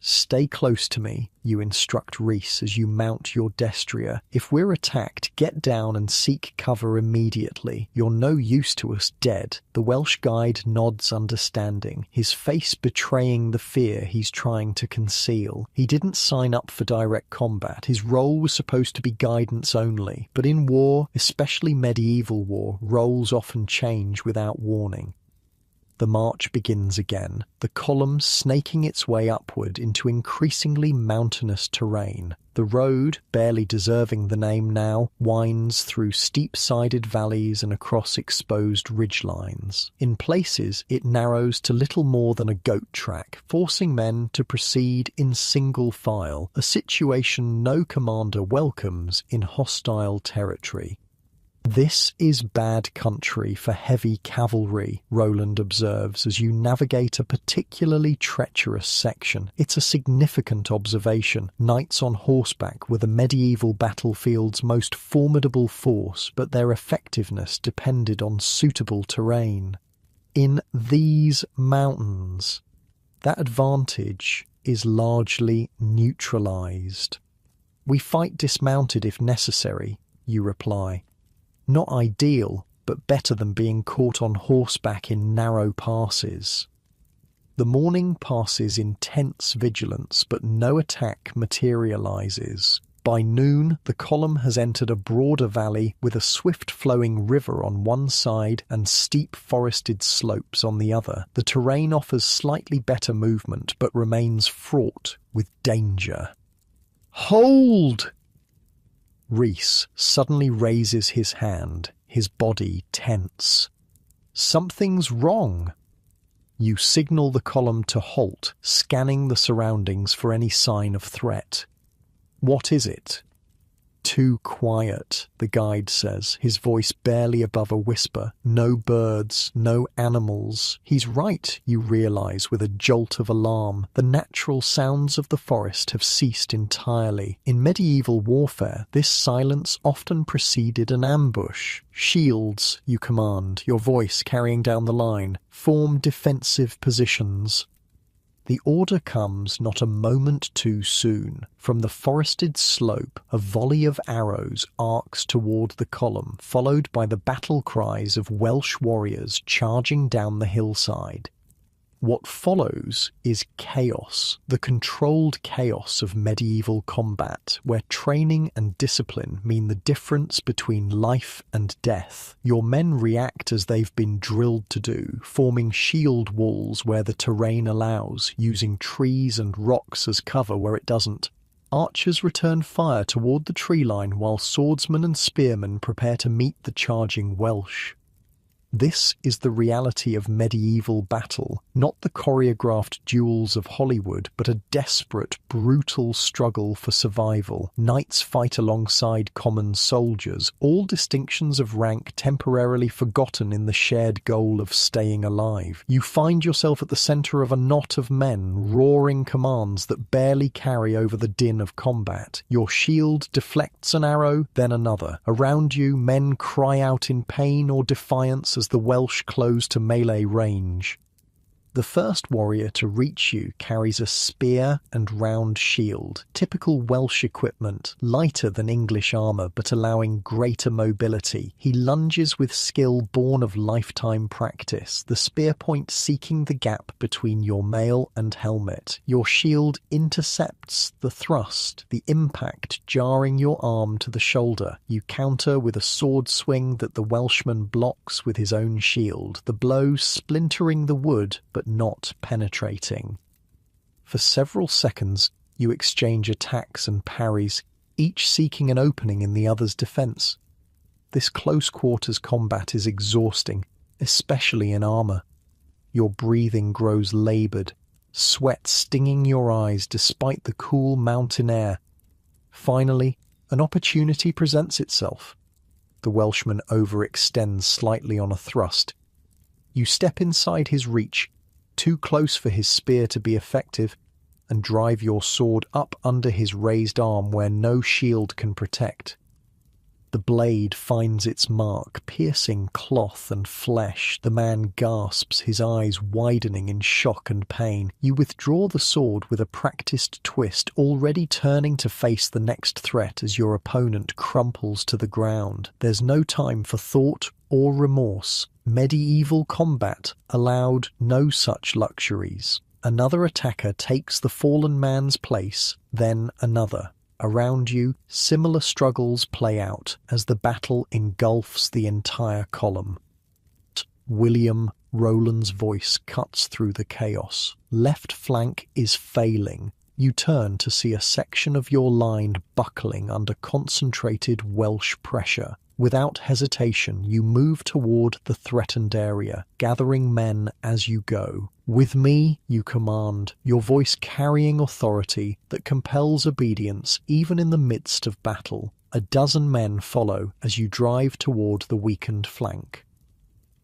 "Stay close to me," you instruct Reese as you mount your destrier. "If we're attacked, get down and seek cover immediately. You're no use to us dead." The Welsh guide nods understanding, his face betraying the fear he's trying to conceal. He didn't sign up for direct combat. His role was supposed to be guidance only. But in war, especially medieval war, roles often change without warning. The march begins again, the column snaking its way upward into increasingly mountainous terrain. The road, barely deserving the name now, winds through steep-sided valleys and across exposed ridgelines. In places, it narrows to little more than a goat track, forcing men to proceed in single file, a situation no commander welcomes in hostile territory. "This is bad country for heavy cavalry," Roland observes as you navigate a particularly treacherous section. It's a significant observation. Knights on horseback were the medieval battlefield's most formidable force, but their effectiveness depended on suitable terrain. In these mountains, that advantage is largely neutralized. "We fight dismounted if necessary," you reply. "Not ideal, but better than being caught on horseback in narrow passes." The morning passes in tense vigilance, but no attack materializes. By noon, the column has entered a broader valley with a swift-flowing river on one side and steep forested slopes on the other. The terrain offers slightly better movement but remains fraught with danger. Hold! Reese suddenly raises his hand, his body tense. Something's wrong. You signal the column to halt, scanning the surroundings for any sign of threat. What is it? Too quiet, the guide says, his voice barely above a whisper. No birds, no animals. He's right, you realize with a jolt of alarm. The natural sounds of the forest have ceased entirely. In medieval warfare, this silence often preceded an ambush. Shields, you command, your voice carrying down the line. Form defensive positions. The order comes not a moment too soon. From the forested slope, a volley of arrows arcs toward the column, followed by the battle cries of Welsh warriors charging down the hillside. What follows is chaos, the controlled chaos of medieval combat, where training and discipline mean the difference between life and death. Your men react as they've been drilled to do, forming shield walls where the terrain allows, using trees and rocks as cover where it doesn't. Archers return fire toward the tree line while swordsmen and spearmen prepare to meet the charging Welsh. This is the reality of medieval battle, not the choreographed duels of Hollywood, but a desperate, brutal struggle for survival. Knights fight alongside common soldiers, all distinctions of rank temporarily forgotten in the shared goal of staying alive. You find yourself at the center of a knot of men, roaring commands that barely carry over the din of combat. Your shield deflects an arrow, then another. Around you, men cry out in pain or defiance as the Welsh close to melee range. The first warrior to reach you carries a spear and round shield, typical Welsh equipment, lighter than English armour but allowing greater mobility. He lunges with skill born of lifetime practice, the spear point seeking the gap between your mail and helmet. Your shield intercepts the thrust, the impact jarring your arm to the shoulder. You counter with a sword swing that the Welshman blocks with his own shield, the blow splintering the wood but not penetrating. For several seconds, you exchange attacks and parries, each seeking an opening in the other's defense. This close-quarters combat is exhausting, especially in armor. Your breathing grows labored, sweat stinging your eyes despite the cool mountain air. Finally, an opportunity presents itself. The Welshman overextends slightly on a thrust. You step inside his reach, too close for his spear to be effective, and drive your sword up under his raised arm where no shield can protect. The blade finds its mark, piercing cloth and flesh. The man gasps, his eyes widening in shock and pain. You withdraw the sword with a practiced twist, already turning to face the next threat as your opponent crumples to the ground. There's no time for thought or remorse. Medieval combat allowed no such luxuries. Another attacker takes the fallen man's place, then another. Around you, similar struggles play out as the battle engulfs the entire column. William, Roland's voice cuts through the chaos. Left flank is failing. You turn to see a section of your line buckling under concentrated Welsh pressure. Without hesitation, you move toward the threatened area, gathering men as you go. With me, you command, your voice carrying authority that compels obedience even in the midst of battle. A dozen men follow as you drive toward the weakened flank.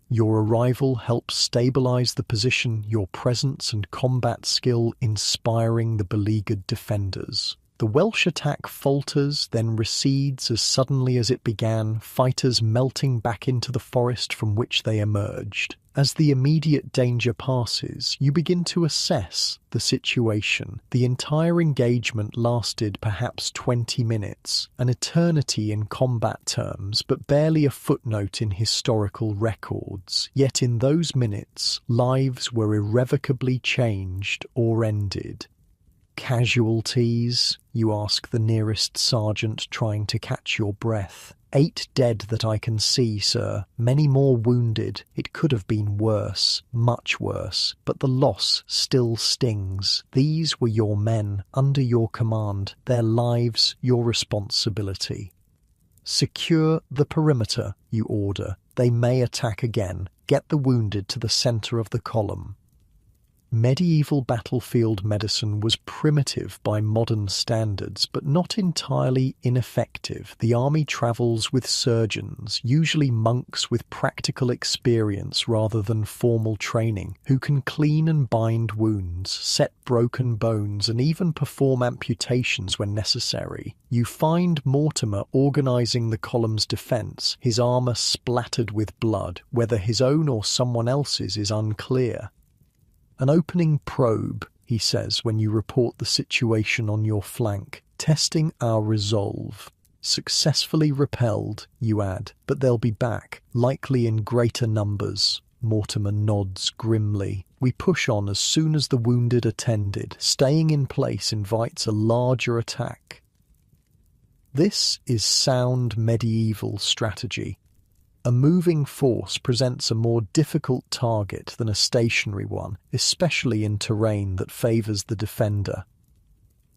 Your arrival helps stabilize the position, your presence and combat skill inspiring the beleaguered defenders. The Welsh attack falters, then recedes as suddenly as it began, fighters melting back into the forest from which they emerged. As the immediate danger passes, you begin to assess the situation. The entire engagement lasted perhaps 20 minutes, an eternity in combat terms, but barely a footnote in historical records. Yet in those minutes, lives were irrevocably changed or ended. Casualties? You ask the nearest sergeant, trying to catch your breath. 8 dead that I can see, sir. Many more wounded. It could have been worse, much worse, but the loss still stings. These were your men, under your command, their lives your responsibility. Secure the perimeter, you order. They may attack again. Get the wounded to the centre of the column. Medieval battlefield medicine was primitive by modern standards, but not entirely ineffective. The army travels with surgeons, usually monks with practical experience rather than formal training, who can clean and bind wounds, set broken bones, and even perform amputations when necessary. You find Mortimer organising the column's defence, his armour splattered with blood. Whether his own or someone else's is unclear. An opening probe, he says when you report the situation on your flank, testing our resolve. Successfully repelled, you add, but they'll be back, likely in greater numbers. Mortimer nods grimly. We push on as soon as the wounded are tended. Staying in place invites a larger attack. This is sound medieval strategy. A moving force presents a more difficult target than a stationary one, especially in terrain that favours the defender.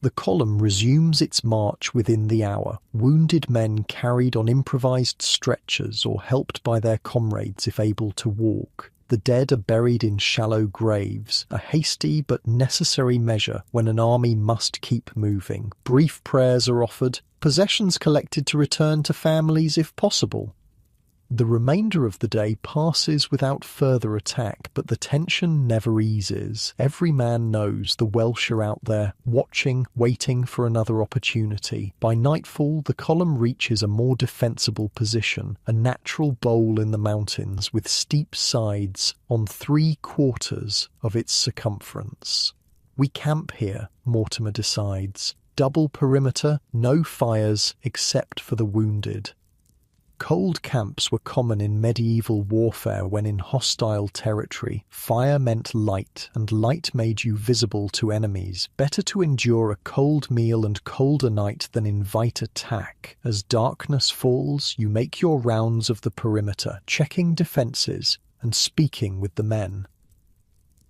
The column resumes its march within the hour, wounded men carried on improvised stretchers or helped by their comrades if able to walk. The dead are buried in shallow graves, a hasty but necessary measure when an army must keep moving. Brief prayers are offered, possessions collected to return to families if possible. The remainder of the day passes without further attack, but the tension never eases. Every man knows the Welsh are out there, watching, waiting for another opportunity. By nightfall, the column reaches a more defensible position, a natural bowl in the mountains with steep sides on 3/4 of its circumference. We camp here, Mortimer decides. Double perimeter, no fires except for the wounded. Cold camps were common in medieval warfare when in hostile territory. Fire meant light, and light made you visible to enemies. Better to endure a cold meal and colder night than invite attack. As darkness falls, you make your rounds of the perimeter, checking defences and speaking with the men.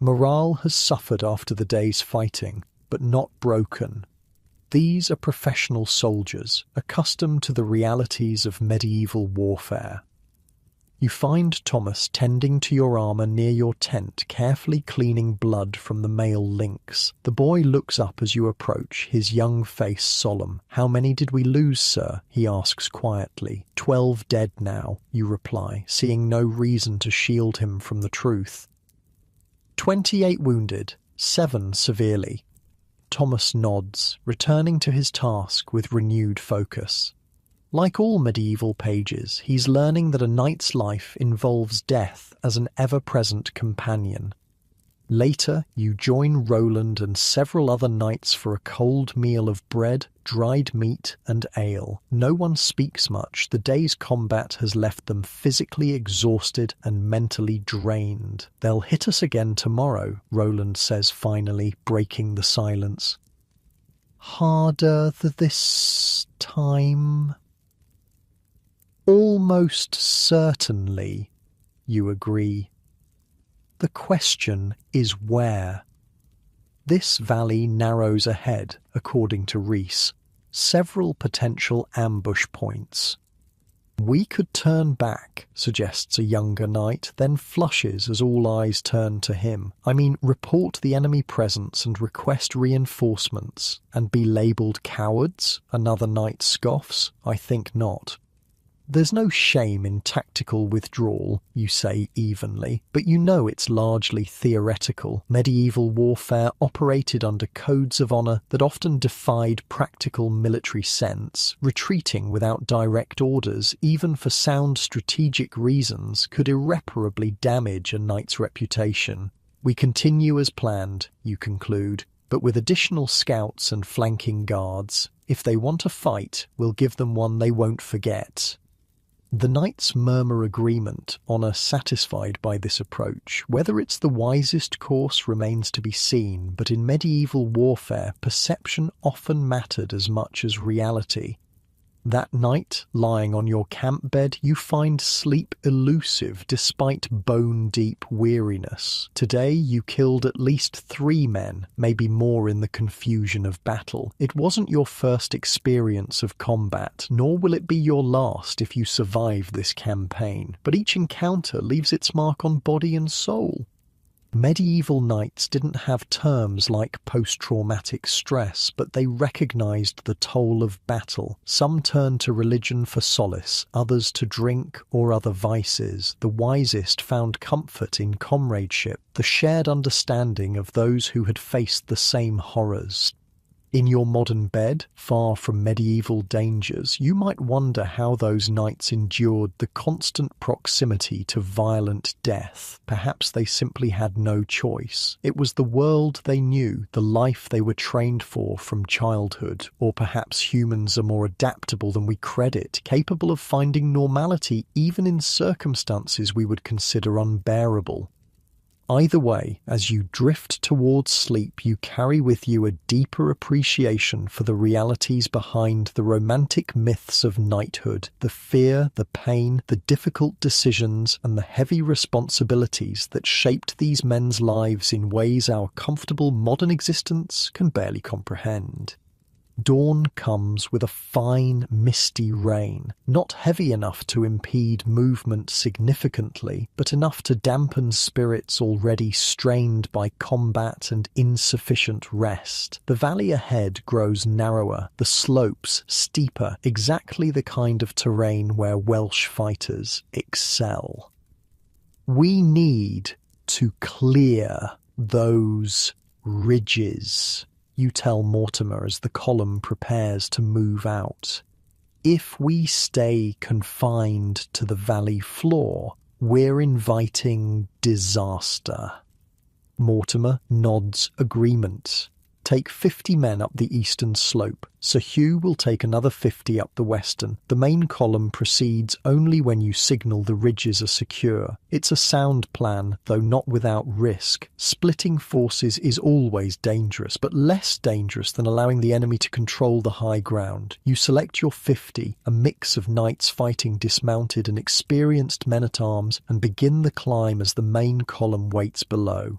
Morale has suffered after the day's fighting, but not broken. These are professional soldiers, accustomed to the realities of medieval warfare. You find Thomas tending to your armour near your tent, carefully cleaning blood from the mail links. The boy looks up as you approach, his young face solemn. "How many did we lose, sir?" he asks quietly. 12 dead now, you reply, seeing no reason to shield him from the truth. 28 wounded, 7 severely. Thomas nods, returning to his task with renewed focus. Like all medieval pages, he's learning that a knight's life involves death as an ever-present companion. Later, you join Roland and several other knights for a cold meal of bread, dried meat, and ale. No one speaks much. The day's combat has left them physically exhausted and mentally drained. "They'll hit us again tomorrow," Roland says finally, breaking the silence. "Harder this time?" "Almost certainly," you agree. The question is where. This valley narrows ahead, according to Rhys. Several potential ambush points. "We could turn back," suggests a younger knight, then flushes as all eyes turn to him. Report the enemy presence and request reinforcements. "And be labelled cowards?" another knight scoffs. "I think not." "There's no shame in tactical withdrawal," you say evenly, but you know it's largely theoretical. Medieval warfare operated under codes of honour that often defied practical military sense. Retreating without direct orders, even for sound strategic reasons, could irreparably damage a knight's reputation. "We continue as planned," you conclude, "but with additional scouts and flanking guards. If they want a fight, we'll give them one they won't forget." The knights murmur agreement, honor satisfied by this approach. Whether it's the wisest course remains to be seen, but in medieval warfare, perception often mattered as much as reality. That night, lying on your camp bed, you find sleep elusive despite bone-deep weariness. Today, you killed at least 3 men, maybe more in the confusion of battle. It wasn't your first experience of combat, nor will it be your last if you survive this campaign, but each encounter leaves its mark on body and soul. Medieval knights didn't have terms like post-traumatic stress, but they recognized the toll of battle. Some turned to religion for solace, others to drink or other vices. The wisest found comfort in comradeship, the shared understanding of those who had faced the same horrors. In your modern bed, far from medieval dangers, you might wonder how those knights endured the constant proximity to violent death. Perhaps they simply had no choice. It was the world they knew, the life they were trained for from childhood. Or perhaps humans are more adaptable than we credit, capable of finding normality even in circumstances we would consider unbearable. Either way, as you drift towards sleep, you carry with you a deeper appreciation for the realities behind the romantic myths of knighthood, the fear, the pain, the difficult decisions, and the heavy responsibilities that shaped these men's lives in ways our comfortable modern existence can barely comprehend. Dawn comes with a fine, misty rain, not heavy enough to impede movement significantly, but enough to dampen spirits already strained by combat and insufficient rest. The valley ahead grows narrower, the slopes steeper, exactly the kind of terrain where Welsh fighters excel. We need to clear those ridges, you tell Mortimer as the column prepares to move out. If we stay confined to the valley floor, we're inviting disaster. Mortimer nods agreement. Take 50 men up the eastern slope. Sir Hugh will take another 50 up the western. The main column proceeds only when you signal the ridges are secure. It's a sound plan, though not without risk. Splitting forces is always dangerous, but less dangerous than allowing the enemy to control the high ground. You select your 50, a mix of knights fighting dismounted and experienced men-at-arms, and begin the climb as the main column waits below.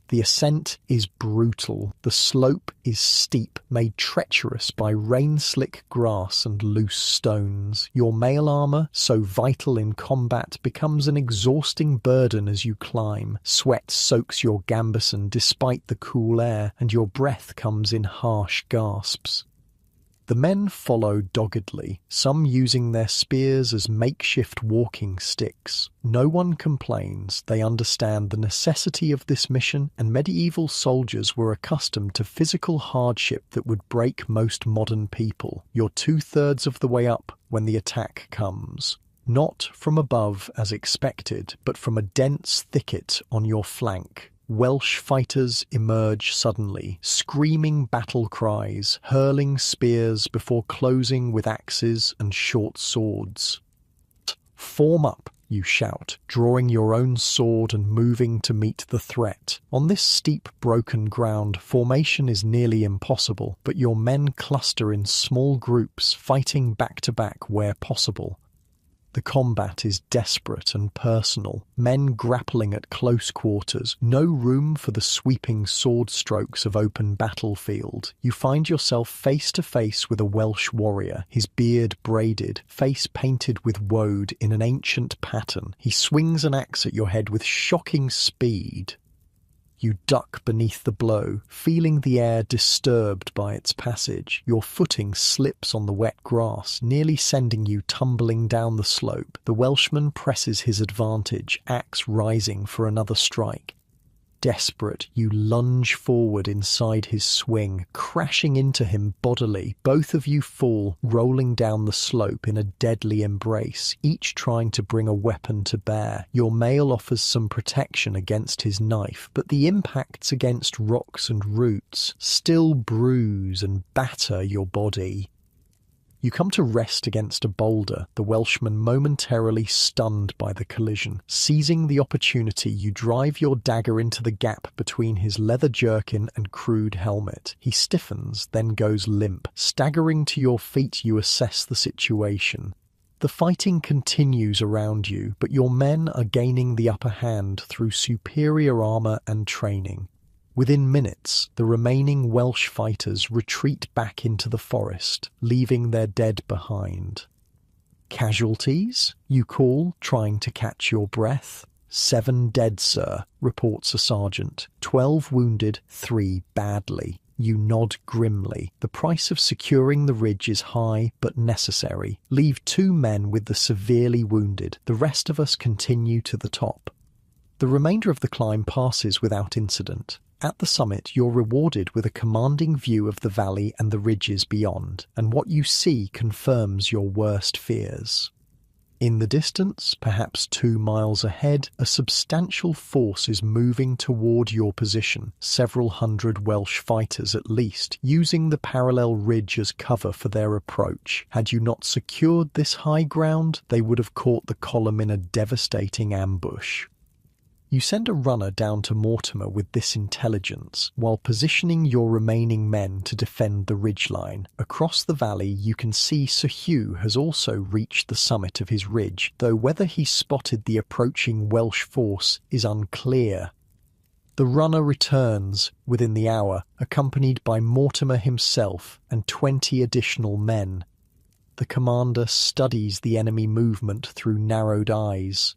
The ascent is brutal. The slope is steep, made treacherous by rain-slick grass and loose stones. Your mail armour, so vital in combat, becomes an exhausting burden as you climb. Sweat soaks your gambeson despite the cool air, and your breath comes in harsh gasps. The men follow doggedly, some using their spears as makeshift walking sticks. No one complains. They understand the necessity of this mission, and medieval soldiers were accustomed to physical hardship that would break most modern people. You're 2/3 of the way up when the attack comes. Not from above as expected, but from a dense thicket on your flank. Welsh fighters emerge suddenly, screaming battle cries, hurling spears before closing with axes and short swords. "Form up," you shout, drawing your own sword and moving to meet the threat. On this steep, broken ground, formation is nearly impossible, but your men cluster in small groups, fighting back-to-back where possible. The combat is desperate and personal, men grappling at close quarters, no room for the sweeping sword strokes of open battlefield. You find yourself face to face with a Welsh warrior, his beard braided, face painted with woad in an ancient pattern. He swings an axe at your head with shocking speed. You duck beneath the blow, feeling the air disturbed by its passage. Your footing slips on the wet grass, nearly sending you tumbling down the slope. The Welshman presses his advantage, axe rising for another strike. Desperate, you lunge forward inside his swing, crashing into him bodily. Both of you fall, rolling down the slope in a deadly embrace, each trying to bring a weapon to bear. Your mail offers some protection against his knife, but the impacts against rocks and roots still bruise and batter your body. You come to rest against a boulder, the Welshman momentarily stunned by the collision. Seizing the opportunity, you drive your dagger into the gap between his leather jerkin and crude helmet. He stiffens, then goes limp. Staggering to your feet, you assess the situation. The fighting continues around you, but your men are gaining the upper hand through superior armor and training. Within minutes, the remaining Welsh fighters retreat back into the forest, leaving their dead behind. Casualties? You call, trying to catch your breath. 7 dead, sir, reports a sergeant. 12 wounded, 3 badly. You nod grimly. The price of securing the ridge is high but necessary. Leave 2 men with the severely wounded. The rest of us continue to the top. The remainder of the climb passes without incident. At the summit, you're rewarded with a commanding view of the valley and the ridges beyond, and what you see confirms your worst fears. In the distance, perhaps 2 miles ahead, a substantial force is moving toward your position, several hundred Welsh fighters at least, using the parallel ridge as cover for their approach. Had you not secured this high ground, they would have caught the column in a devastating ambush. You send a runner down to Mortimer with this intelligence, while positioning your remaining men to defend the ridgeline. Across the valley, you can see Sir Hugh has also reached the summit of his ridge, though whether he spotted the approaching Welsh force is unclear. The runner returns within the hour, accompanied by Mortimer himself and 20 additional men. The commander studies the enemy movement through narrowed eyes.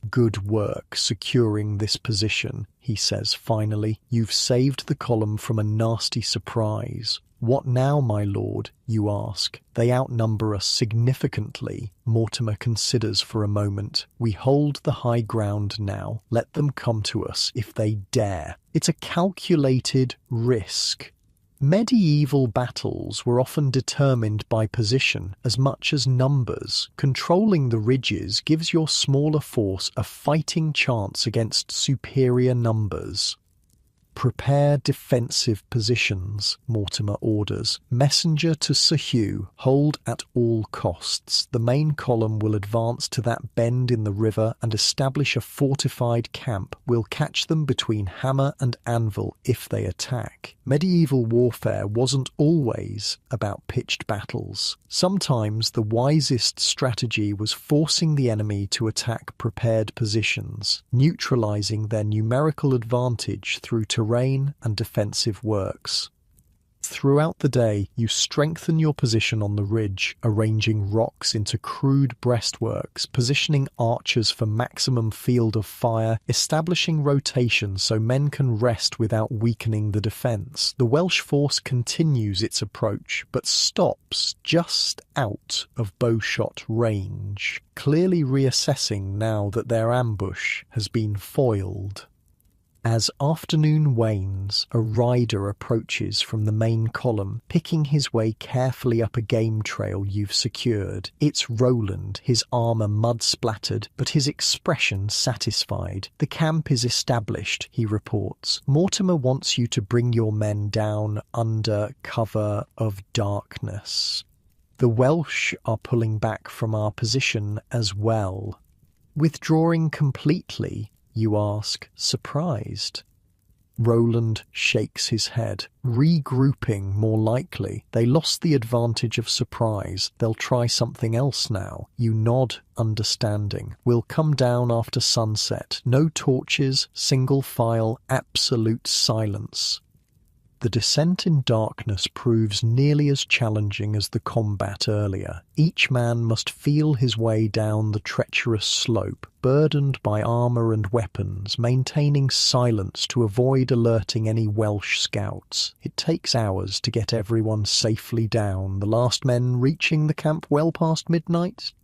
"Good work securing this position," he says finally. "You've saved the column from a nasty surprise." "What now, my lord?" you ask. "They outnumber us significantly." Mortimer considers for a moment. "We hold the high ground now. Let them come to us if they dare." It's a calculated risk. Medieval battles were often determined by position as much as numbers. Controlling the ridges gives your smaller force a fighting chance against superior numbers. "Prepare defensive positions," Mortimer orders. "Messenger to Sir Hugh, hold at all costs. The main column will advance to that bend in the river and establish a fortified camp. We'll catch them between hammer and anvil if they attack." Medieval warfare wasn't always about pitched battles. Sometimes the wisest strategy was forcing the enemy to attack prepared positions, neutralizing their numerical advantage through terrain and defensive works. Throughout the day, you strengthen your position on the ridge, arranging rocks into crude breastworks, positioning archers for maximum field of fire, establishing rotation so men can rest without weakening the defense. The Welsh force continues its approach, but stops just out of bowshot range, clearly reassessing now that their ambush has been foiled. As afternoon wanes, a rider approaches from the main column, picking his way carefully up a game trail you've secured. It's Roland, his armour mud-splattered, but his expression satisfied. "The camp is established," he reports. "Mortimer wants you to bring your men down under cover of darkness. The Welsh are pulling back from our position as well." "Withdrawing completely?" you ask, surprised. Roland shakes his head. "Regrouping, more likely. They lost the advantage of surprise. They'll try something else now." You nod, understanding. "We'll come down after sunset. No torches, single file, absolute silence." The descent in darkness proves nearly as challenging as the combat earlier. Each man must feel his way down the treacherous slope, burdened by armour and weapons, maintaining silence to avoid alerting any Welsh scouts. It takes hours to get everyone safely down, the last men reaching the camp well past midnight.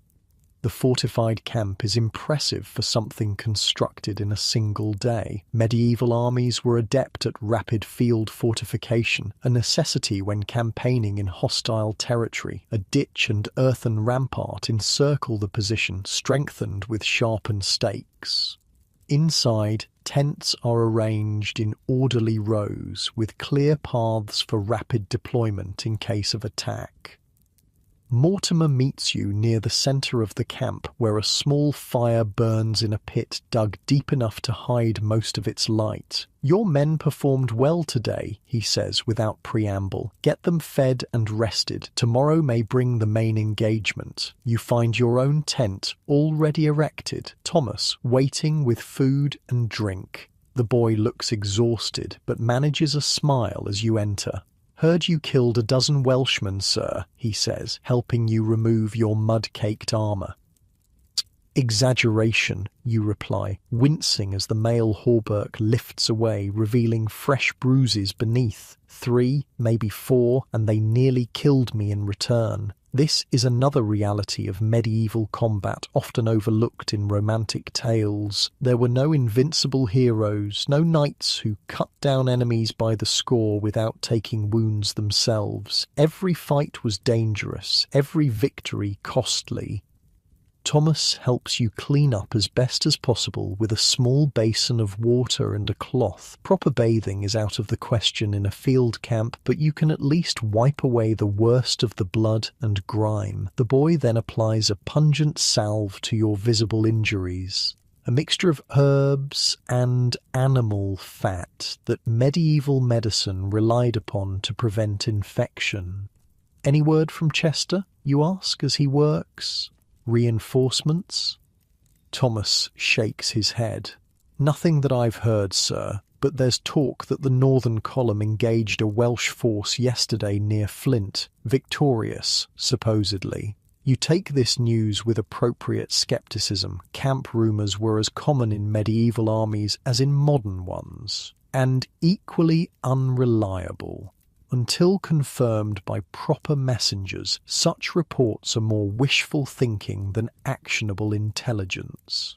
The fortified camp is impressive for something constructed in a single day. Medieval armies were adept at rapid field fortification, a necessity when campaigning in hostile territory. A ditch and earthen rampart encircle the position, strengthened with sharpened stakes. Inside, tents are arranged in orderly rows, with clear paths for rapid deployment in case of attack. Mortimer meets you near the center of the camp, where a small fire burns in a pit dug deep enough to hide most of its light. "Your men performed well today," he says without preamble. "Get them fed and rested. Tomorrow may bring the main engagement." You find your own tent already erected, Thomas waiting with food and drink. The boy looks exhausted, but manages a smile as you enter. "Heard you killed a dozen Welshmen, sir," he says, helping you remove your mud-caked armor. "Exaggeration," you reply, wincing as the male hauberk lifts away, revealing fresh bruises beneath. 3, maybe 4, and they nearly killed me in return. This is another reality of medieval combat, often overlooked in romantic tales. There were no invincible heroes, no knights who cut down enemies by the score without taking wounds themselves. Every fight was dangerous, every victory costly. Thomas helps you clean up as best as possible with a small basin of water and a cloth. Proper bathing is out of the question in a field camp, but you can at least wipe away the worst of the blood and grime. The boy then applies a pungent salve to your visible injuries. A mixture of herbs and animal fat that medieval medicine relied upon to prevent infection. "Any word from Chester?" you ask as he works. "Reinforcements?" Thomas shakes his head. "Nothing that I've heard, sir, but there's talk that the Northern Column engaged a Welsh force yesterday near Flint, victorious, supposedly." You take this news with appropriate skepticism. Camp rumours were as common in medieval armies as in modern ones, and equally unreliable. Until confirmed by proper messengers, such reports are more wishful thinking than actionable intelligence.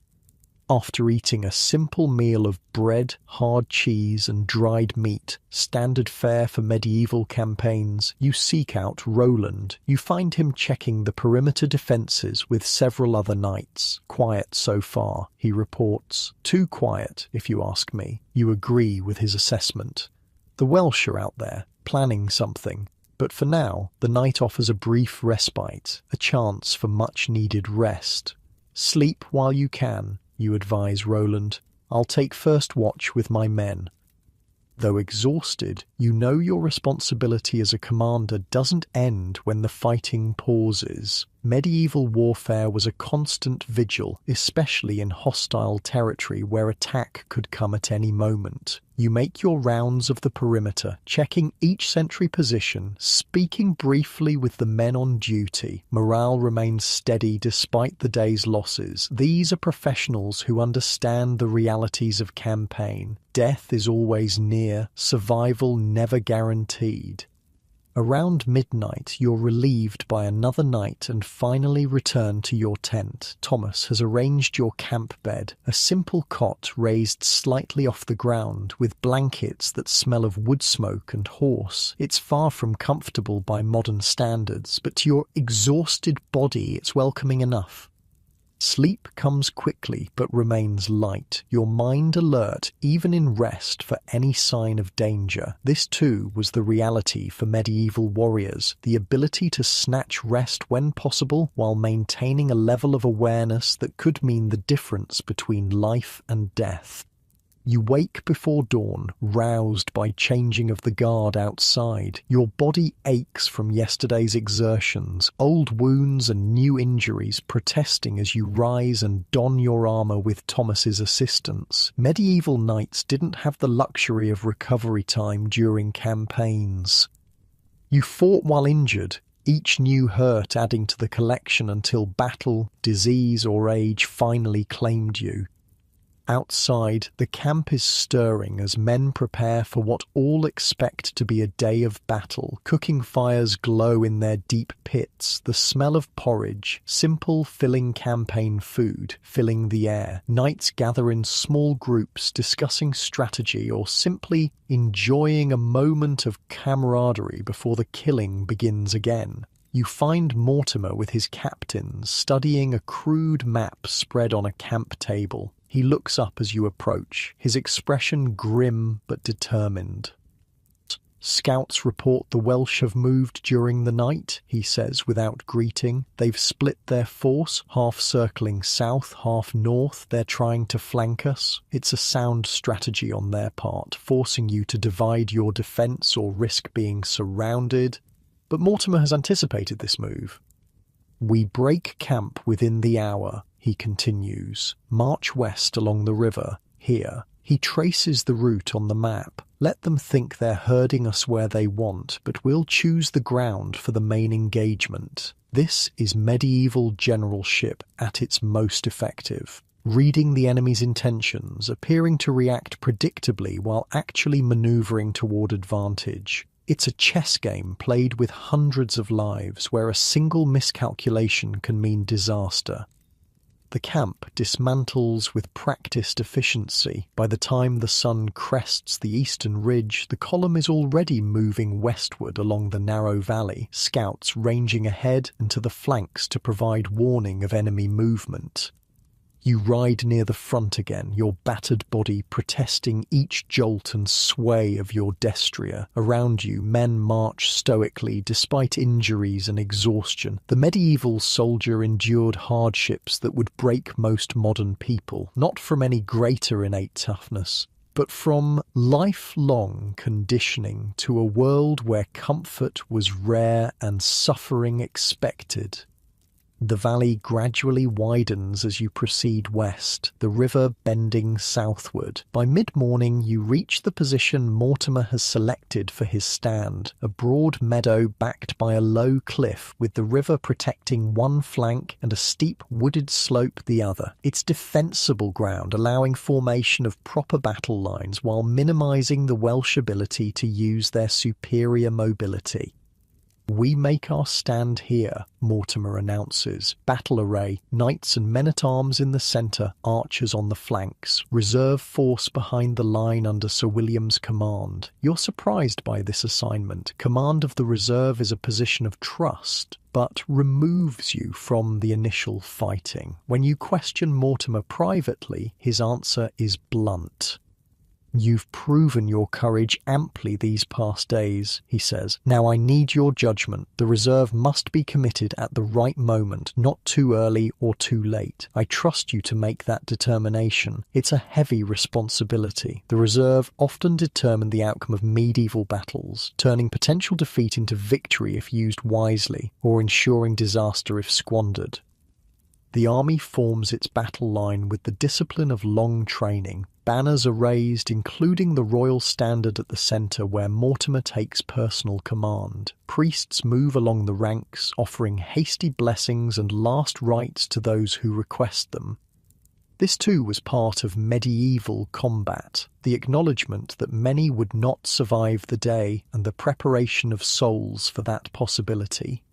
After eating a simple meal of bread, hard cheese, and dried meat, standard fare for medieval campaigns, you seek out Roland. You find him checking the perimeter defences with several other knights. "Quiet so far," he reports. "Too quiet, if you ask me." You agree with his assessment. The Welsh are out there, planning something, but for now, the night offers a brief respite, a chance for much-needed rest. "Sleep while you can," you advise Roland. "I'll take first watch with my men." Though exhausted, you know your responsibility as a commander doesn't end when the fighting pauses. Medieval warfare was a constant vigil, especially in hostile territory where attack could come at any moment. You make your rounds of the perimeter, checking each sentry position, speaking briefly with the men on duty. Morale remains steady despite the day's losses. These are professionals who understand the realities of campaign. Death is always near, survival never guaranteed. Around midnight, you're relieved by another night and finally return to your tent. Thomas has arranged your camp bed, a simple cot raised slightly off the ground with blankets that smell of wood smoke and horse. It's far from comfortable by modern standards, but to your exhausted body it's welcoming enough. Sleep comes quickly but remains light, your mind alert even in rest for any sign of danger. This too was the reality for medieval warriors, the ability to snatch rest when possible while maintaining a level of awareness that could mean the difference between life and death. You wake before dawn, roused by changing of the guard outside. Your body aches from yesterday's exertions, old wounds and new injuries protesting as you rise and don your armor with Thomas's assistance. Medieval knights didn't have the luxury of recovery time during campaigns. You fought while injured, each new hurt adding to the collection until battle, disease, or age finally claimed you. Outside, the camp is stirring as men prepare for what all expect to be a day of battle. Cooking fires glow in their deep pits, the smell of porridge, simple filling campaign food, filling the air. Knights gather in small groups discussing strategy or simply enjoying a moment of camaraderie before the killing begins again. You find Mortimer with his captains studying a crude map spread on a camp table. He looks up as you approach, his expression grim but determined. Scouts report the Welsh have moved during the night, he says without greeting. They've split their force, half circling south, half north. They're trying to flank us. It's a sound strategy on their part, forcing you to divide your defence or risk being surrounded. But Mortimer has anticipated this move. We break camp within the hour, he continues. March west along the river, here. He traces the route on the map. Let them think they're herding us where they want, but we'll choose the ground for the main engagement. This is medieval generalship at its most effective. Reading the enemy's intentions, appearing to react predictably while actually manoeuvring toward advantage. It's a chess game played with hundreds of lives where a single miscalculation can mean disaster. The camp dismantles with practiced efficiency. By the time the sun crests the eastern ridge, the column is already moving westward along the narrow valley, scouts ranging ahead and to the flanks to provide warning of enemy movement. You ride near the front again, your battered body protesting each jolt and sway of your destrier. Around you, men march stoically despite injuries and exhaustion. The medieval soldier endured hardships that would break most modern people, not from any greater innate toughness, but from lifelong conditioning to a world where comfort was rare and suffering expected. The valley gradually widens as you proceed west, the river bending southward. By mid-morning you reach the position Mortimer has selected for his stand, a broad meadow backed by a low cliff with the river protecting one flank and a steep wooded slope the other. It's defensible ground, allowing formation of proper battle lines while minimising the Welsh ability to use their superior mobility. We make our stand here, Mortimer announces. Battle array, knights and men-at-arms in the centre, archers on the flanks, reserve force behind the line under Sir William's command. You're surprised by this assignment. Command of the reserve is a position of trust, but removes you from the initial fighting. When you question Mortimer privately, his answer is blunt. You've proven your courage amply these past days, he says. Now I need your judgment. The reserve must be committed at the right moment, not too early or too late. I trust you to make that determination. It's a heavy responsibility. The reserve often determined the outcome of medieval battles, turning potential defeat into victory if used wisely, or ensuring disaster if squandered. The army forms its battle line with the discipline of long training. Banners are raised, including the royal standard at the centre where Mortimer takes personal command. Priests move along the ranks, offering hasty blessings and last rites to those who request them. This too was part of medieval combat, the acknowledgement that many would not survive the day and the preparation of souls for that possibility.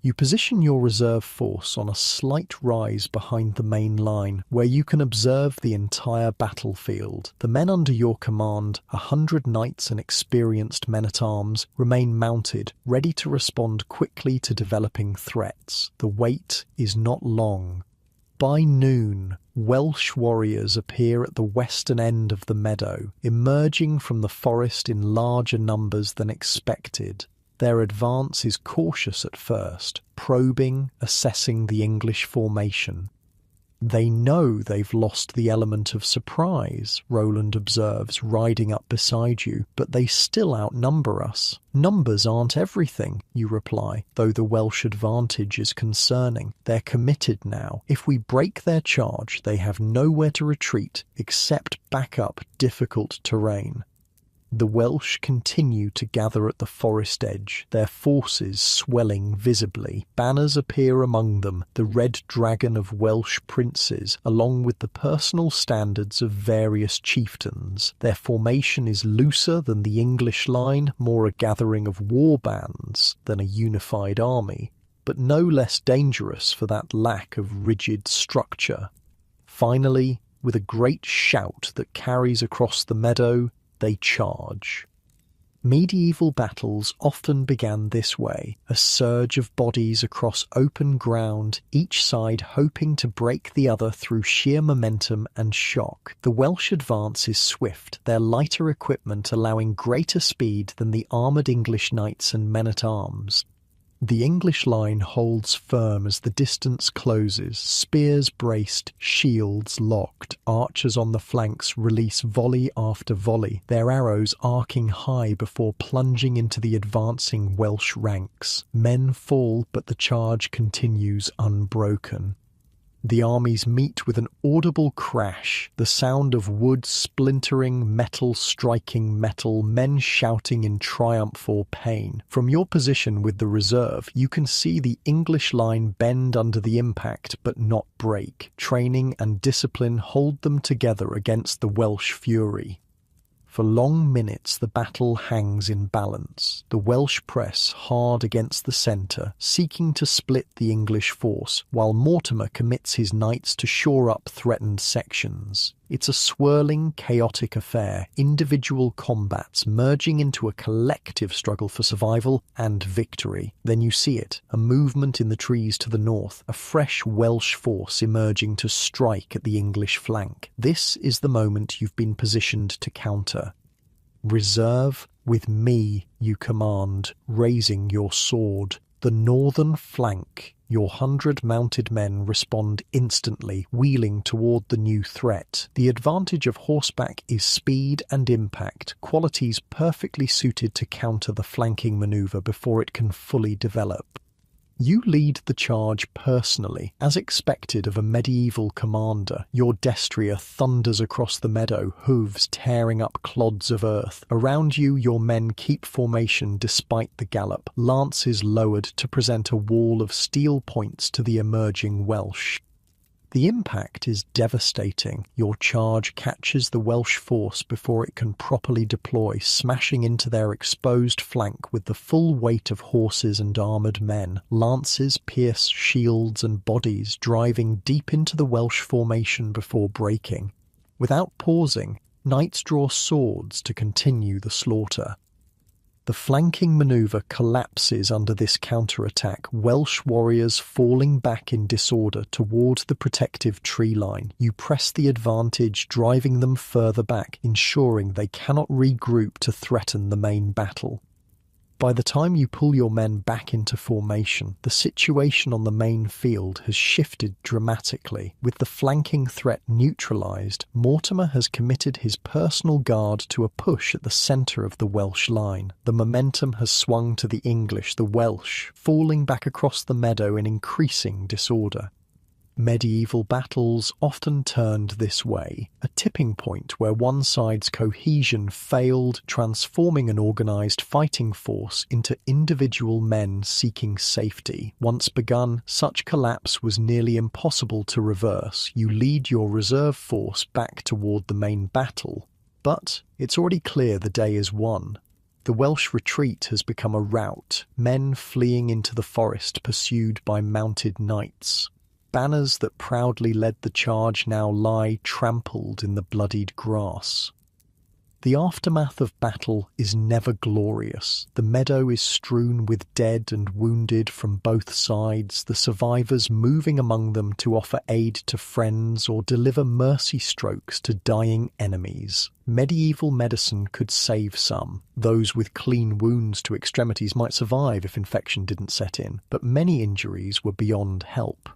You position your reserve force on a slight rise behind the main line, where you can observe the entire battlefield. The men under your command, 100 knights and experienced men-at-arms, remain mounted, ready to respond quickly to developing threats. The wait is not long. By noon, Welsh warriors appear at the western end of the meadow, emerging from the forest in larger numbers than expected. Their advance is cautious at first, probing, assessing the English formation. They know they've lost the element of surprise, Roland observes, riding up beside you, but they still outnumber us. Numbers aren't everything, you reply, though the Welsh advantage is concerning. They're committed now. If we break their charge, they have nowhere to retreat except back up difficult terrain. The Welsh continue to gather at the forest edge, their forces swelling visibly. Banners appear among them, the red dragon of Welsh princes, along with the personal standards of various chieftains. Their formation is looser than the English line, more a gathering of war bands than a unified army, but no less dangerous for that lack of rigid structure. Finally, with a great shout that carries across the meadow, they charge. Medieval battles often began this way, a surge of bodies across open ground, each side hoping to break the other through sheer momentum and shock. The Welsh advance is swift, their lighter equipment allowing greater speed than the armoured English knights and men-at-arms. The English line holds firm as the distance closes, spears braced, shields locked, archers on the flanks release volley after volley, their arrows arcing high before plunging into the advancing Welsh ranks. Men fall, but the charge continues unbroken. The armies meet with an audible crash, the sound of wood splintering, metal striking metal, men shouting in triumph or pain. From your position with the reserve, you can see the English line bend under the impact but not break. Training and discipline hold them together against the Welsh fury. For long minutes the battle hangs in balance, the Welsh press hard against the centre, seeking to split the English force, while Mortimer commits his knights to shore up threatened sections. It's a swirling, chaotic affair, individual combats merging into a collective struggle for survival and victory. Then you see it, a movement in the trees to the north, a fresh Welsh force emerging to strike at the English flank. This is the moment you've been positioned to counter. Reserve, with me, you command, raising your sword. The northern flank. Your 100 mounted men respond instantly, wheeling toward the new threat. The advantage of horseback is speed and impact, qualities perfectly suited to counter the flanking maneuver before it can fully develop. You lead the charge personally, as expected of a medieval commander. Your destrier thunders across the meadow, hooves tearing up clods of earth. Around you, your men keep formation despite the gallop, lances lowered to present a wall of steel points to the emerging Welsh. The impact is devastating. Your charge catches the Welsh force before it can properly deploy, smashing into their exposed flank with the full weight of horses and armoured men. Lances pierce shields and bodies, driving deep into the Welsh formation before breaking. Without pausing, knights draw swords to continue the slaughter. The flanking manoeuvre collapses under this counterattack, Welsh warriors falling back in disorder toward the protective tree line. You press the advantage, driving them further back, ensuring they cannot regroup to threaten the main battle. By the time you pull your men back into formation, the situation on the main field has shifted dramatically. With the flanking threat neutralised, Mortimer has committed his personal guard to a push at the centre of the Welsh line. The momentum has swung to the English, the Welsh, falling back across the meadow in increasing disorder. Medieval battles often turned this way, a tipping point where one side's cohesion failed, transforming an organised fighting force into individual men seeking safety. Once begun, such collapse was nearly impossible to reverse. You lead your reserve force back toward the main battle, but it's already clear the day is won. The Welsh retreat has become a rout, men fleeing into the forest pursued by mounted knights. Banners that proudly led the charge now lie trampled in the bloodied grass. The aftermath of battle is never glorious. The meadow is strewn with dead and wounded from both sides, the survivors moving among them to offer aid to friends or deliver mercy strokes to dying enemies. Medieval medicine could save some. Those with clean wounds to extremities might survive if infection didn't set in, but many injuries were beyond help.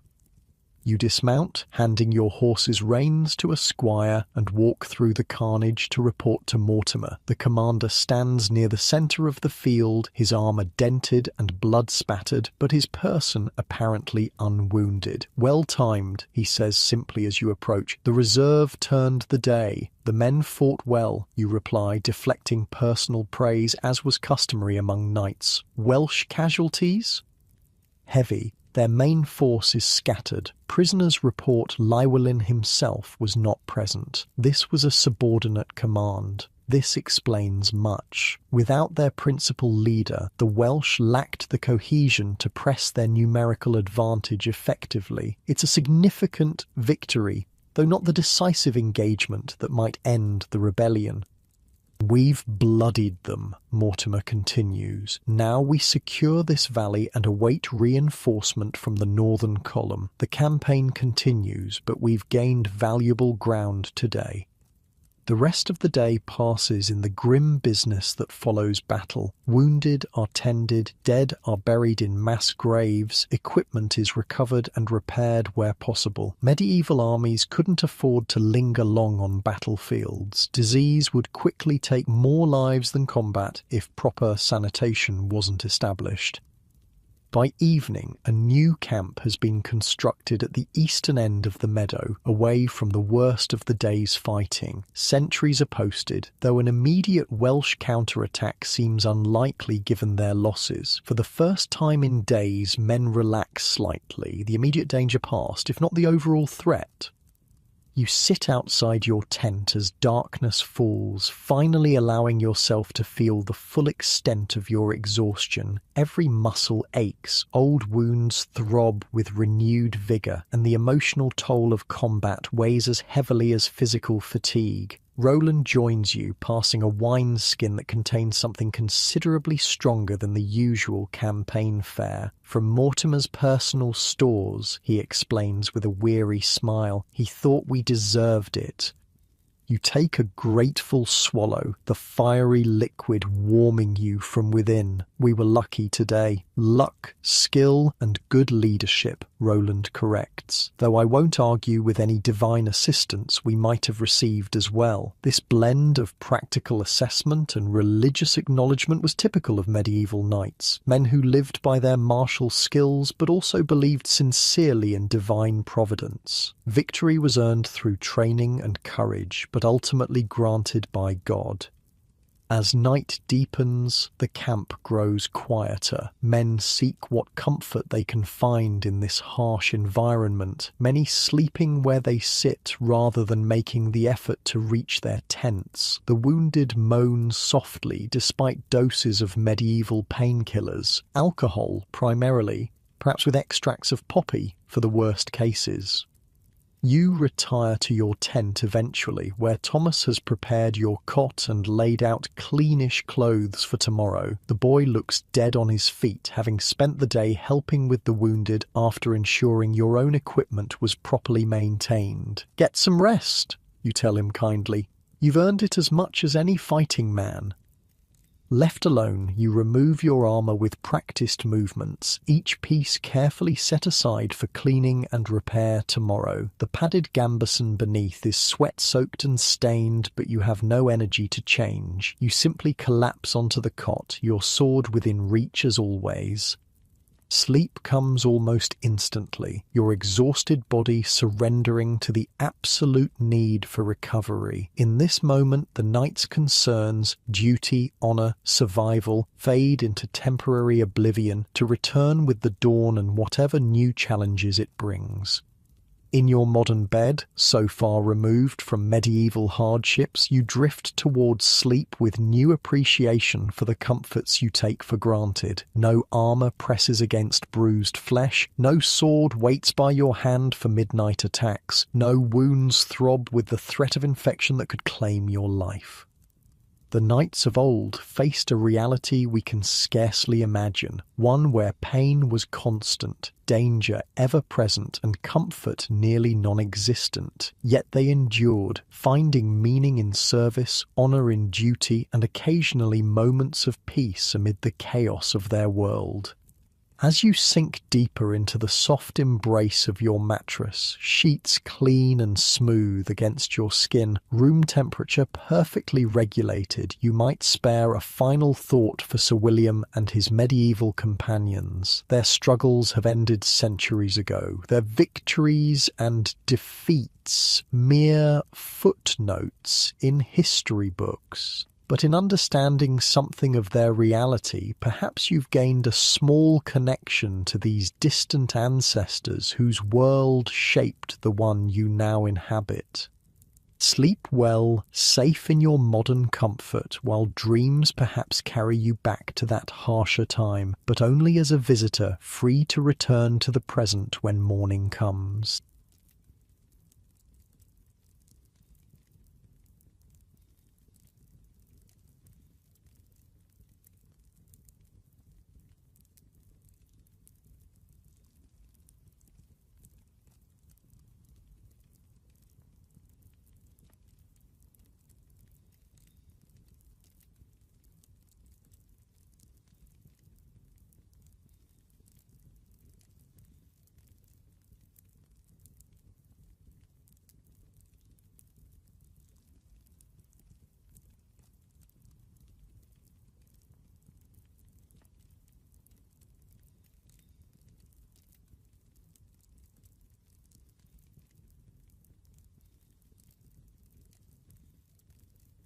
You dismount, handing your horse's reins to a squire, and walk through the carnage to report to Mortimer. The commander stands near the centre of the field, his armour dented and blood-spattered, but his person apparently unwounded. "Well timed," he says simply as you approach. "The reserve turned the day. The men fought well," you reply, deflecting personal praise as was customary among knights. "Welsh casualties?" "Heavy. Their main force is scattered. Prisoners report Llywelyn himself was not present. This was a subordinate command. This explains much. Without their principal leader, the Welsh lacked the cohesion to press their numerical advantage effectively. It's a significant victory, though not the decisive engagement that might end the rebellion. We've bloodied them, Mortimer continues. Now we secure this valley and await reinforcement from the northern column. The campaign continues, but we've gained valuable ground today. The rest of the day passes in the grim business that follows battle. Wounded are tended, dead are buried in mass graves, equipment is recovered and repaired where possible. Medieval armies couldn't afford to linger long on battlefields. Disease would quickly take more lives than combat if proper sanitation wasn't established. By evening, a new camp has been constructed at the eastern end of the meadow, away from the worst of the day's fighting. Sentries are posted, though an immediate Welsh counterattack seems unlikely given their losses. For the first time in days, men relax slightly, the immediate danger past, if not the overall threat. You sit outside your tent as darkness falls, finally allowing yourself to feel the full extent of your exhaustion. Every muscle aches, old wounds throb with renewed vigour, and the emotional toll of combat weighs as heavily as physical fatigue. Roland joins you, passing a wineskin that contains something considerably stronger than the usual campaign fare. From Mortimer's personal stores, he explains with a weary smile. He thought we deserved it. You take a grateful swallow, the fiery liquid warming you from within. We were lucky today. Luck, skill, and good leadership, Roland corrects, though I won't argue with any divine assistance we might have received as well. This blend of practical assessment and religious acknowledgement was typical of medieval knights, men who lived by their martial skills but also believed sincerely in divine providence. Victory was earned through training and courage, but ultimately granted by God. As night deepens, the camp grows quieter. Men seek what comfort they can find in this harsh environment, many sleeping where they sit rather than making the effort to reach their tents. The wounded moan softly despite doses of medieval painkillers, alcohol primarily, perhaps with extracts of poppy for the worst cases. You retire to your tent eventually, where Thomas has prepared your cot and laid out cleanish clothes for tomorrow. The boy looks dead on his feet, having spent the day helping with the wounded after ensuring your own equipment was properly maintained. Get some rest, you tell him kindly. You've earned it as much as any fighting man. Left alone, you remove your armour with practised movements, each piece carefully set aside for cleaning and repair tomorrow. The padded gambeson beneath is sweat-soaked and stained, but you have no energy to change. You simply collapse onto the cot, your sword within reach as always. Sleep comes almost instantly, your exhausted body surrendering to the absolute need for recovery. In this moment, the night's concerns, duty, honour, survival, fade into temporary oblivion to return with the dawn and whatever new challenges it brings. In your modern bed, so far removed from medieval hardships, you drift towards sleep with new appreciation for the comforts you take for granted. No armour presses against bruised flesh, no sword waits by your hand for midnight attacks, no wounds throb with the threat of infection that could claim your life. The knights of old faced a reality we can scarcely imagine, one where pain was constant, danger ever-present, and comfort nearly non-existent. Yet they endured, finding meaning in service, honour in duty, and occasionally moments of peace amid the chaos of their world. As you sink deeper into the soft embrace of your mattress, sheets clean and smooth against your skin, room temperature perfectly regulated, you might spare a final thought for Sir William and his medieval companions. Their struggles have ended centuries ago, their victories and defeats mere footnotes in history books. But in understanding something of their reality, perhaps you've gained a small connection to these distant ancestors whose world shaped the one you now inhabit. Sleep well, safe in your modern comfort, while dreams perhaps carry you back to that harsher time, but only as a visitor free to return to the present when morning comes.